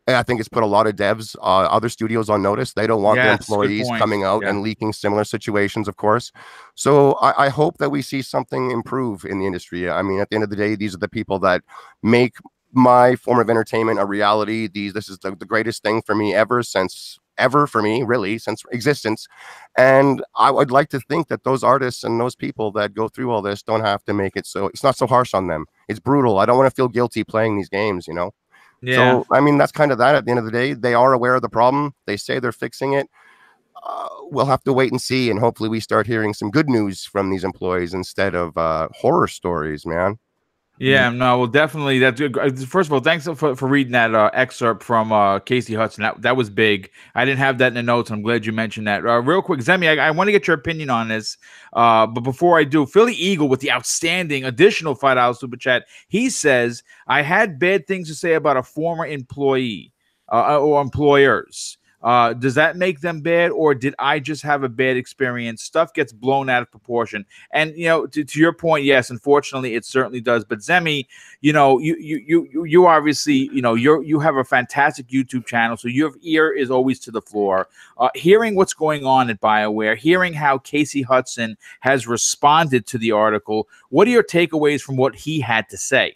And I think it's put a lot of devs, other studios on notice. They don't want their employees coming out and leaking similar situations, of course. So I hope that we see something improve in the industry. I mean, at the end of the day, these are the people that make my form of entertainment a reality. This is the greatest thing for me since existence. And I would like to think that those artists and those people that go through all this don't have to make it so it's not so harsh on them. It's brutal. I don't want to feel guilty playing these games, Yeah. So, I mean, that's kind of that. At the end of the day, they are aware of the problem. They say they're fixing it. We'll have to wait and see. And hopefully we start hearing some good news from these employees instead of horror stories, man. Yeah, no, well, definitely. That's good. First of all, thanks for reading that excerpt from Casey Hudson. That was big. I didn't have that in the notes. I'm glad you mentioned that. Real quick, Zemi, I want to get your opinion on this. But before I do, Philly Eagle with the outstanding additional $5 super chat. He says, I had bad things to say about a former employee or employers. Does that make them bad, or did I just have a bad experience? Stuff gets blown out of proportion, and to your point, yes, unfortunately, it certainly does. But Zemi, you obviously, you have a fantastic YouTube channel, so your ear is always to the floor. Hearing what's going on at BioWare, hearing how Casey Hudson has responded to the article, what are your takeaways from what he had to say?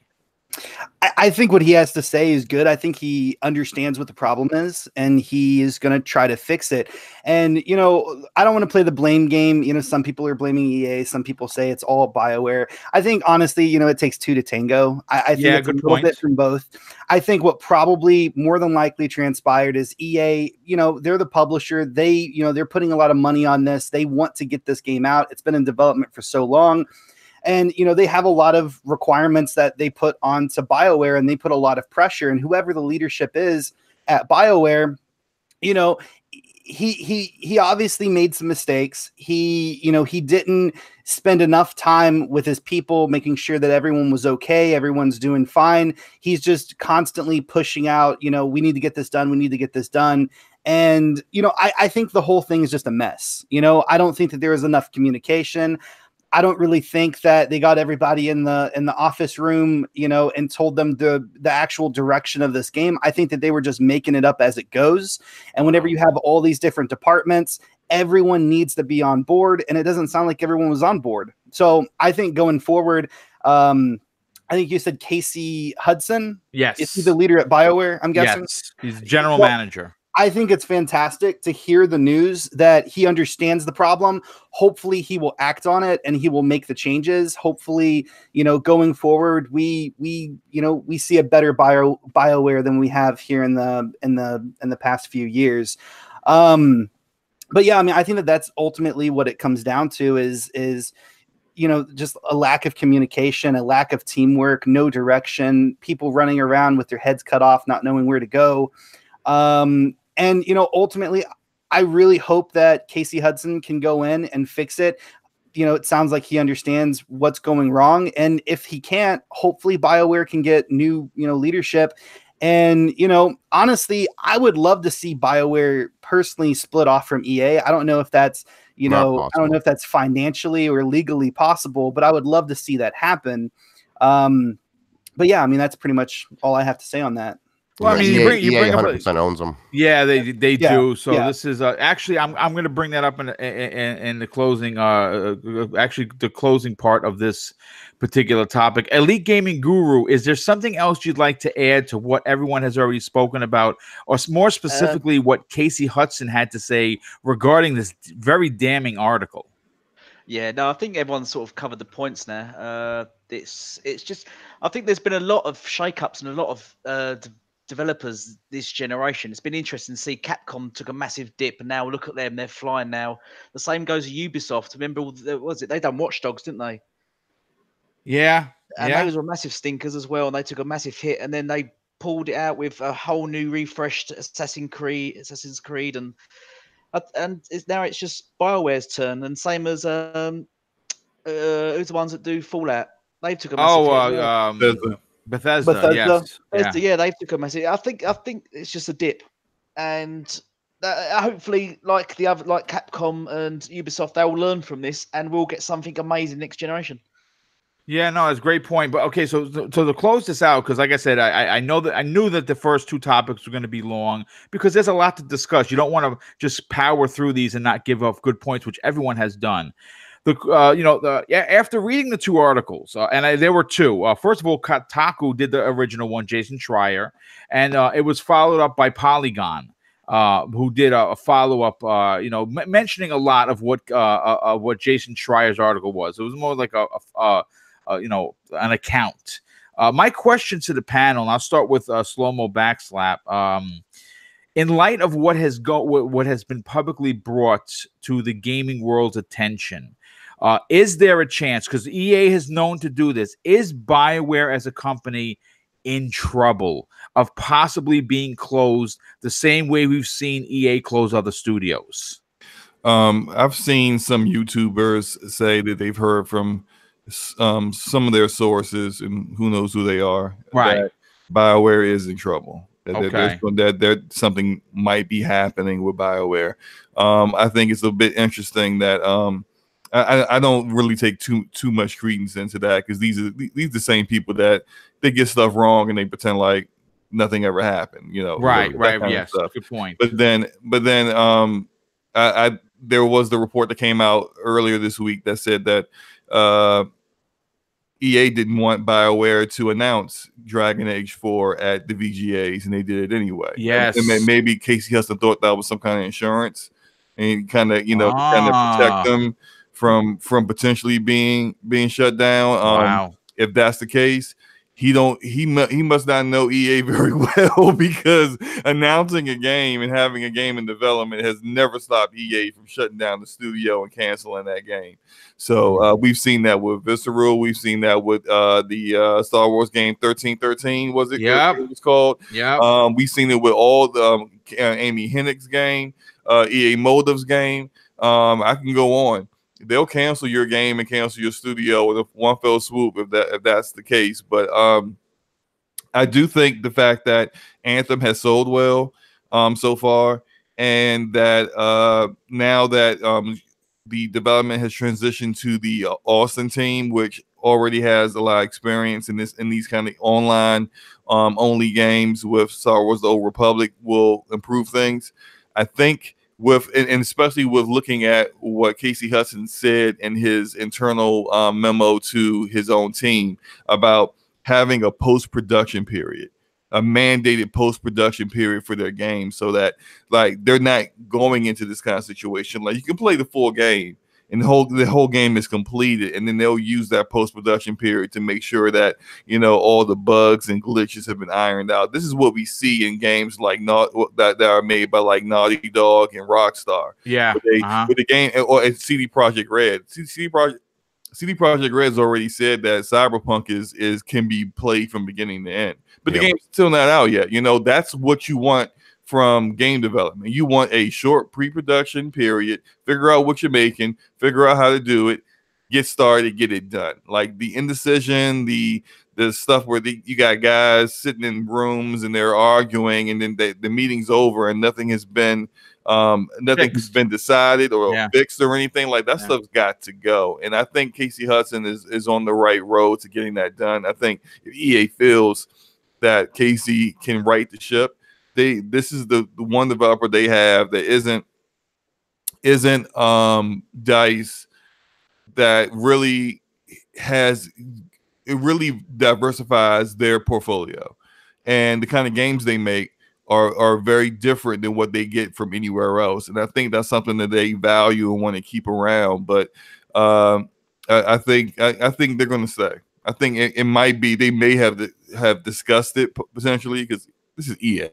I think what he has to say is good. I think he understands what the problem is, and he is going to try to fix it. And, I don't want to play the blame game. Some people are blaming EA. Some people say it's all BioWare. I think, honestly, it takes two to tango. I think it's a little bit from both. I think what probably more than likely transpired is EA, they're the publisher. They're putting a lot of money on this. They want to get this game out. It's been in development for so long. And, they have a lot of requirements that they put onto BioWare, and they put a lot of pressure. And whoever the leadership is at BioWare, he obviously made some mistakes. He didn't spend enough time with his people, making sure that everyone was okay. Everyone's doing fine. He's just constantly pushing out, we need to get this done. We need to get this done. And, I think the whole thing is just a mess. I don't think that there is enough communication. I don't really think that they got everybody in the office room, and told them the actual direction of this game. I think that they were just making it up as it goes. And whenever you have all these different departments, everyone needs to be on board, and it doesn't sound like everyone was on board. So I think going forward, I think you said Casey Hudson. Yes. Is he the leader at BioWare, I'm guessing? Yes, he's general manager. I think it's fantastic to hear the news that he understands the problem. Hopefully he will act on it and he will make the changes. Hopefully, going forward, we see a better BioWare than we have here in the past few years. But yeah, I mean, I think that's ultimately what it comes down to is just a lack of communication, a lack of teamwork, no direction, people running around with their heads cut off, not knowing where to go. And, ultimately, I really hope that Casey Hudson can go in and fix it. you know, it sounds like he understands what's going wrong. And if he can't, hopefully BioWare can get new, you know, leadership. And, you know, honestly, I would love to see BioWare personally split off from EA. I don't know if that's, you know, I don't know if that's financially or legally possible, but I would love to see that happen. But yeah, I mean, that's pretty much all I have to say on that. Well, I mean, EA, you bring 100% owns them. Yeah, they do. So this is actually I'm going to bring that up in the closing. Actually, the closing part of this particular topic. Elite Gaming Guru, is there something else you'd like to add to what everyone has already spoken about, or more specifically, what Casey Hudson had to say regarding this very damning article? Yeah, no, I think everyone's sort of covered the points now. It's just, I think there's been a lot of shake-ups and a lot of developers this generation. It's been interesting to see Capcom took a massive dip, and now look at them, they're flying now. The same goes to Ubisoft. Remember, was it they done Watch Dogs, didn't they? Yeah, and those were massive stinkers as well, and they took a massive hit, and then they pulled it out with a whole new refreshed Assassin's Creed, and now it's just BioWare's turn, and same as who's the ones that do Fallout? They took a massive hit. Bethesda. Yes. Yeah, they took a massive. I think it's just a dip, and hopefully, like Capcom and Ubisoft, they will learn from this, and we'll get something amazing next generation. Yeah, no, it's a great point. But okay, so to close this out, because like I said, I knew that the first two topics were going to be long because there's a lot to discuss. You don't want to just power through these and not give up good points, which everyone has done. After reading the two articles, and there were two. First of all, Kotaku did the original one, Jason Schreier, and it was followed up by Polygon, who did a follow up. Mentioning a lot of what Jason Schreier's article was. It was more like an account. My question to the panel, and I'll start with Slow-Mo Backslap. In light of what has been publicly brought to the gaming world's attention, is there a chance, because EA has known to do this, is BioWare as a company in trouble of possibly being closed the same way we've seen EA close other studios? I've seen some YouTubers say that they've heard from some of their sources, and who knows who they are, right? That BioWare is in trouble. That something might be happening with BioWare. I think it's a bit interesting that I don't really take too much credence into that, because these are the same people that they get stuff wrong and they pretend like nothing ever happened. Right. Yes, good point. But then there was the report that came out earlier this week that said that EA didn't want BioWare to announce Dragon Age 4 at the VGAs, and they did it anyway. Yes. And maybe Casey Hudson thought that was some kind of insurance, and kind of protect them from potentially being shut down. Wow. If that's the case, he must not know EA very well, because announcing a game and having a game in development has never stopped EA from shutting down the studio and canceling that game. So we've seen that with Visceral. We've seen that with the Star Wars game 1313. Was it? Yeah, it was called. Yeah. We've seen it with all the Amy Hennick's game, EA Motive's game. I can go on. They'll cancel your game and cancel your studio with one fell swoop if that's the case. But I do think the fact that Anthem has sold well so far, and that now that the development has transitioned to the Austin team, which already has a lot of experience in these kind of online only games with Star Wars: The Old Republic, will improve things. I think. And especially with looking at what Casey Hudson said in his internal memo to his own team about having a post-production period, a mandated post-production period for their game, so that like they're not going into this kind of situation. Like, you can play the full game and the whole game is completed, and then they'll use that post-production period to make sure that all the bugs and glitches have been ironed out. This is what we see in games like that are made by like Naughty Dog and Rockstar. Yeah, with the game, or CD Projekt Red. CD Projekt Red's already said that Cyberpunk can be played from beginning to end, but the game's still not out yet. That's what you want from game development. You want a short pre-production period, figure out what you're making, figure out how to do it, get started, get it done. Like the indecision, the stuff where you got guys sitting in rooms and they're arguing, and then the meeting's over and nothing has been decided or fixed or anything. Like that stuff's got to go. And I think Casey Hudson is on the right road to getting that done. I think if EA feels that Casey can right the ship, this is the one developer they have that isn't DICE, that really diversifies their portfolio, and the kind of games they make are very different than what they get from anywhere else. And I think that's something that they value and want to keep around. But I think they're going to stay. I think it might be, they may have discussed it potentially, because this is EA.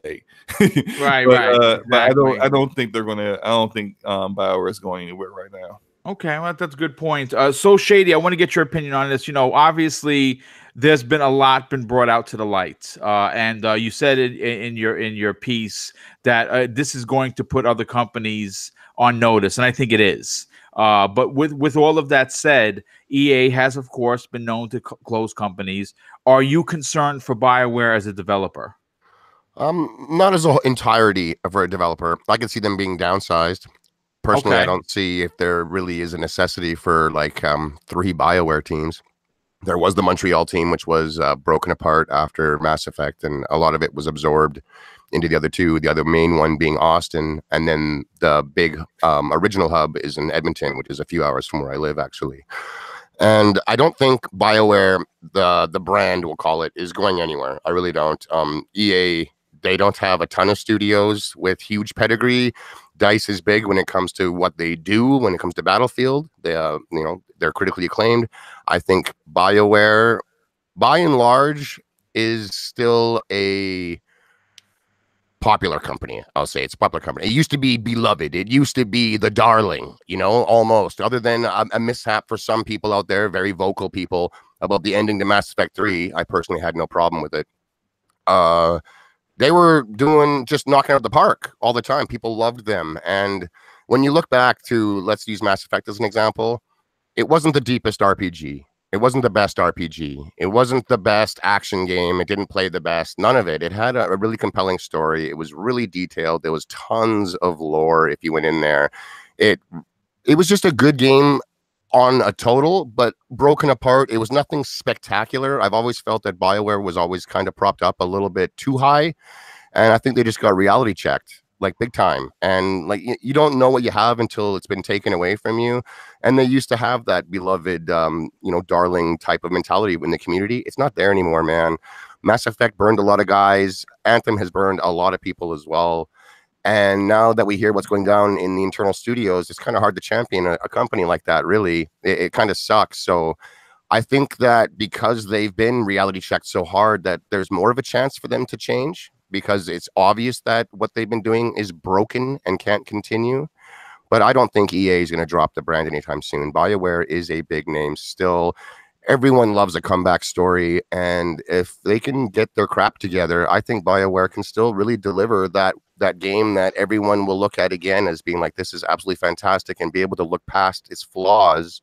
Right. But I don't think they're gonna. I don't think BioWare is going anywhere right now. Okay, well, that's a good point. So Shady, I want to get your opinion on this. Obviously, there's been a lot been brought out to the light, and you said it in your piece that this is going to put other companies on notice, and I think it is. But with all of that said, EA has, of course, been known to close companies. Are you concerned for BioWare as a developer? Not as an entirety for a developer. I can see them being downsized. Personally, I don't see if there really is a necessity for like 3 BioWare teams. There was the Montreal team, which was broken apart after Mass Effect, and a lot of it was absorbed into the other 2, the other main one being Austin, and then the big original hub is in Edmonton, which is a few hours from where I live, actually. And I don't think BioWare, the brand, we'll call it, is going anywhere. I really don't. EA, they don't have a ton of studios with huge pedigree. DICE is big when it comes to what they do, when it comes to Battlefield. They're critically acclaimed. I think BioWare, by and large, is still a popular company. I'll say it's a popular company. It used to be beloved. It used to be the darling, almost. Other than a mishap for some people out there, very vocal people, about the ending to Mass Effect 3. I personally had no problem with it. They were just knocking out the park all the time. People loved them. And when you look back to, let's use Mass Effect as an example, it wasn't the deepest RPG. It wasn't the best RPG. It wasn't the best action game. It didn't play the best. None of it. It had a really compelling story. It was really detailed. There was tons of lore if you went in there. It was just a good game on a total, but broken apart. It was nothing spectacular. I've always felt that BioWare was always kind of propped up a little bit too high, and I think they just got reality checked, like big time. And like you don't know what you have until it's been taken away from you. And they used to have that beloved, darling type of mentality in the community. It's not there anymore, man. Mass Effect burned a lot of guys. Anthem has burned a lot of people as well. And now that we hear what's going down in the internal studios, it's kind of hard to champion a company like that, really. It kind of sucks. So I think that because they've been reality checked so hard, that there's more of a chance for them to change, because it's obvious that what they've been doing is broken and can't continue. But I don't think EA is going to drop the brand anytime soon. BioWare is a big name still. Everyone loves a comeback story, and if they can get their crap together, I think BioWare can still really deliver that game that everyone will look at again as being like, this is absolutely fantastic, and be able to look past its flaws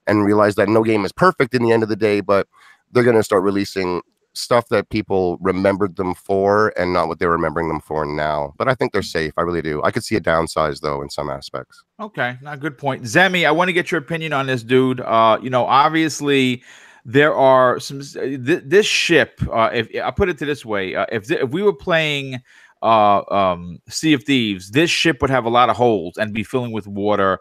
and realize that no game is perfect in the end of the day, but they're going to start releasing stuff that people remembered them for and not what they're remembering them for now. But I think they're safe. I really do. I could see a downsize, though, in some aspects. Okay, not a good point. Zemi, I want to get your opinion on this, dude. Obviously there are some this ship, if I put it to this way, if we were playing Sea of Thieves, this ship would have a lot of holes and be filling with water.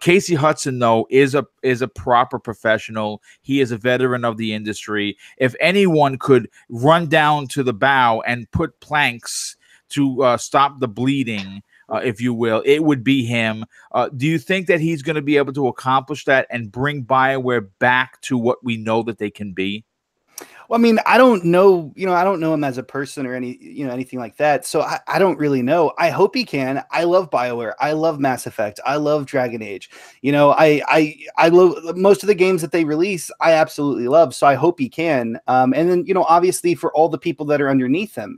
Casey Hudson, though, is a proper professional. He is a veteran of the industry. If anyone could run down to the bow and put planks to stop the bleeding, if you will, it would be him. Do you think that he's going to be able to accomplish that and bring BioWare back to what we know that they can be? Well, I mean, I don't know, I don't know him as a person or anything like that. So I don't really know. I hope he can. I love BioWare. I love Mass Effect. I love Dragon Age. I love most of the games that they release. I absolutely love. So I hope he can. And then, obviously for all the people that are underneath him,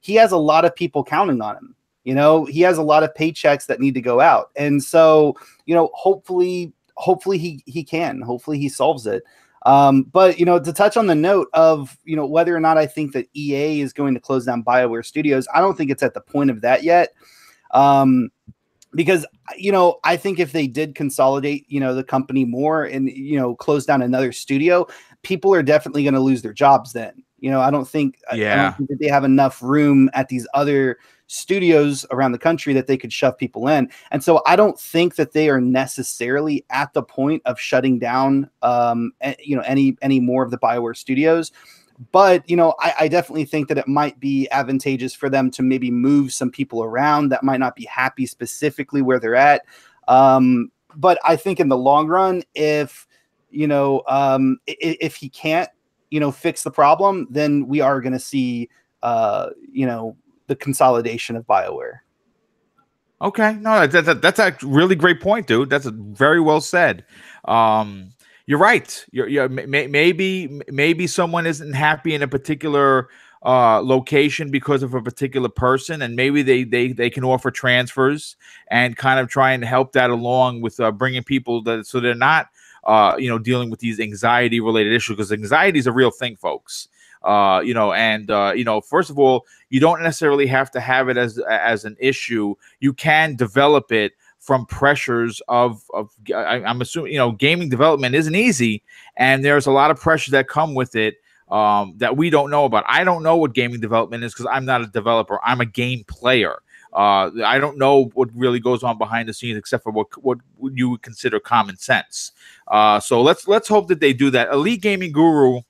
he has a lot of people counting on him. He has a lot of paychecks that need to go out. And so, hopefully hopefully he can. Hopefully he solves it. But to touch on the note of whether or not I think that EA is going to close down BioWare Studios, I don't think it's at the point of that yet. Because I think if they did consolidate the company more and close down another studio, people are definitely going to lose their jobs then. I don't think that they have enough room at these other studios around the country that they could shove people in. And so I don't think that they are necessarily at the point of shutting down any more of the BioWare studios. But I definitely think that it might be advantageous for them to maybe move some people around that might not be happy specifically where they're at. But I think in the long run, if he can't fix the problem, then we are going to see the consolidation of BioWare. Okay, no, that's a really great point, dude. That's very well said. You're right. Maybe someone isn't happy in a particular location because of a particular person, and maybe they can offer transfers and kind of try and help that along with bringing people so they're not dealing with these anxiety related issues, because anxiety is a real thing, folks. First of all, you don't necessarily have to have it as an issue. You can develop it from pressures of I'm assuming, gaming development isn't easy, and there's a lot of pressures that come with it that we don't know about. I don't know what gaming development is because I'm not a developer. I'm a game player. I don't know what really goes on behind the scenes except for what you would consider common sense. So let's hope that they do that. Elite Gaming Guru,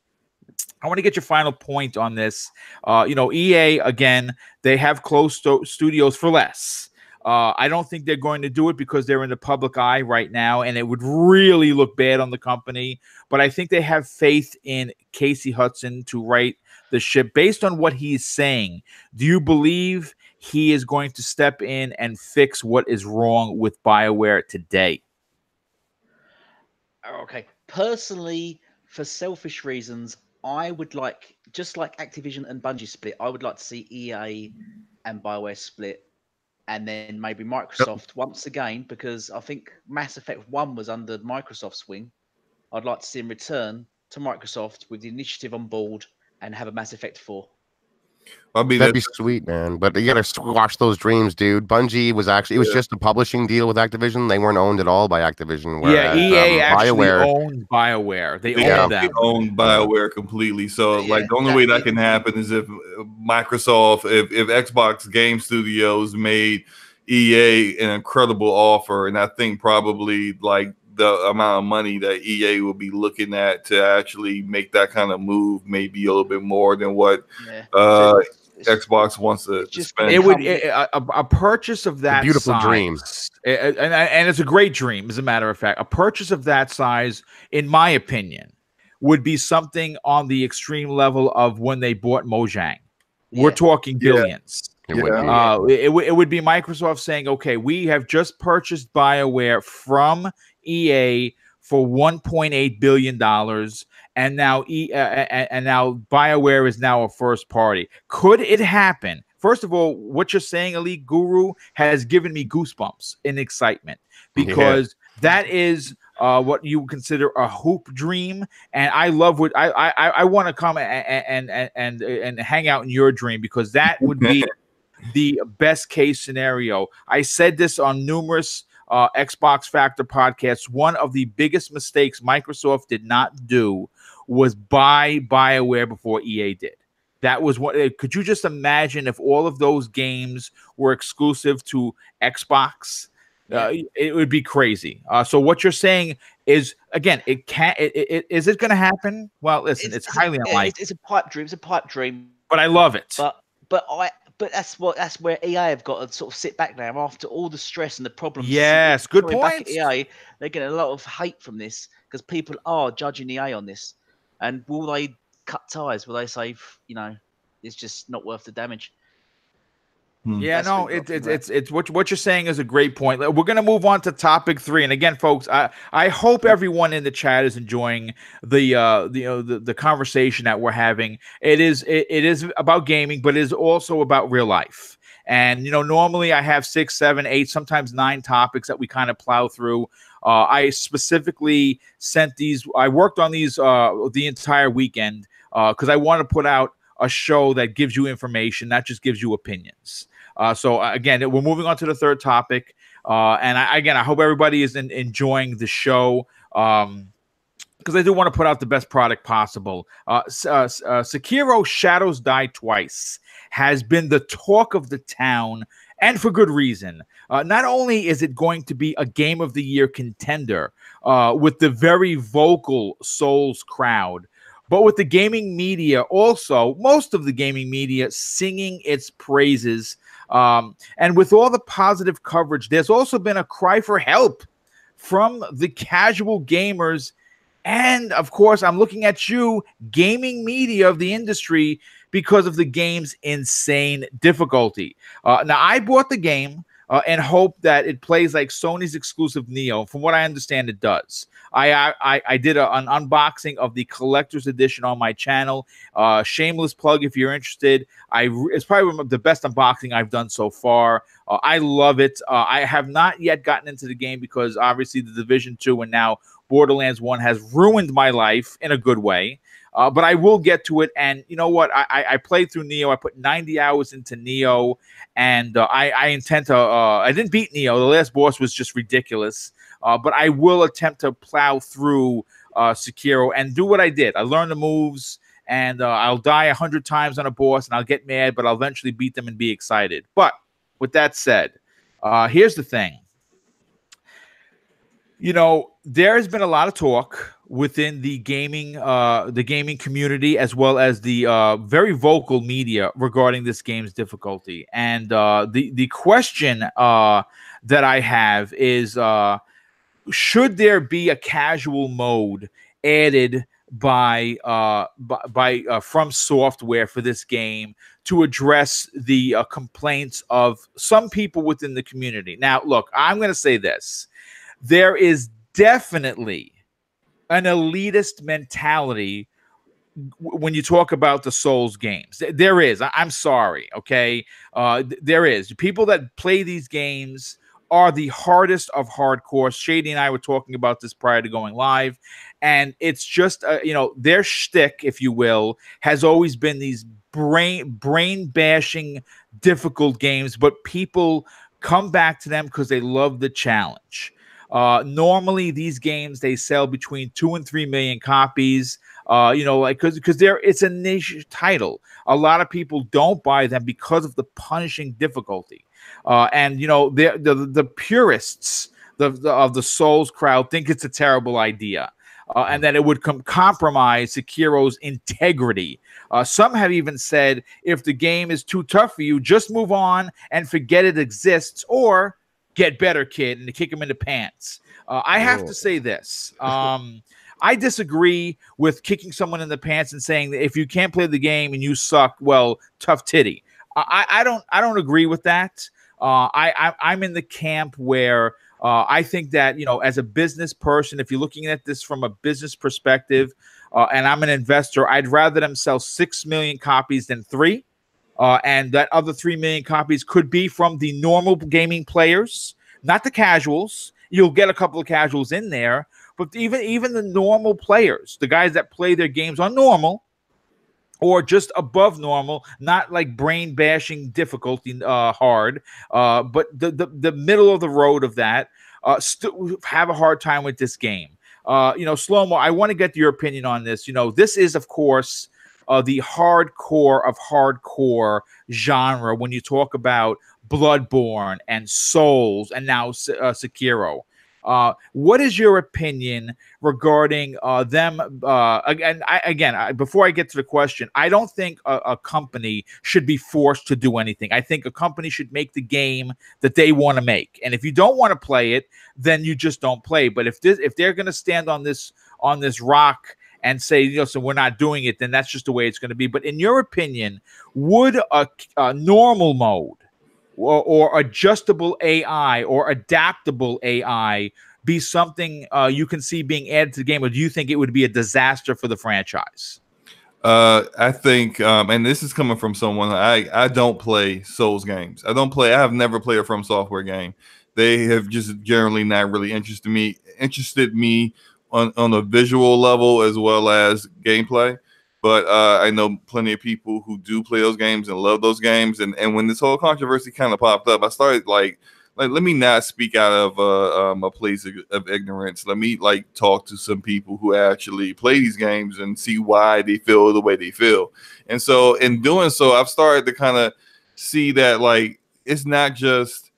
I want to get your final point on this. EA, again, they have closed studios for less. I don't think they're going to do it because they're in the public eye right now, and it would really look bad on the company. But I think they have faith in Casey Hudson to right the ship. Based on what he's saying, do you believe he is going to step in and fix what is wrong with BioWare today? Okay. Personally, for selfish reasons, I would like, just like Activision and Bungie split, I would like to see EA and BioWare split, and then maybe Microsoft once again, because I think Mass Effect 1 was under Microsoft's wing. I'd like to see him return to Microsoft with the initiative on board and have a Mass Effect 4. I mean, that'd be sweet, man. But you gotta squash those dreams, dude. Bungie was actually, it was just a publishing deal with Activision. They weren't owned at all by Activision. Whereas, EA actually owned BioWare. They owned them. They owned BioWare completely. So, the only way that can happen is if Microsoft, if Xbox Game Studios made EA an incredible offer, and I think probably the amount of money that EA will be looking at to actually make that kind of move may be a little bit more than what Xbox wants to spend. It would a purchase of that beautiful size, dream, and it's a great dream. As a matter of fact, a purchase of that size, in my opinion, would be something on the extreme level of when they bought Mojang. We're talking billions. It would be Microsoft saying, "Okay, we have just purchased BioWare from EA for $1.8 billion, and now BioWare is now a first party." Could it happen? First of all, what you're saying, Elite Guru, has given me goosebumps in excitement, because that is what you would consider a hoop dream, and I love what I want to come and hang out in your dream, because that would be the best case scenario. I said this on numerous Xbox Factor podcasts. One of the biggest mistakes Microsoft did not do was buy BioWare before EA did. That was what. Could you just imagine if all of those games were exclusive to Xbox? It would be crazy. So what you're saying is, again, it can't. Is it going to happen? Well, listen, it's highly unlikely. It's a pipe dream. It's a pipe dream. But I love it. But that's where EA have got to sort of sit back now after all the stress and the problems. Yes, good point. Back at EA, they're getting a lot of hate from this because people are judging EA on this. And will they cut ties? Will they say, it's just not worth the damage? Yeah, no, it's what you're saying is a great point. We're going to move on to topic 3, and again, folks, I hope everyone in the chat is enjoying the conversation that we're having. It is about gaming, but it is also about real life. And normally I have 6, 7, 8, sometimes 9 topics that we kind of plow through. I specifically sent these. I worked on these the entire weekend because I want to put out a show that gives you information, not just gives you opinions. So again, we're moving on to the third topic. And I hope everybody is enjoying the show. Because I do want to put out the best product possible. Sekiro Shadows Die Twice has been the talk of the town, and for good reason. Not only is it going to be a Game of the Year contender with the very vocal Souls crowd, but with the gaming media also, most of the gaming media singing its praises. And with all the positive coverage, there's also been a cry for help from the casual gamers. And of course, I'm looking at you, gaming media of the industry, because of the game's insane difficulty. Now, I bought the game and hope that it plays like Sony's exclusive Neo. From what I understand, it does. I did an unboxing of the collector's edition on my channel. Shameless plug if you're interested. It's probably the best unboxing I've done so far. I love it. I have not yet gotten into the game because obviously the Division 2 and now Borderlands 1 has ruined my life in a good way. But I will get to it. And you know what? I played through Neo. I put 90 hours into Neo. And I intend to... I didn't beat Neo. The last boss was just ridiculous. But I will attempt to plow through Sekiro and do what I did. I learned the moves. And I'll die 100 times on a boss. And I'll get mad. But I'll eventually beat them and be excited. But with that said, here's the thing. You know, there has been a lot of talk within the gaming community, as well as the very vocal media regarding this game's difficulty. And the question that I have is, should there be a casual mode added by From Software for this game to address the complaints of some people within the community? Now, look, I'm going to say this. There is definitely an elitist mentality when you talk about the Souls games. There is. I'm sorry, okay? There is. People that play these games are the hardest of hardcore. Shady and I were talking about this prior to going live, and it's just, their shtick, if you will, has always been these brain-bashing, difficult games, but people come back to them because they love the challenge. Normally these games, they sell between 2 and 3 million copies, because it's a niche title. A lot of people don't buy them because of the punishing difficulty. And the purists of the Souls crowd think it's a terrible idea. And that it would compromise Sekiro's integrity. Some have even said, if the game is too tough for you, just move on and forget it exists, or get better, kid, and to kick him in the pants. I have to say this. I disagree with kicking someone in the pants and saying that if you can't play the game and you suck, well, tough titty. I don't agree with that. I'm in the camp where I think that, as a business person, if you're looking at this from a business perspective, and I'm an investor, I'd rather them sell 6 million copies than 3. And that other 3 million copies could be from the normal gaming players, not the casuals. You'll get a couple of casuals in there, but even the normal players, the guys that play their games on normal or just above normal, not like brain bashing difficulty hard, but the middle of the road of that, have a hard time with this game. Slow-mo, I want to get your opinion on this. This is, of course, the hardcore of hardcore genre when you talk about Bloodborne and Souls and now Sekiro. What is your opinion regarding them? Before I get to the question, I don't think a company should be forced to do anything. I think a company should make the game that they want to make. And if you don't want to play it, then you just don't play. But if they're going to stand on this rock and say, so we're not doing it, then that's just the way it's going to be. But in your opinion, would a normal mode or adjustable AI or adaptable AI be something you can see being added to the game, or do you think it would be a disaster for the franchise? I think, and this is coming from someone, I don't play Souls games. I have never played a From Software game. They have just generally not really interested me. interested me on a visual level as well as gameplay. But I know plenty of people who do play those games and love those games. And when this whole controversy kind of popped up, I started like let me not speak out of a place of ignorance. Let me like talk to some people who actually play these games and see why they feel the way they feel. And so in doing so, I've started to kind of see that like it's not just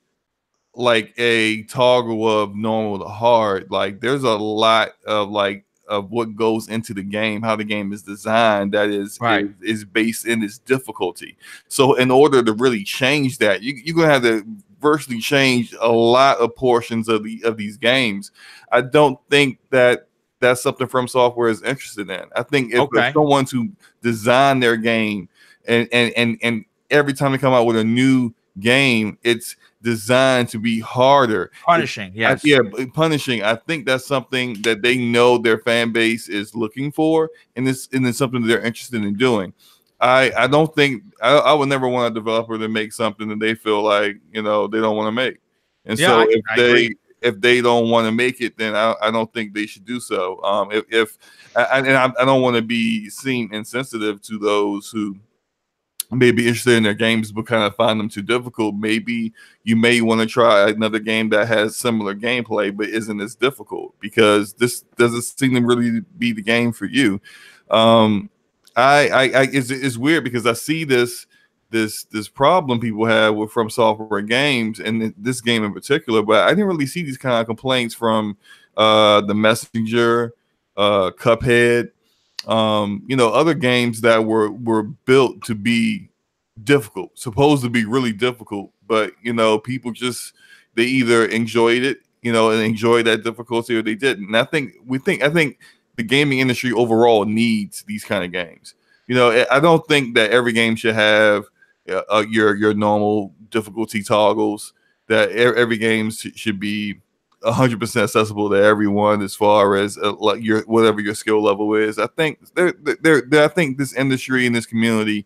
like a toggle of normal to hard. Like there's a lot of like of what goes into the game, how the game is designed, that is based in its difficulty. So in order to really change that, you're gonna have to virtually change a lot of portions of these games. I don't think that that's something From Software is interested in. I think if someone to design their game and every time they come out with a new game, it's designed to be harder, punishing. Punishing. I think that's something that they know their fan base is looking for, and it's something that they're interested in doing. I don't think I would never want a developer to make something that they feel like they don't want to make, and so if they don't want to make it, then I don't think they should do so. I don't want to be seen insensitive to those who may be interested in their games but kind of find them too difficult. Maybe you may want to try another game that has similar gameplay but isn't as difficult, because this doesn't seem to really be the game for you. It's weird because I see this problem people have with From Software games, and this game in particular, but I didn't really see these kind of complaints from The Messenger, Cuphead, other games that were built to be difficult, supposed to be really difficult, but people just, they either enjoyed it, and enjoyed that difficulty, or they didn't. And I think the gaming industry overall needs these kind of games. I don't think that every game should have your normal difficulty toggles, that every game should be 100% accessible to everyone as far as like whatever your skill level is. I think I think this industry and this community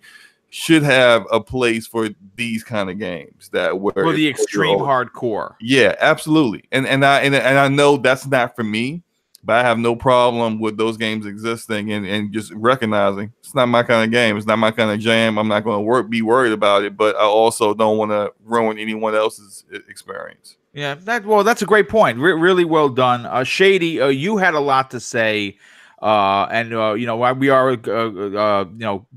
should have a place for these kind of games for the extreme hardcore. Yeah, absolutely. And I know that's not for me, but I have no problem with those games existing and just recognizing it's not my kind of game. It's not my kind of jam. I'm not going to be worried about it, but I also don't want to ruin anyone else's experience. Yeah, that's a great point. Really well done. Shady, you had a lot to say. And we are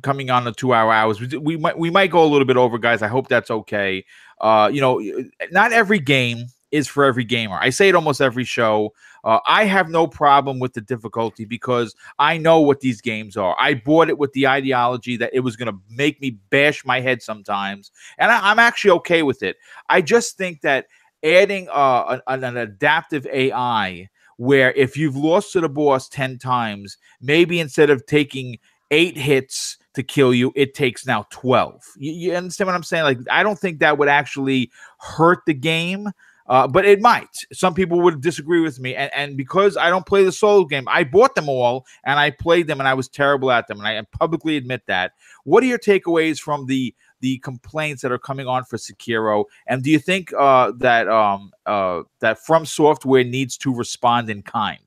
coming on the 2 hour hours. We might go a little bit over, guys. I hope that's okay. Not every game is for every gamer. I say it almost every show. I have no problem with the difficulty because I know what these games are. I bought it with the ideology that it was going to make me bash my head sometimes, and I'm actually okay with it. I just think that adding an adaptive AI, where if you've lost to the boss 10 times, maybe instead of taking 8 hits to kill you, it takes now 12. You understand what I'm saying? Like, I don't think that would actually hurt the game, but it might. Some people would disagree with me. And because I don't play the Souls game, I bought them all and I played them and I was terrible at them. And I publicly admit that. What are your takeaways from the complaints that are coming on for Sekiro? And do you think that From Software needs to respond in kind?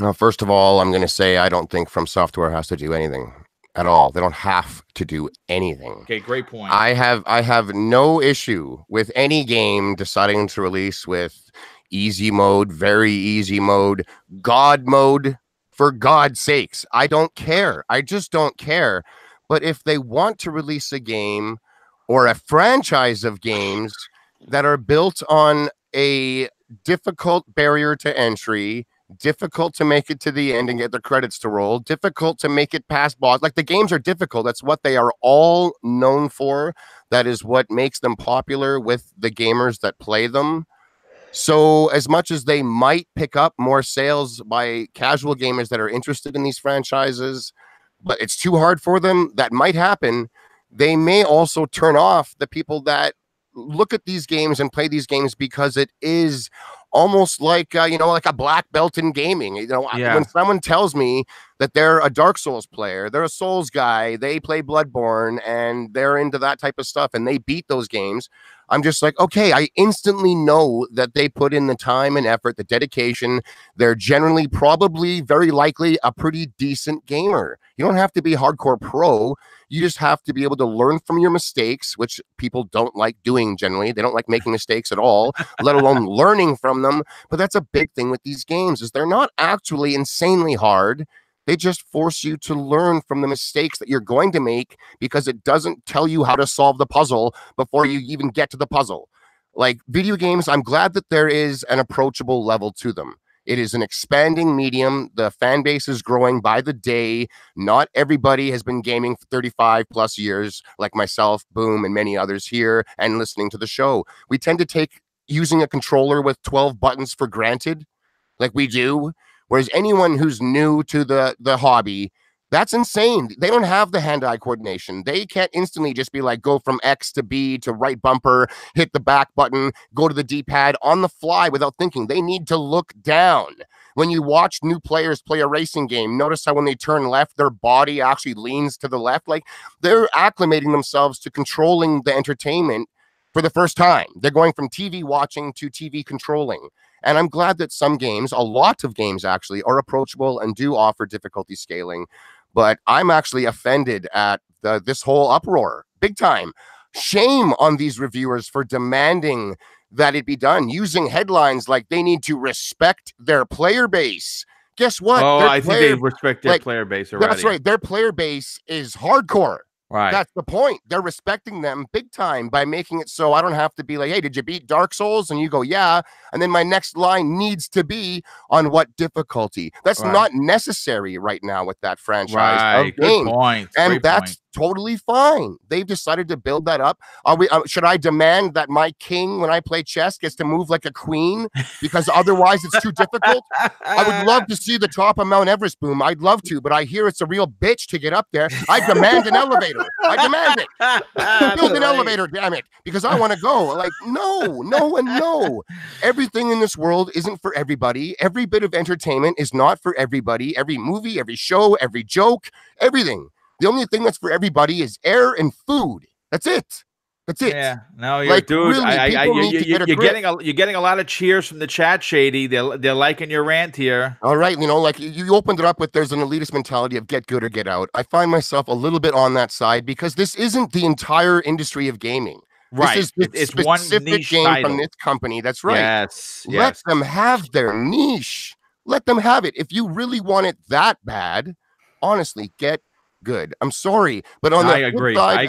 Well, first of all, I'm going to say I don't think From Software has to do anything at all. They don't have to do anything. Okay, great point. I have no issue with any game deciding to release with easy mode, very easy mode, God mode. For God's sakes, I don't care. I just don't care. But if they want to release a game or a franchise of games that are built on a difficult barrier to entry, difficult to make it to the end and get the credits to roll, difficult to make it past boss, like the games are difficult. That's what they are all known for. That is what makes them popular with the gamers that play them. So as much as they might pick up more sales by casual gamers that are interested in these franchises, but it's too hard for them, that might happen. They may also turn off the people that look at these games and play these games because it is almost like like a black belt in gaming. When someone tells me that they're a Dark Souls player, they're a Souls guy, they play Bloodborne, and they're into that type of stuff, and they beat those games, I'm just like, okay, I instantly know that they put in the time and effort, the dedication. They're generally probably very likely a pretty decent gamer. You don't have to be hardcore pro. You just have to be able to learn from your mistakes, which people don't like doing generally. They don't like making mistakes at all, let alone learning from them. But that's a big thing with these games, is they're not actually insanely hard. They just force you to learn from the mistakes that you're going to make, because it doesn't tell you how to solve the puzzle before you even get to the puzzle. Like video games, I'm glad that there is an approachable level to them. It is an expanding medium. The fan base is growing by the day. Not everybody has been gaming for 35 plus years, like myself, Boom, and many others here, and listening to the show. We tend to take using a controller with 12 buttons for granted, like we do. Whereas anyone who's new to the hobby, that's insane. They don't have the hand-eye coordination. They can't instantly just be like, go from X to B to right bumper, hit the back button, go to the D-pad on the fly without thinking. They need to look down. When you watch new players play a racing game, notice how when they turn left, their body actually leans to the left. Like, they're acclimating themselves to controlling the entertainment for the first time. They're going from TV watching to TV controlling. And I'm glad that some games, a lot of games actually, are approachable and do offer difficulty scaling. But I'm actually offended at this whole uproar, big time. Shame on these reviewers for demanding that it be done, using headlines like they need to respect their player base. Guess what? Oh, I think they respect their player base already. That's right. Their player base is hardcore. Right. That's the point. They're respecting them big time by making it so I don't have to be like, hey, did you beat Dark Souls? And you go, yeah. And then my next line needs to be on what difficulty. That's not necessary right now with that franchise of game. Good point. And Great that's point. totally fine. They've decided to build that up. Should I demand that my king, when I play chess, gets to move like a queen because otherwise it's too difficult? I would love to see the top of Mount Everest, Boom. I'd love to, but I hear it's a real bitch to get up there. I demand an elevator. I demand it. Build an elevator, damn it, because I want to go. Like, no, and no. Everything in this world isn't for everybody. Every bit of entertainment is not for everybody. Every movie, every show, every joke, everything. The only thing that's for everybody is air and food. That's it. That's it. Yeah. No, you're dude. Really, you're getting a lot of cheers from the chat, Shady. They're liking your rant here. All right, like you opened it up with there's an elitist mentality of get good or get out. I find myself a little bit on that side because this isn't the entire industry of gaming. Right. This is it's specific one niche game title from this company. That's right. Yes. Let them have their niche. Let them have it. If you really want it that bad, honestly, get good. I'm sorry, but on the flip side,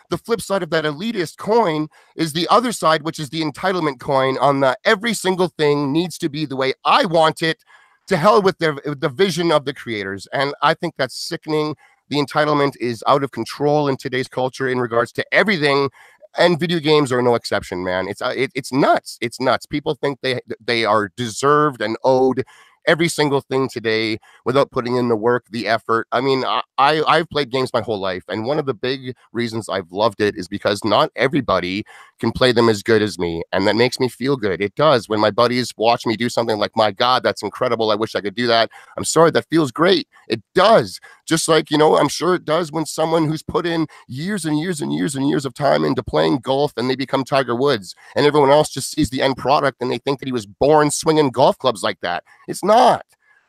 the flip side of that elitist coin is the other side, which is the entitlement coin. On the every single thing needs to be the way I want it. To hell with the vision of the creators, and I think that's sickening. The entitlement is out of control in today's culture in regards to everything. And video games are no exception, man. It's nuts. It's nuts. People think they are deserved and owed every single thing today without putting in the work, the effort. I mean, I've played games my whole life, and one of the big reasons I've loved it is because not everybody can play them as good as me, and that makes me feel good. It does. When my buddies watch me do something like, my God, that's incredible, I wish I could do that. I'm sorry, that feels great. It does. Just like, I'm sure it does when someone who's put in years and years and years and years of time into playing golf and they become Tiger Woods, and everyone else just sees the end product and they think that he was born swinging golf clubs like that. It's not.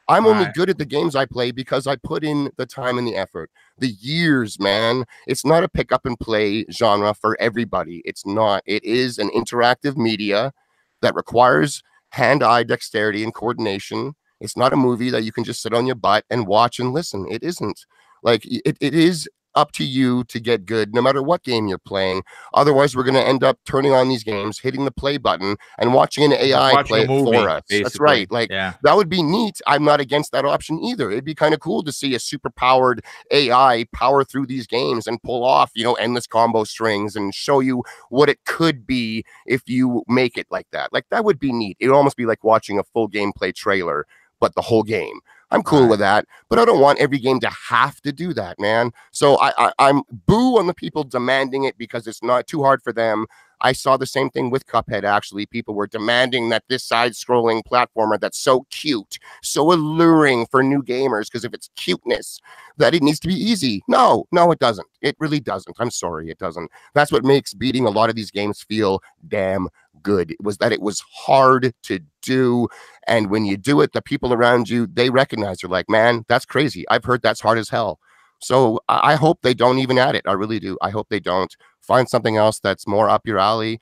I'm only good at the games I play because I put in the time and the effort, the years, man. It's not a pick up and play genre for everybody. It's not. It is an interactive media that requires hand-eye dexterity and coordination. It's not a movie that you can just sit on your butt and watch and listen. It isn't. Like, it is up to you to get good no matter what game you're playing. Otherwise, we're going to end up turning on these games, hitting the play button, and watching an AI play it for us. Basically. That's right. Like, that would be neat. I'm not against that option either. It'd be kind of cool to see a super powered AI power through these games and pull off, endless combo strings and show you what it could be if you make it like that. Like, that would be neat. It would almost be like watching a full gameplay trailer, but the whole game. I'm cool with that, but I don't want every game to have to do that, man. So I'm boo on the people demanding it because it's not too hard for them. I saw the same thing with Cuphead, actually. People were demanding that this side-scrolling platformer that's so cute, so alluring for new gamers because of its cuteness, that it needs to be easy. No, it doesn't. It really doesn't. I'm sorry, it doesn't. That's what makes beating a lot of these games feel damn good. It was that it was hard to do, and when you do it, the people around you, they recognize. You're like, man, that's crazy. I've heard that's hard as hell. So I hope they don't even add it. I really do. I hope they don't. Find something else that's more up your alley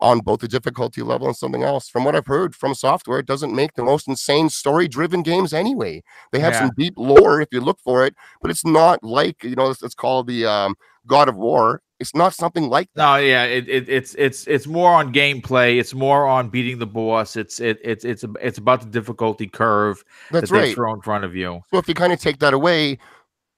on both the difficulty level and something else. From what I've heard from software, it doesn't make the most insane story-driven games anyway. They have some deep lore if you look for it, but it's not like, you know, it's called the God of War. It's not something like that. No, yeah, it's more on gameplay. It's more on beating the boss. It's about the difficulty curve That's that they right. throw in front of you. So if you kind of take that away,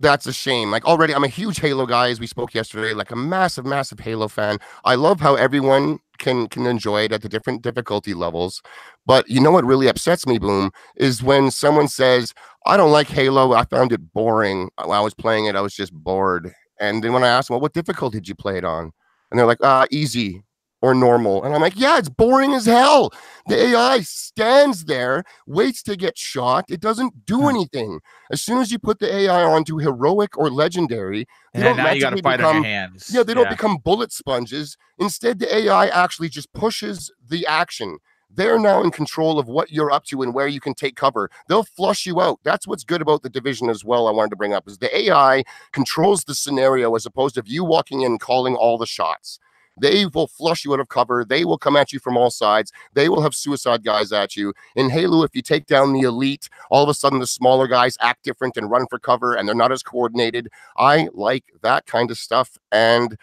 that's a shame. Like, already, I'm a huge Halo guy, as we spoke yesterday, like a massive Halo fan. I love how everyone can enjoy it at the different difficulty levels. But you know what really upsets me, Boom, is when someone says, I don't like Halo. I found it boring. While I was playing it, I was just bored. And then when I asked them, well, what difficulty did you play it on? And they're like, easy or normal. And I'm like, yeah, it's boring as hell. The AI stands there, waits to get shot. It doesn't do anything. As soon as you put the AI onto heroic or legendary, they don't now you got to fight on your hands. Yeah, they don't become bullet sponges. Instead, the AI actually just pushes the action. They're now in control of what you're up to and where you can take cover. They'll flush you out. That's what's good about the Division as well. I wanted to bring up is the AI controls the scenario as opposed to you walking in calling all the shots. They will flush you out of cover. They will come at you from all sides. They will have suicide guys at you. In Halo, if you take down the elite, all of a sudden the smaller guys act different and run for cover, and they're not as coordinated. I like that kind of stuff. And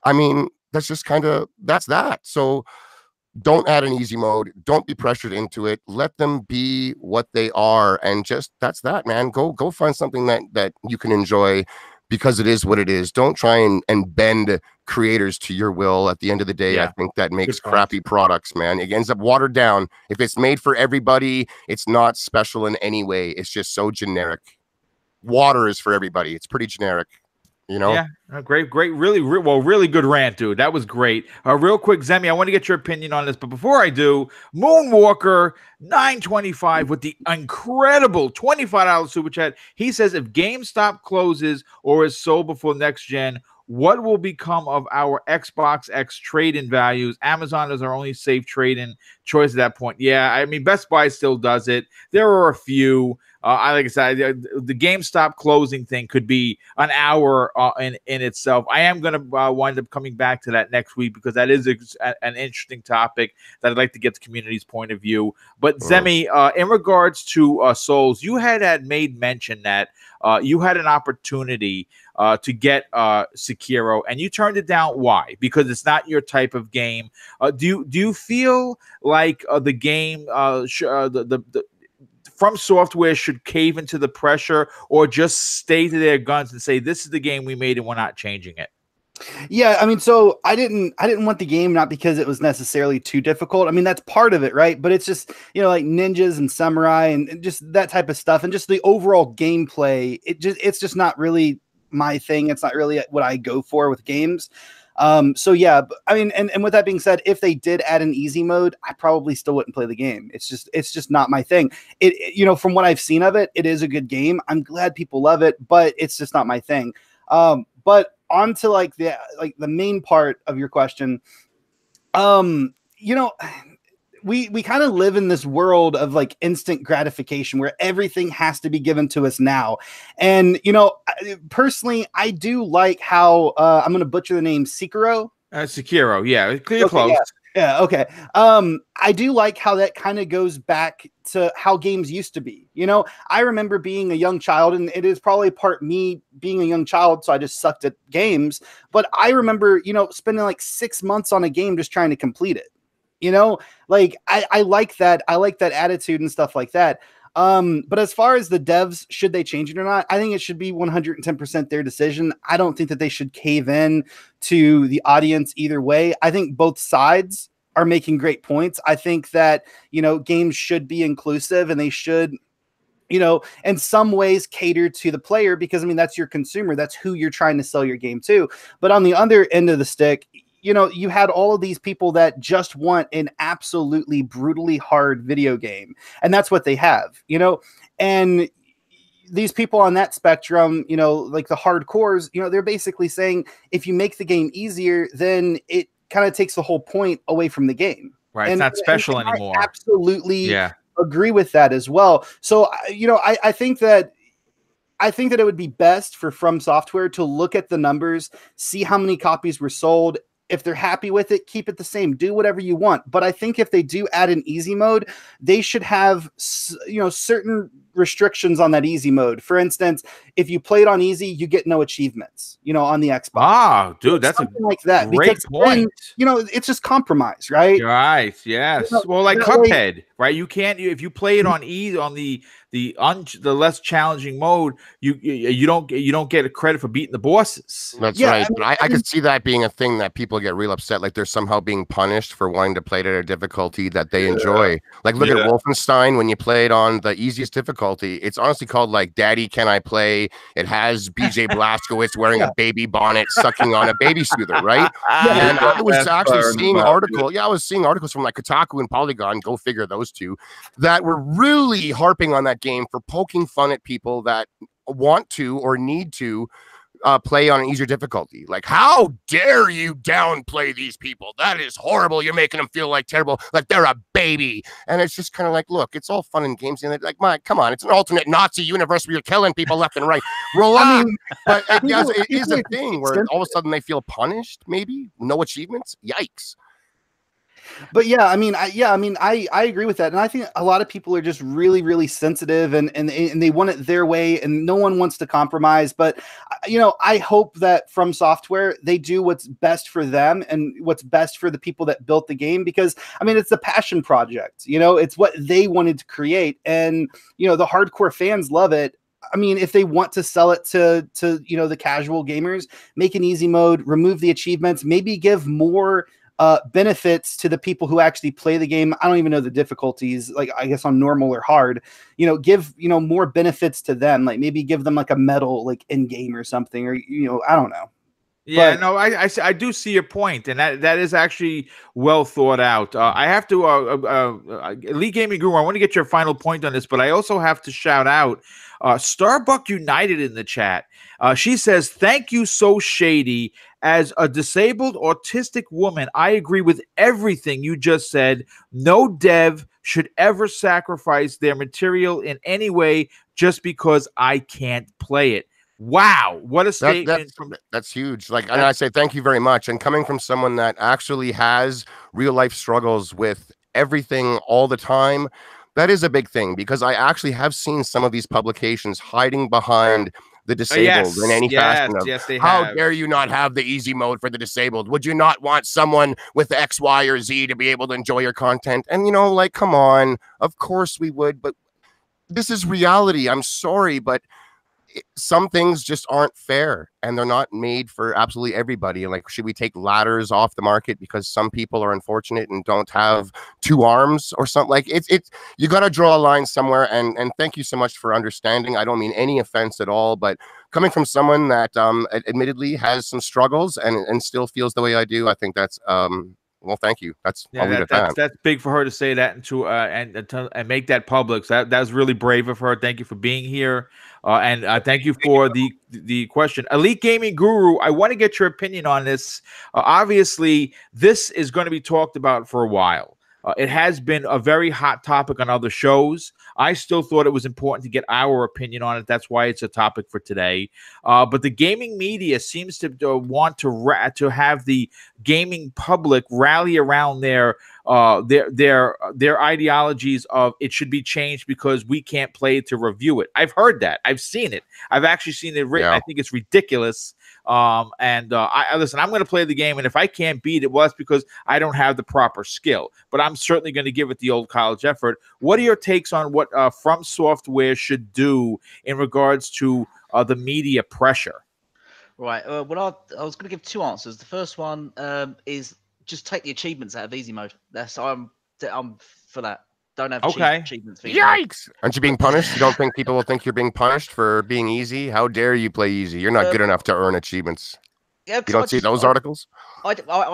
I mean, that's just that's that. So don't add an easy mode. Don't be pressured into it. Let them be what they are. And just, that's that, man. Go find something that you can enjoy, because it is what it is. Don't try and bend creators to your will. At the end of the day, I think that makes crappy products, man. It ends up watered down. If it's made for everybody, it's not special in any way. It's just so generic. Water is for everybody. It's pretty generic, you know? Yeah, great, really good rant, dude. That was great. Real quick, Zemi, I want to get your opinion on this, but before I do, Moonwalker 925 with the incredible $25 super chat. He says, if GameStop closes or is sold before next gen, what will become of our Xbox X trade-in values? Amazon is our only safe trade-in choice at that point. Yeah, I mean, Best Buy still does it. There are a few. Like I said, the GameStop closing thing could be an hour in itself. I am going to wind up coming back to that next week, because that is an interesting topic that I'd like to get the community's point of view. But Zemi, in regards to Souls, you had made mention that you had an opportunity to get Sekiro, and you turned it down. Why? Because it's not your type of game. Do you feel like the game From Software should cave into the pressure, or just stay to their guns and say, this is the game we made and we're not changing it? Yeah, I mean, so I didn't want the game, not because it was necessarily too difficult. I mean, that's part of it, right? But it's just, you know, like ninjas and samurai and just that type of stuff, and just the overall gameplay. It's just not really my thing. It's not really what I go for with games. So yeah, I mean, and with that being said, if they did add an easy mode, I probably still wouldn't play the game. It's just not my thing. You know, from what I've seen of it, it is a good game. I'm glad people love it, but it's just not my thing. But on to like the main part of your question. You know, we kind of live in this world of like instant gratification where everything has to be given to us now. And, you know, personally, I do like how I'm going to butcher the name Sekiro. Sekiro. Yeah. Clear close. Yeah. Okay. I do like how that kind of goes back to how games used to be. You know, I remember being a young child, and it is probably part me being a young child, so I just sucked at games. But I remember, you know, spending like 6 months on a game just trying to complete it. You know, like I like that. I like that attitude and stuff like that. But as far as the devs, should they change it or not? I think it should be 110% their decision. I don't think that they should cave in to the audience either way. I think both sides are making great points. I think that, you know, games should be inclusive, and they should in some ways cater to the player, because I mean, that's your consumer. That's who you're trying to sell your game to. But on the other end of the stick, you had all of these people that just want an absolutely brutally hard video game. And that's what they have, and these people on that spectrum, like the hardcores, they're basically saying, if you make the game easier, then it kind of takes the whole point away from the game. Right. It's not special anymore. I absolutely agree with that as well. So, I think that it would be best for From Software to look at the numbers, see how many copies were sold. If they're happy with it, keep it the same. Do whatever you want. But I think if they do add an easy mode, they should have, certain restrictions on that easy mode. For instance, if you play it on easy, you get no achievements, on the Xbox. Ah, dude, that's something like that. Great point. Then, it's just compromise, right? Right. Yes. Well, like Cuphead, right? You can't. If you play it on easy, on the less challenging mode, you don't get a credit for beating the bosses. That's right. But I could see that being a thing that people get real upset, like they're somehow being punished for wanting to play it at a difficulty that they enjoy. Like look at Wolfenstein. When you play it on the easiest difficulty, it's honestly called like Daddy Can I Play. It has BJ Blazkowicz wearing a baby bonnet sucking on a baby soother, right? And I was actually seeing articles. I was seeing articles from like Kotaku and Polygon, go figure those two, that were really harping on that game for poking fun at people that want to or need to play on an easier difficulty. Like, how dare you downplay these people? That is horrible. You're making them feel like terrible, like they're a baby. And it's just kind of like, look, it's all fun and games. And like, Mike, come on, it's an alternate Nazi universe where you're killing people left and right. Relax. But it is a thing where all of a sudden they feel punished. Maybe no achievements. Yikes. But I agree with that, and I think a lot of people are just really, really sensitive, and they want it their way, and no one wants to compromise. But I hope that From Software, they do what's best for them and what's best for the people that built the game, because I mean, it's a passion project. It's what they wanted to create, and the hardcore fans love it. I mean, if they want to sell it to the casual gamers, make an easy mode, remove the achievements, maybe give more benefits to the people who actually play the game. I don't even know the difficulties, like I guess on normal or hard, give, more benefits to them, like maybe give them like a medal, like in game or something, or, I don't know. Yeah, but, no, I do see your point, and that is actually well thought out. I have to, Elite Gaming Guru, I want to get your final point on this, but I also have to shout out Starbuck United in the chat. She says, "Thank you, So Shady. As a disabled autistic woman, I agree with everything you just said. No dev should ever sacrifice their material in any way just because I can't play it." Wow, what a statement! That's huge. Like, and I say thank you very much. And coming from someone that actually has real life struggles with everything all the time, that is a big thing, because I actually have seen some of these publications hiding behind the disabled in any fashion. How dare you not have the easy mode for the disabled? Would you not want someone with X, Y, or Z to be able to enjoy your content? And like, come on, of course we would, but this is reality. I'm sorry, but some things just aren't fair, and they're not made for absolutely everybody. Like, should we take ladders off the market because some people are unfortunate and don't have two arms or something? Like, it's you got to draw a line somewhere. And thank you so much for understanding. I don't mean any offense at all, but coming from someone that admittedly has some struggles and still feels the way I do, I think that's well, thank you. I'll leave it at that. That's big for her to say that and make that public. So that was really brave of her. Thank you for being here, and thank you for the question. Elite Gaming Guru, I want to get your opinion on this. Obviously, this is going to be talked about for a while. It has been a very hot topic on other shows. I still thought it was important to get our opinion on it. That's why it's a topic for today. But the gaming media seems to want to have the gaming public rally around their ideologies of it should be changed because we can't play it to review it. I've heard that. I've seen it. I've actually seen it written. Yeah. I think it's ridiculous. Listen, I'm going to play the game, and if I can't beat it, well, that's because I don't have the proper skill. But I'm certainly going to give it the old college effort. What are your takes on what From Software should do in regards to the media pressure? Right. Well, I was going to give two answers. The first one is just take the achievements out of easy mode. I'm for that. don't have achievements. Yikes! Aren't you being punished? You don't think people will think you're being punished for being easy? How dare you play easy? You're not good enough to earn achievements. Yeah, you don't see those articles? I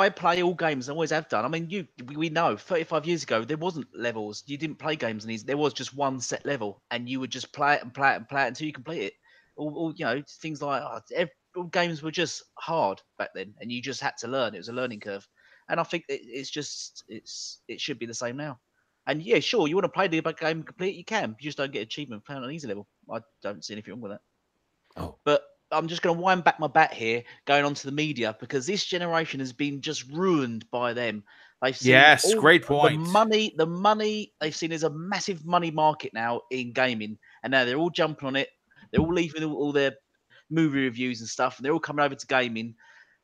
play all games. I always have done. I mean, we know 35 years ago there wasn't levels. You didn't play games, and there was just one set level, and you would just play it and play it and play it until you complete it. All things like all games were just hard back then, and you just had to learn. It was a learning curve, and I think it should be the same now. And yeah, sure, you want to play the game complete, you can. You just don't get achievement playing on easy level. I don't see anything wrong with that. Oh, but I'm just going to wind back my bat here, going on to the media, because this generation has been just ruined by them. They've seen great point. The money they've seen is a massive money market now in gaming, and now they're all jumping on it. They're all leaving all their movie reviews and stuff, and they're all coming over to gaming,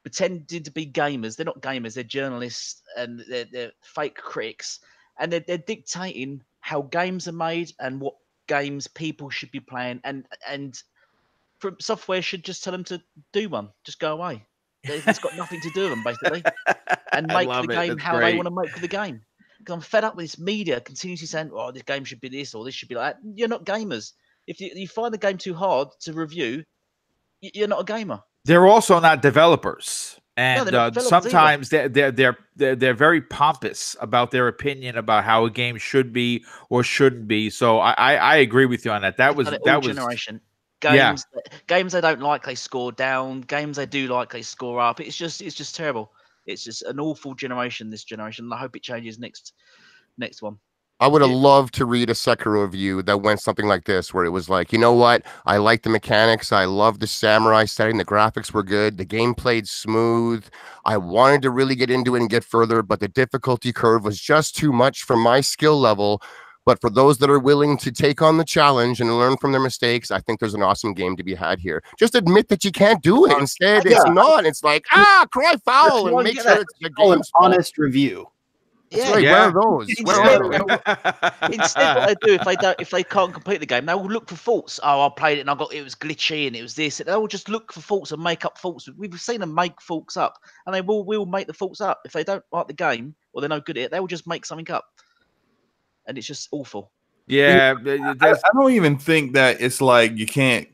pretending to be gamers. They're not gamers; they're journalists, and they're fake critics, and they're dictating how games are made and what games people should be playing, and software should just tell them to do one. Just go away. It's got nothing to do with them, basically. And make the game how they want to make the game. Because I'm fed up with this media continuously saying, oh, this game should be this or this should be like that. You're not gamers. If you find the game too hard to review, you're not a gamer. They're also not developers. And sometimes either. they're very pompous about their opinion about how a game should be or shouldn't be. So I agree with you on that. That was generation. Games they don't like, they score down. Games they do like, they score up. It's just terrible. It's just an awful generation, this generation. And I hope it changes next one. I would have loved to read a Sekiro review that went something like this, where it was like, you know what? I like the mechanics. I love the samurai setting. The graphics were good. The game played smooth. I wanted to really get into it and get further, but the difficulty curve was just too much for my skill level. But for those that are willing to take on the challenge and learn from their mistakes, I think there's an awesome game to be had here. Just admit that you can't do it. Instead, it's not. It's like, cry foul and make sure it's the game's honest review. That's right. Where are those? Instead, what they do if they can't complete the game, they will look for faults. Oh, I played it and it was glitchy and it was this. They will just look for faults and make up faults. We've seen them make faults up, and they will make the faults up. If they don't like the game or they're no good at it, they will just make something up. And it's just awful. Yeah. I don't even think that it's like you can't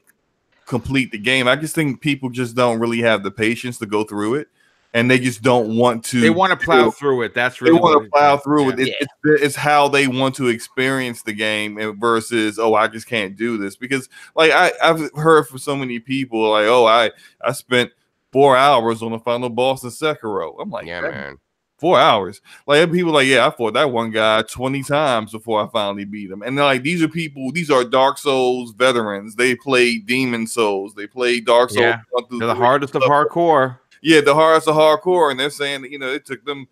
complete the game. I just think people just don't really have the patience to go through it. And they just don't want to. They want to plow through it. That's really they want to plow through it. It's how they want to experience the game versus, I just can't do this. Because like I've heard from so many people like, I spent 4 hours on the final boss of Sekiro. I'm like, yeah, man. 4 hours. Like people like, I fought that one guy 20 times before I finally beat him. And they're like, these are Dark Souls veterans. They play Demon Souls. They play Dark Souls. Yeah. They're the hardest of hardcore. Yeah, the hardest of hardcore. And they're saying that, it took them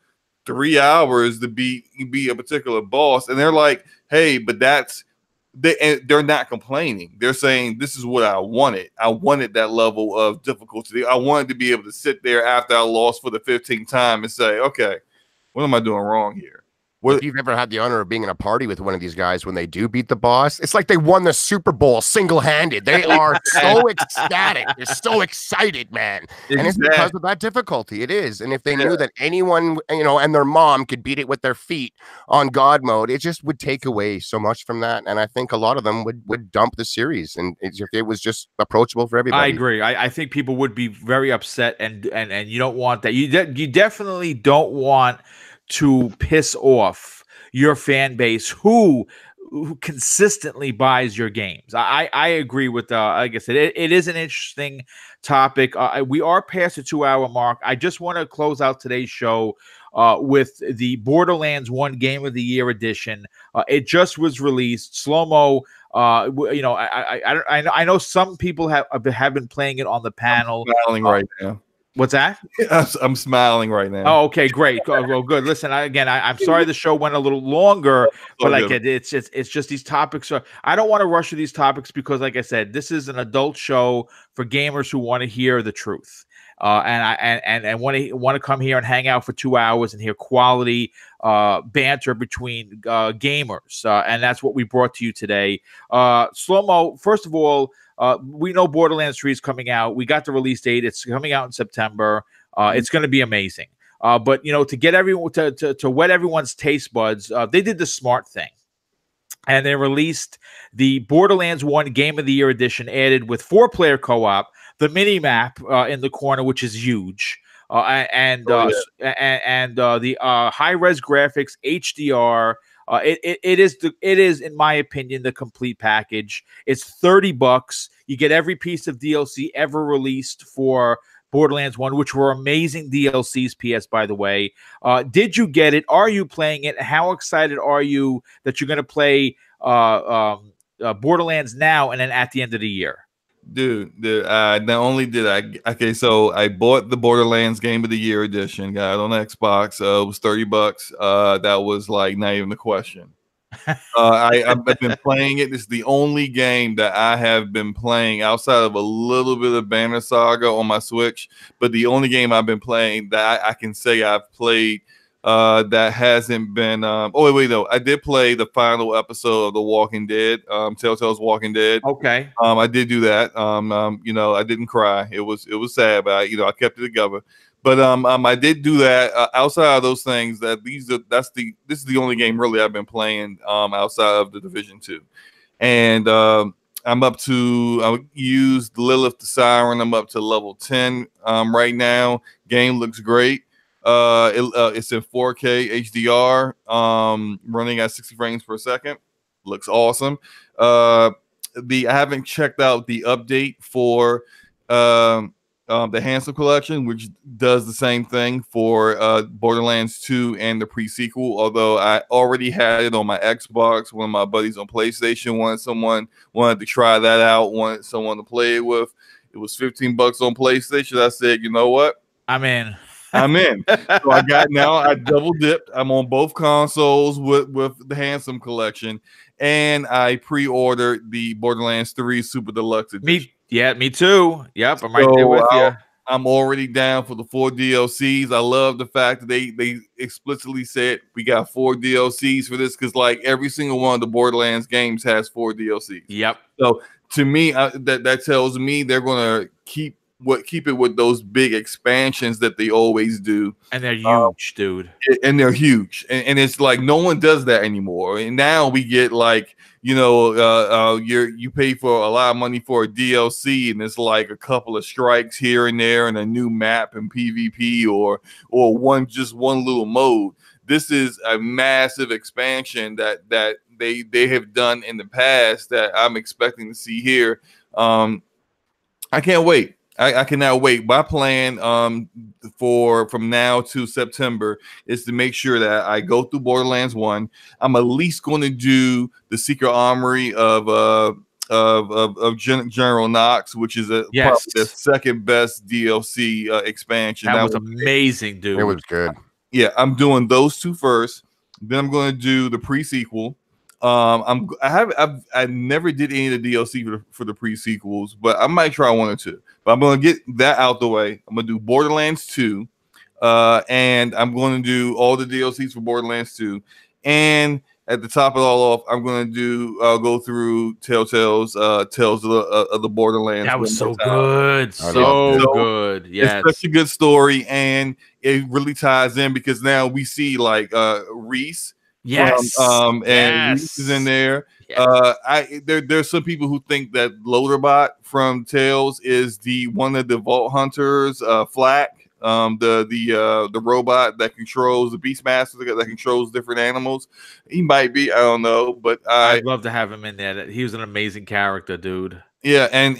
3 hours to beat a particular boss. And they're like, hey, but they're not complaining. They're saying this is what I wanted. I wanted that level of difficulty. I wanted to be able to sit there after I lost for the 15th time and say, okay, what am I doing wrong here? If you've ever had the honor of being in a party with one of these guys when they do beat the boss, it's like they won the Super Bowl single-handed. They are so ecstatic. They're so excited, man. Exactly. And it's because of that difficulty. It is. And if they knew that anyone, and their mom could beat it with their feet on God mode, it just would take away so much from that. And I think a lot of them would dump the series, and if it was just approachable for everybody. I agree. I think people would be very upset, and you don't want that. You definitely don't want to piss off your fan base who consistently buys your games. I agree with like I said, it is an interesting topic. We are past the 2-hour mark. I just want to close out today's show with the Borderlands 1 Game of the Year edition. It just was released. Slow-mo. I know some people have been playing it on the panel. I'm smiling right now. What's that? I'm smiling right now. Oh, okay, great. Well, good. Listen, I'm sorry the show went a little longer, but it's just these topics are. I don't want to rush through these topics because, like I said, this is an adult show for gamers who want to hear the truth, and want to come here and hang out for 2 hours and hear quality banter between gamers, and that's what we brought to you today. Slow-mo. First of all. We know Borderlands 3 is coming out. We got the release date. It's coming out in September. It's going to be amazing. But to get everyone to whet everyone's taste buds, they did the smart thing. and they released the Borderlands 1 Game of the Year edition, added with 4-player co-op, the mini map in the corner, which is huge, and the high-res graphics, HDR. It is, in my opinion, the complete package. It's $30. You get every piece of DLC ever released for Borderlands 1, which were amazing DLCs, PS, by the way. Did you get it? Are you playing it? How excited are you that you're going to play Borderlands now and then at the end of the year? Dude, not only did I so I bought the Borderlands Game of the Year edition, got it on Xbox. It was $30. That was like not even a question. I've been playing it. This is the only game that I have been playing outside of a little bit of Banner Saga on my Switch, but the only game I've been playing that I can say I've played that hasn't been wait, no, I did play the final episode of The Walking Dead, Telltale's Walking Dead. Okay. I did do that. You know, I didn't cry. It was sad, but I kept it together. But I did do that. Outside of those things, this is the only game really I've been playing outside of the Division 2. And I used Lilith the Siren. I'm up to level 10 right now. Game looks great. It's in 4K HDR, running at 60 frames per second. Looks awesome. I haven't checked out the update for the Handsome Collection, which does the same thing for Borderlands 2 and the pre-sequel, although I already had it on my Xbox. One of my buddies on PlayStation wanted to try that out, wanted someone to play it with. It was $15 on PlayStation. I said, you know what? I'm in. So I double dipped. I'm on both consoles with the Handsome Collection, and I pre-ordered the Borderlands 3 Super Deluxe Edition. Me too. Yep, I'm right there with you. I'm already down for the 4 DLCs. I love the fact that they explicitly said we got 4 DLCs for this, because like every single one of the Borderlands games has 4 DLCs. Yep. So to me, that tells me they're gonna keep it with those big expansions that they always do, and they're huge, dude. And they're huge, and it's like no one does that anymore. And now we get like, you pay for a lot of money for a DLC, and it's like a couple of strikes here and there, and a new map and PvP, or one little mode. This is a massive expansion that they have done in the past that I'm expecting to see here. I can't wait. I cannot wait. My plan from now to September is to make sure that I go through Borderlands 1. I'm at least going to do the Secret Armory of General Knox, which is probably the second best DLC expansion. That was amazing, dude. It was good. Yeah, I'm doing those two first. Then I'm going to do the pre-sequel. I never did any of the DLC for the pre-sequels, but I might try one or two. But I'm going to get that out the way. I'm going to do Borderlands 2, and I'm going to do all the DLCs for Borderlands 2. And at the top of it all off, I'm going to go through Telltale's Tales of the Borderlands. That was so good. So good. Yes. It's such a good story, and it really ties in because now we see like Reese. Yes. And Reese is in there. Yes. There's some people who think that Loaderbot from Tales is one of the Vault Hunters, Flack, the robot that controls the Beastmaster that controls different animals. He might be, I don't know, but I'd love to have him in there. He was an amazing character, dude. Yeah, and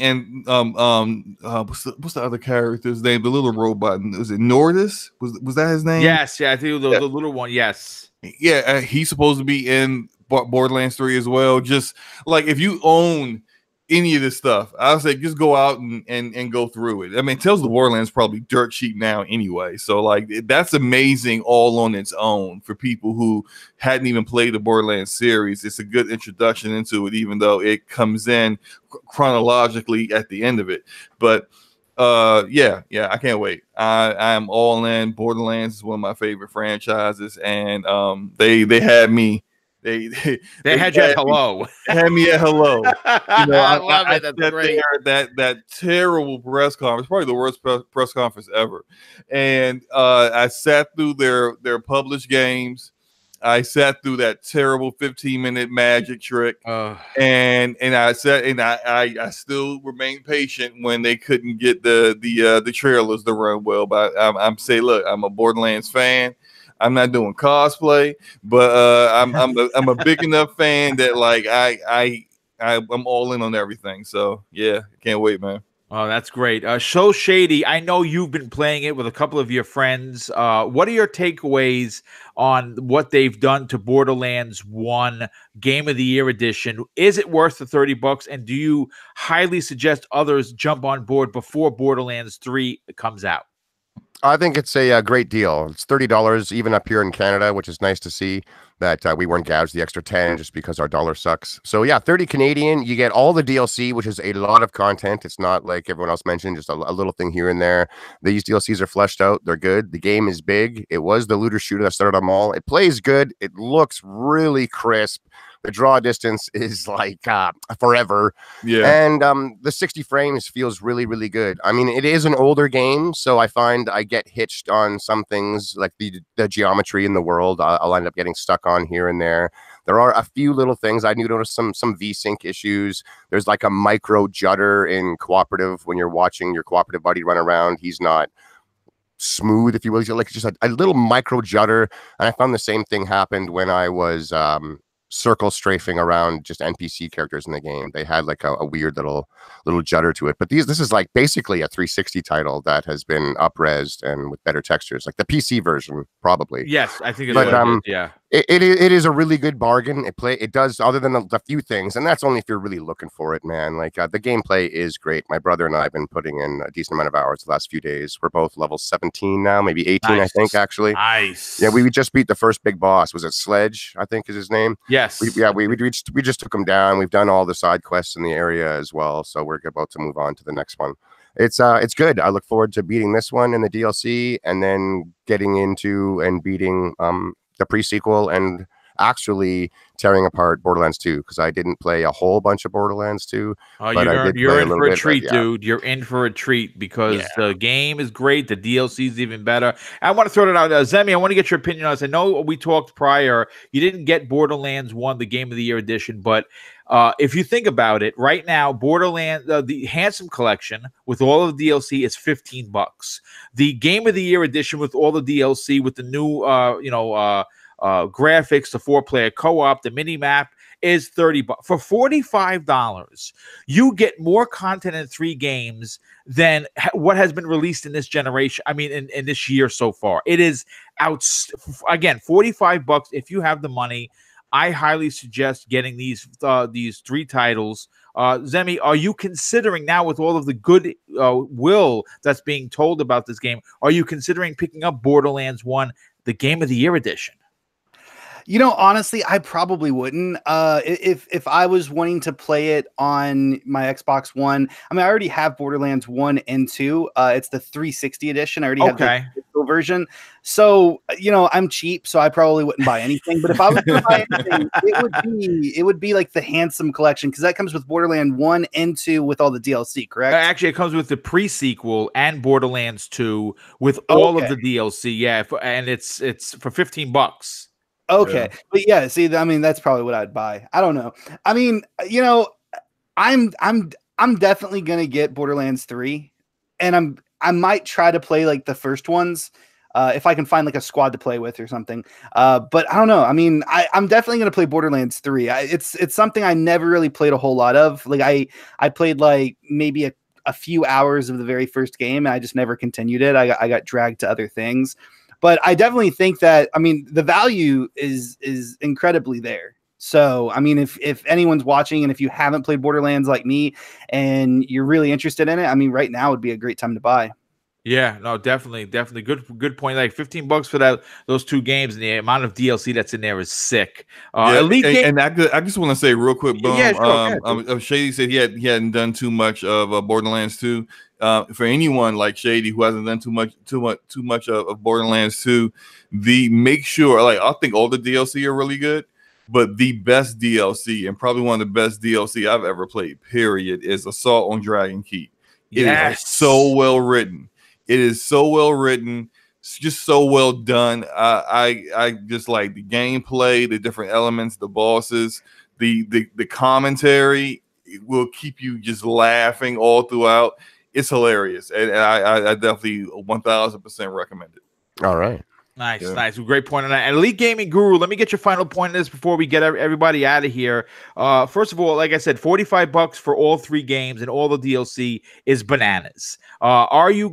what's the other character's name? The little robot, was it Nordis? Was that his name? Yes, yeah, I think the little one. Yes. Yeah, he's supposed to be in Borderlands 3 as well. Just like if you own any of this stuff, I would say just go out and go through it. I mean, Tales of the Borderlands probably dirt cheap now anyway. So like that's amazing all on its own for people who hadn't even played the Borderlands series. It's a good introduction into it, even though it comes in chronologically at the end of it. But yeah, I can't wait. I am all in. Borderlands is one of my favorite franchises, and they had me. They had you at hello. They had me at hello. I love it. That's great. That terrible press conference, probably the worst press conference ever. And I sat through their published games. I sat through that terrible 15-minute magic trick, and I said, and I still remain patient when they couldn't get the trailers to run well. But I'm saying, look, I'm a Borderlands fan. I'm not doing cosplay, but I'm a big enough fan that like I'm all in on everything. So yeah, can't wait, man. Oh, that's great. So Shady, I know you've been playing it with a couple of your friends. What are your takeaways on what they've done to Borderlands 1 Game of the Year edition? Is it worth the $30? And do you highly suggest others jump on board before Borderlands 3 comes out? I think it's a great deal. It's $30 even up here in Canada, which is nice to see that we weren't gouged the extra 10 just because our dollar sucks. So yeah, 30 Canadian. You get all the DLC, which is a lot of content. It's not like everyone else mentioned, just a little thing here and there. These DLCs are fleshed out. They're good. The game is big. It was the looter shooter that started them all. It plays good. It looks really crisp. The draw distance is like forever. Yeah. And the 60 frames feels really, really good. I mean, it is an older game, so I find I get hitched on some things like the geometry in the world. I'll end up getting stuck on here and there. There are a few little things. I do notice some VSync issues. There's like a micro judder in cooperative when you're watching your cooperative buddy run around. He's not smooth, if you will. He's like just a little micro judder. And I found the same thing happened when I was circle strafing around just NPC characters in the game. They had like a weird little judder to it. But this is like basically a 360 title that has been up-resed and with better textures, like the PC version, probably. Yes, I think it's good. Yeah. It is a really good bargain. It does, other than the few things, and that's only if you're really looking for it, man. Like the gameplay is great. My brother and I have been putting in a decent amount of hours the last few days. We're both level 17 now, maybe 18, nice. I think, actually. Nice. Yeah, we just beat the first big boss. Was it Sledge? I think is his name. Yes. We just took him down. We've done all the side quests in the area as well, so we're about to move on to the next one. It's good. I look forward to beating this one in the DLC, and then getting into and beating the pre-sequel, and actually tearing apart Borderlands 2, because I didn't play a whole bunch of Borderlands 2. You're in for a treat, dude. You're in for a treat because the game is great. The DLC is even better. I want to throw it out. Zemi, I want to get your opinion on this. I know we talked prior. You didn't get Borderlands 1, the Game of the Year edition, but if you think about it, right now, Borderlands, the Handsome Collection with all of the DLC is $15. The Game of the Year edition with all the DLC, with the new, graphics, the 4-player co-op, the mini map is $30. For $45, you get more content in 3 games than what has been released in this generation. I mean, in this year so far, it is again, $45. If you have the money, I highly suggest getting these 3 titles. Zemi, are you considering now, with all of the good will that's being told about this game, are you considering picking up Borderlands 1, the Game of the Year edition? You know, honestly, I probably wouldn't. If I was wanting to play it on my Xbox One, I mean, I already have Borderlands 1 and 2. It's the 360 edition. I already have the digital version. So, you know, I'm cheap, so I probably wouldn't buy anything. But if I was going to buy anything, it would be like the Handsome Collection, because that comes with Borderlands 1 and 2 with all the DLC, correct? Actually, it comes with the pre-sequel and Borderlands 2 with all of the DLC. Yeah, and it's for $15. Okay. Yeah. But yeah, see, I mean, that's probably what I'd buy. I don't know. I mean, you know, I'm definitely gonna get Borderlands 3, and I might try to play like the first ones, if I can find like a squad to play with or something. But I don't know. I mean, I'm definitely gonna play Borderlands 3. It's something I never really played a whole lot of. Like I played like maybe a few hours of the very first game, and I just never continued it. I got dragged to other things. But I definitely think that, I mean, the value is incredibly there. So, I mean, if anyone's watching and if you haven't played Borderlands like me and you're really interested in it, I mean, right now would be a great time to buy. Yeah, no, definitely. Good point. Like $15 for those 2 games, and the amount of DLC that's in there is sick. And I just want to say real quick, Boom. Yeah, sure, Shady said he hadn't done too much of Borderlands 2. For anyone like Shady who hasn't done too much of Borderlands 2, make sure, like, I think all the DLC are really good, but the best DLC, and probably one of the best DLC I've ever played, period, is Assault on Dragon Keep. It is so well written. It is so well written. It's just so well done. I just like the gameplay, the different elements, the bosses, the commentary will keep you just laughing all throughout. It's hilarious, and I definitely 1000% recommend it. All right. Nice, nice. Great point on that. And Elite Gaming Guru, let me get your final point on this before we get everybody out of here. First of all, like I said, $45 for all 3 games and all the DLC is bananas. Are you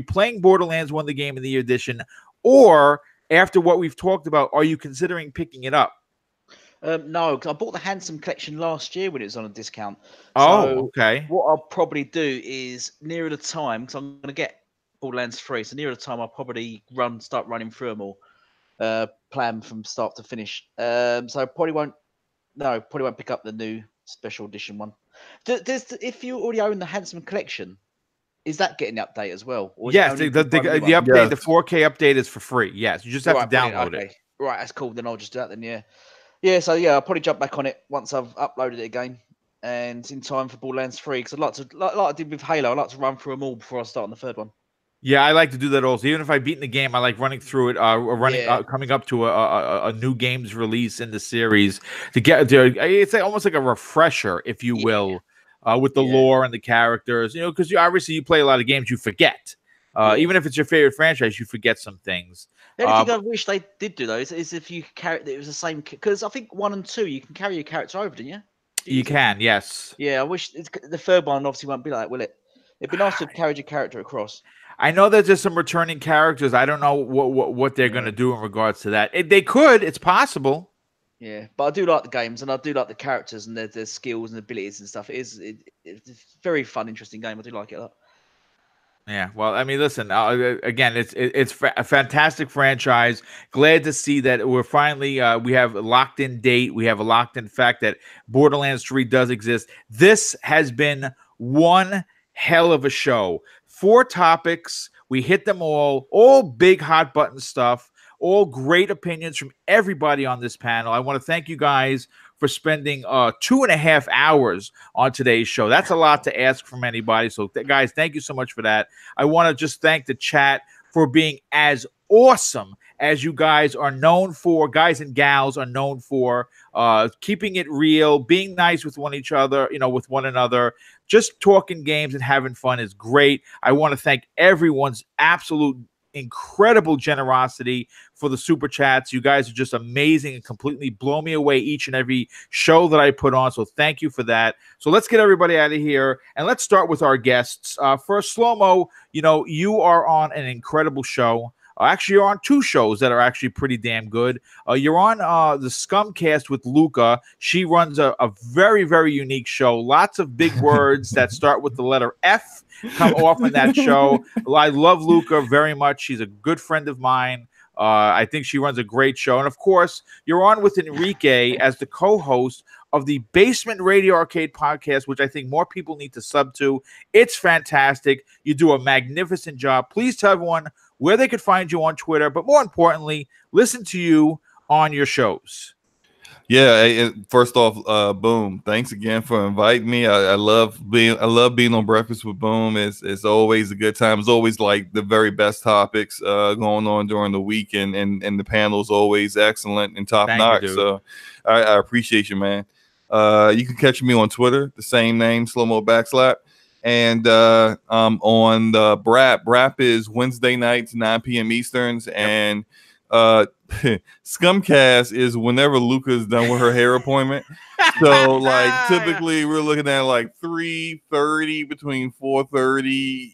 playing Borderlands 1 the Game of the Year edition, or after what we've talked about, are you considering picking it up? No, because I bought the Handsome Collection last year when it was on a discount. Oh, okay. What I'll probably do is nearer the time, because I'm going to get Borderlands 3, so nearer the time I'll probably start running through them all, plan from start to finish. So I probably won't pick up the new special edition one. If you already own the Handsome Collection, is that getting the update as well? Or yes, the update, yes. The 4K update is for free. Yes, you just have to download it. Right, that's cool. Then I'll just do that then. Yeah. So I'll probably jump back on it once I've uploaded it again, and in time for Borderlands 3. Because like I did with Halo, I like to run through them all before I start on the third one. Yeah, I like to do that also. Even if I've beaten the game, I like running through it, coming up to a new game's release in the series to get to. It's like almost like a refresher, if you will, with the lore and the characters. Because obviously you play a lot of games, you forget. Even if it's your favorite franchise, you forget some things. The only thing I wish they did do though is if you carry it was the same, because I think 1 and 2 you can carry your character over, didn't you? You can, yes. Yeah, I wish the third one obviously won't be like that, will it? It'd be nice to have carried your character across. I know that there's some returning characters. I don't know what they're going to do in regards to that. They could. It's possible. Yeah, but I do like the games, and I do like the characters and their skills and abilities and stuff. It's a very fun, interesting game. I do like it a lot. Yeah, well, I mean, listen. Again, it's a fantastic franchise. Glad to see that we're finally we have a locked-in date. We have a locked-in fact that Borderlands 3 does exist. This has been one hell of a show. 4 topics. We hit them all big hot button stuff, all great opinions from everybody on this panel. I want to thank you guys for spending 2.5 hours on today's show. That's a lot to ask from anybody. So guys, thank you so much for that. I want to just thank the chat for being as awesome as you guys are known for. Guys and gals are known for keeping it real, being nice with one another. Just talking games and having fun is great. I want to thank everyone's absolute incredible generosity for the super chats. You guys are just amazing and completely blow me away each and every show that I put on. So thank you for that. So let's get everybody out of here and let's start with our guests. First, Slow-Mo, you are on an incredible show. Actually, you're on 2 shows that are actually pretty damn good. You're on the Scumcast with Luca. She runs a very, very unique show. Lots of big words that start with the letter F come off in that show. I love Luca very much. She's a good friend of mine. I think she runs a great show. And, of course, you're on with Enrique as the co-host of the Basement Radio Arcade podcast, which I think more people need to sub to. It's fantastic. You do a magnificent job. Please tell everyone where they could find you on Twitter, but more importantly, listen to you on your shows. Yeah, first off, Boom, thanks again for inviting me. I love being on Breakfast with Boom. It's always a good time. It's always like the very best topics going on during the week, and the panel's always excellent and top notch. So I appreciate you, man. You can catch me on Twitter, the same name, Slow-Mo Backslap. And on the BRAP is Wednesday nights, 9 p.m. Easterns. And Scumcast is whenever Luca's done with her hair appointment. So, like, typically we're looking at like 3:30 between 4:30.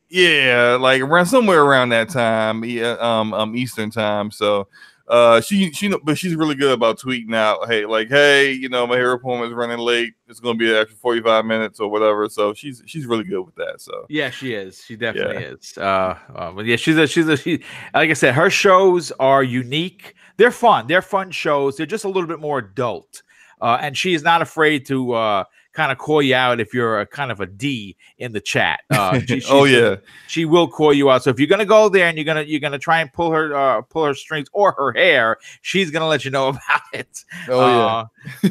Yeah, like somewhere around that time, Eastern time. So, but she's really good about tweeting out, hey, my hair appointment is running late. It's gonna be an extra 45 minutes or whatever. So she's really good with that. So yeah, she is. She definitely is. But yeah, she's like I said, her shows are unique. They're fun. They're fun shows. They're just a little bit more adult. And she is not afraid to kind of call you out if you're a kind of a D in the chat. She will call you out. So if you're gonna go there and you're gonna try and pull her strings or her hair, she's gonna let you know about it.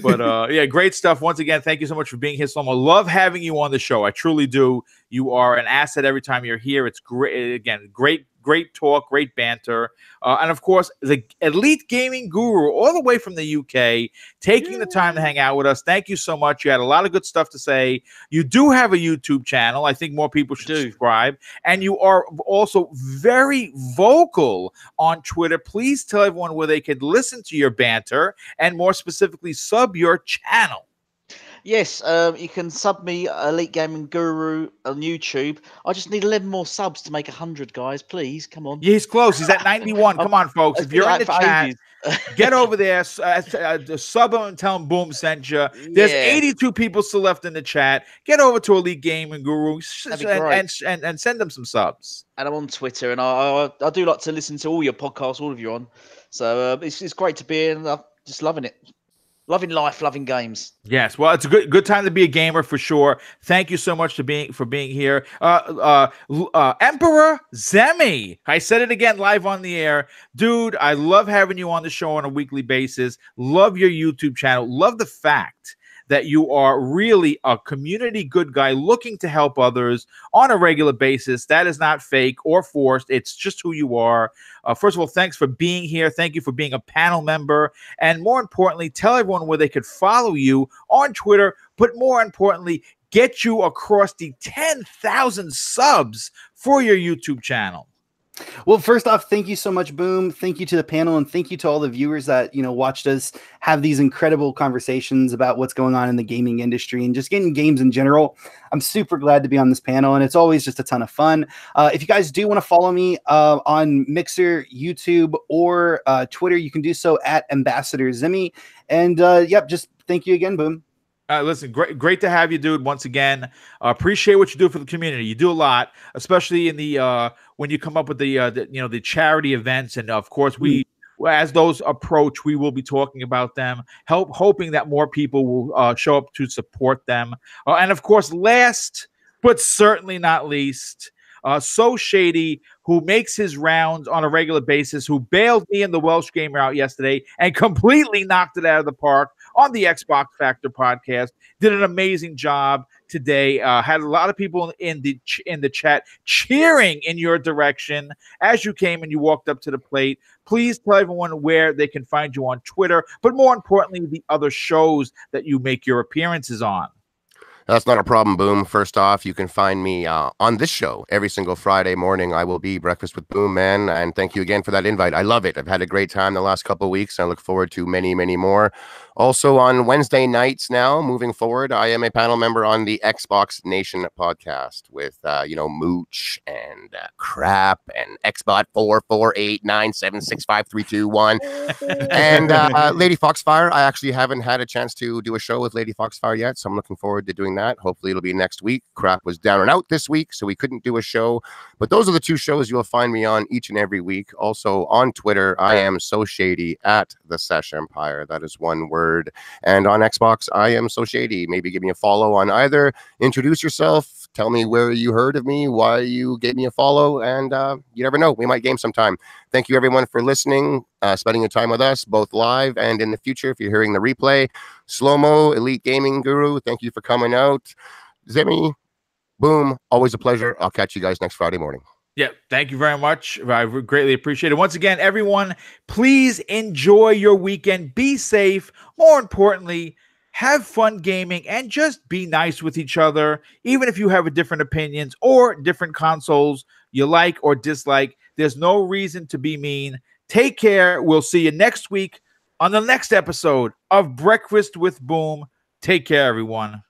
But great stuff. Once again, thank you so much for being here, Slow-Mo. Love having you on the show. I truly do. You are an asset every time you're here. It's great. Again, great great talk, great banter. And of course, the elite gaming guru all the way from the UK, taking the time to hang out with us. Thank you so much. You had a lot of good stuff to say. You do have a YouTube channel. I think more people should subscribe. And you are also very vocal on Twitter. Please tell everyone where they could listen to your banter and more specifically sub your channel. Yes, you can sub me Elite Gaming Guru on YouTube. I just need 11 more subs to make 100, guys. Please, come on. Yeah, he's close. He's at 91. Come on, folks. If you're in the chat, get over there, sub him and tell him Boom sent you. There's 82 people still left in the chat. Get over to Elite Gaming Guru and send them some subs. And I'm on Twitter, and I do like to listen to all your podcasts, all of you on. So it's great to be in. I'm just loving it. Loving life, loving games. Yes, well, it's a good time to be a gamer for sure. Thank you so much for being here, Emperor Zemi. I said it again live on the air, dude. I love having you on the show on a weekly basis. Love your YouTube channel. Love the fact that you are really a community good guy looking to help others on a regular basis. That is not fake or forced. It's just who you are. First of all, thanks for being here. Thank you for being a panel member. And more importantly, tell everyone where they could follow you on Twitter, but more importantly, get you across the 10,000 subs for your YouTube channel. Well, first off, thank you so much, Boom. Thank you to the panel, and thank you to all the viewers that, watched us have these incredible conversations about what's going on in the gaming industry and just getting games in general. I'm super glad to be on this panel, and it's always just a ton of fun. If you guys do want to follow me on Mixer, YouTube, or Twitter, you can do so at Ambassador Zimmy. And just thank you again, Boom. Listen, great to have you, dude. Once again, appreciate what you do for the community. You do a lot, especially in the when you come up with the charity events, and of course as those approach, we will be talking about them. Hoping that more people will show up to support them. And of course, last but certainly not least, So Shady, who makes his rounds on a regular basis, who bailed me and the Welsh Gamer out yesterday and completely knocked it out of the park on the Xbox Factor podcast. Did an amazing job today. Had a lot of people in the chat cheering in your direction as you came and you walked up to the plate. Please tell everyone where they can find you on Twitter, but more importantly, the other shows that you make your appearances on. That's not a problem, Boom. First off, you can find me on this show every single Friday morning. I will be Breakfast with Boom, man. And thank you again for that invite. I love it. I've had a great time the last couple of weeks. I look forward to many, many more. Also on Wednesday nights now, moving forward, I am a panel member on the Xbox Nation podcast with, Mooch and Crap and Xbot 448976532 and Lady Foxfire. I actually haven't had a chance to do a show with Lady Foxfire yet, so I'm looking forward to doing that. Hopefully it'll be next week. Crap was down and out this week, so we couldn't do a show. But those are the two shows you'll find me on each and every week. Also on Twitter, I am So Shady at the Sesh Empire. That is one word. And on Xbox, I am So Shady. Maybe give me a follow on either. Introduce yourself. Tell me where you heard of me, why you gave me a follow, and you never know. We might game sometime. Thank you, everyone, for listening, spending your time with us, both live and in the future if you're hearing the replay. Slow-Mo, Elite Gaming Guru, thank you for coming out. Zimmy, Boom, always a pleasure. I'll catch you guys next Friday morning. Yeah, thank you very much. I greatly appreciate it. Once again, everyone, please enjoy your weekend. Be safe. More importantly, have fun gaming and just be nice with each other. Even if you have different opinions or different consoles you like or dislike, there's no reason to be mean. Take care. We'll see you next week on the next episode of Breakfast with Boom. Take care, everyone.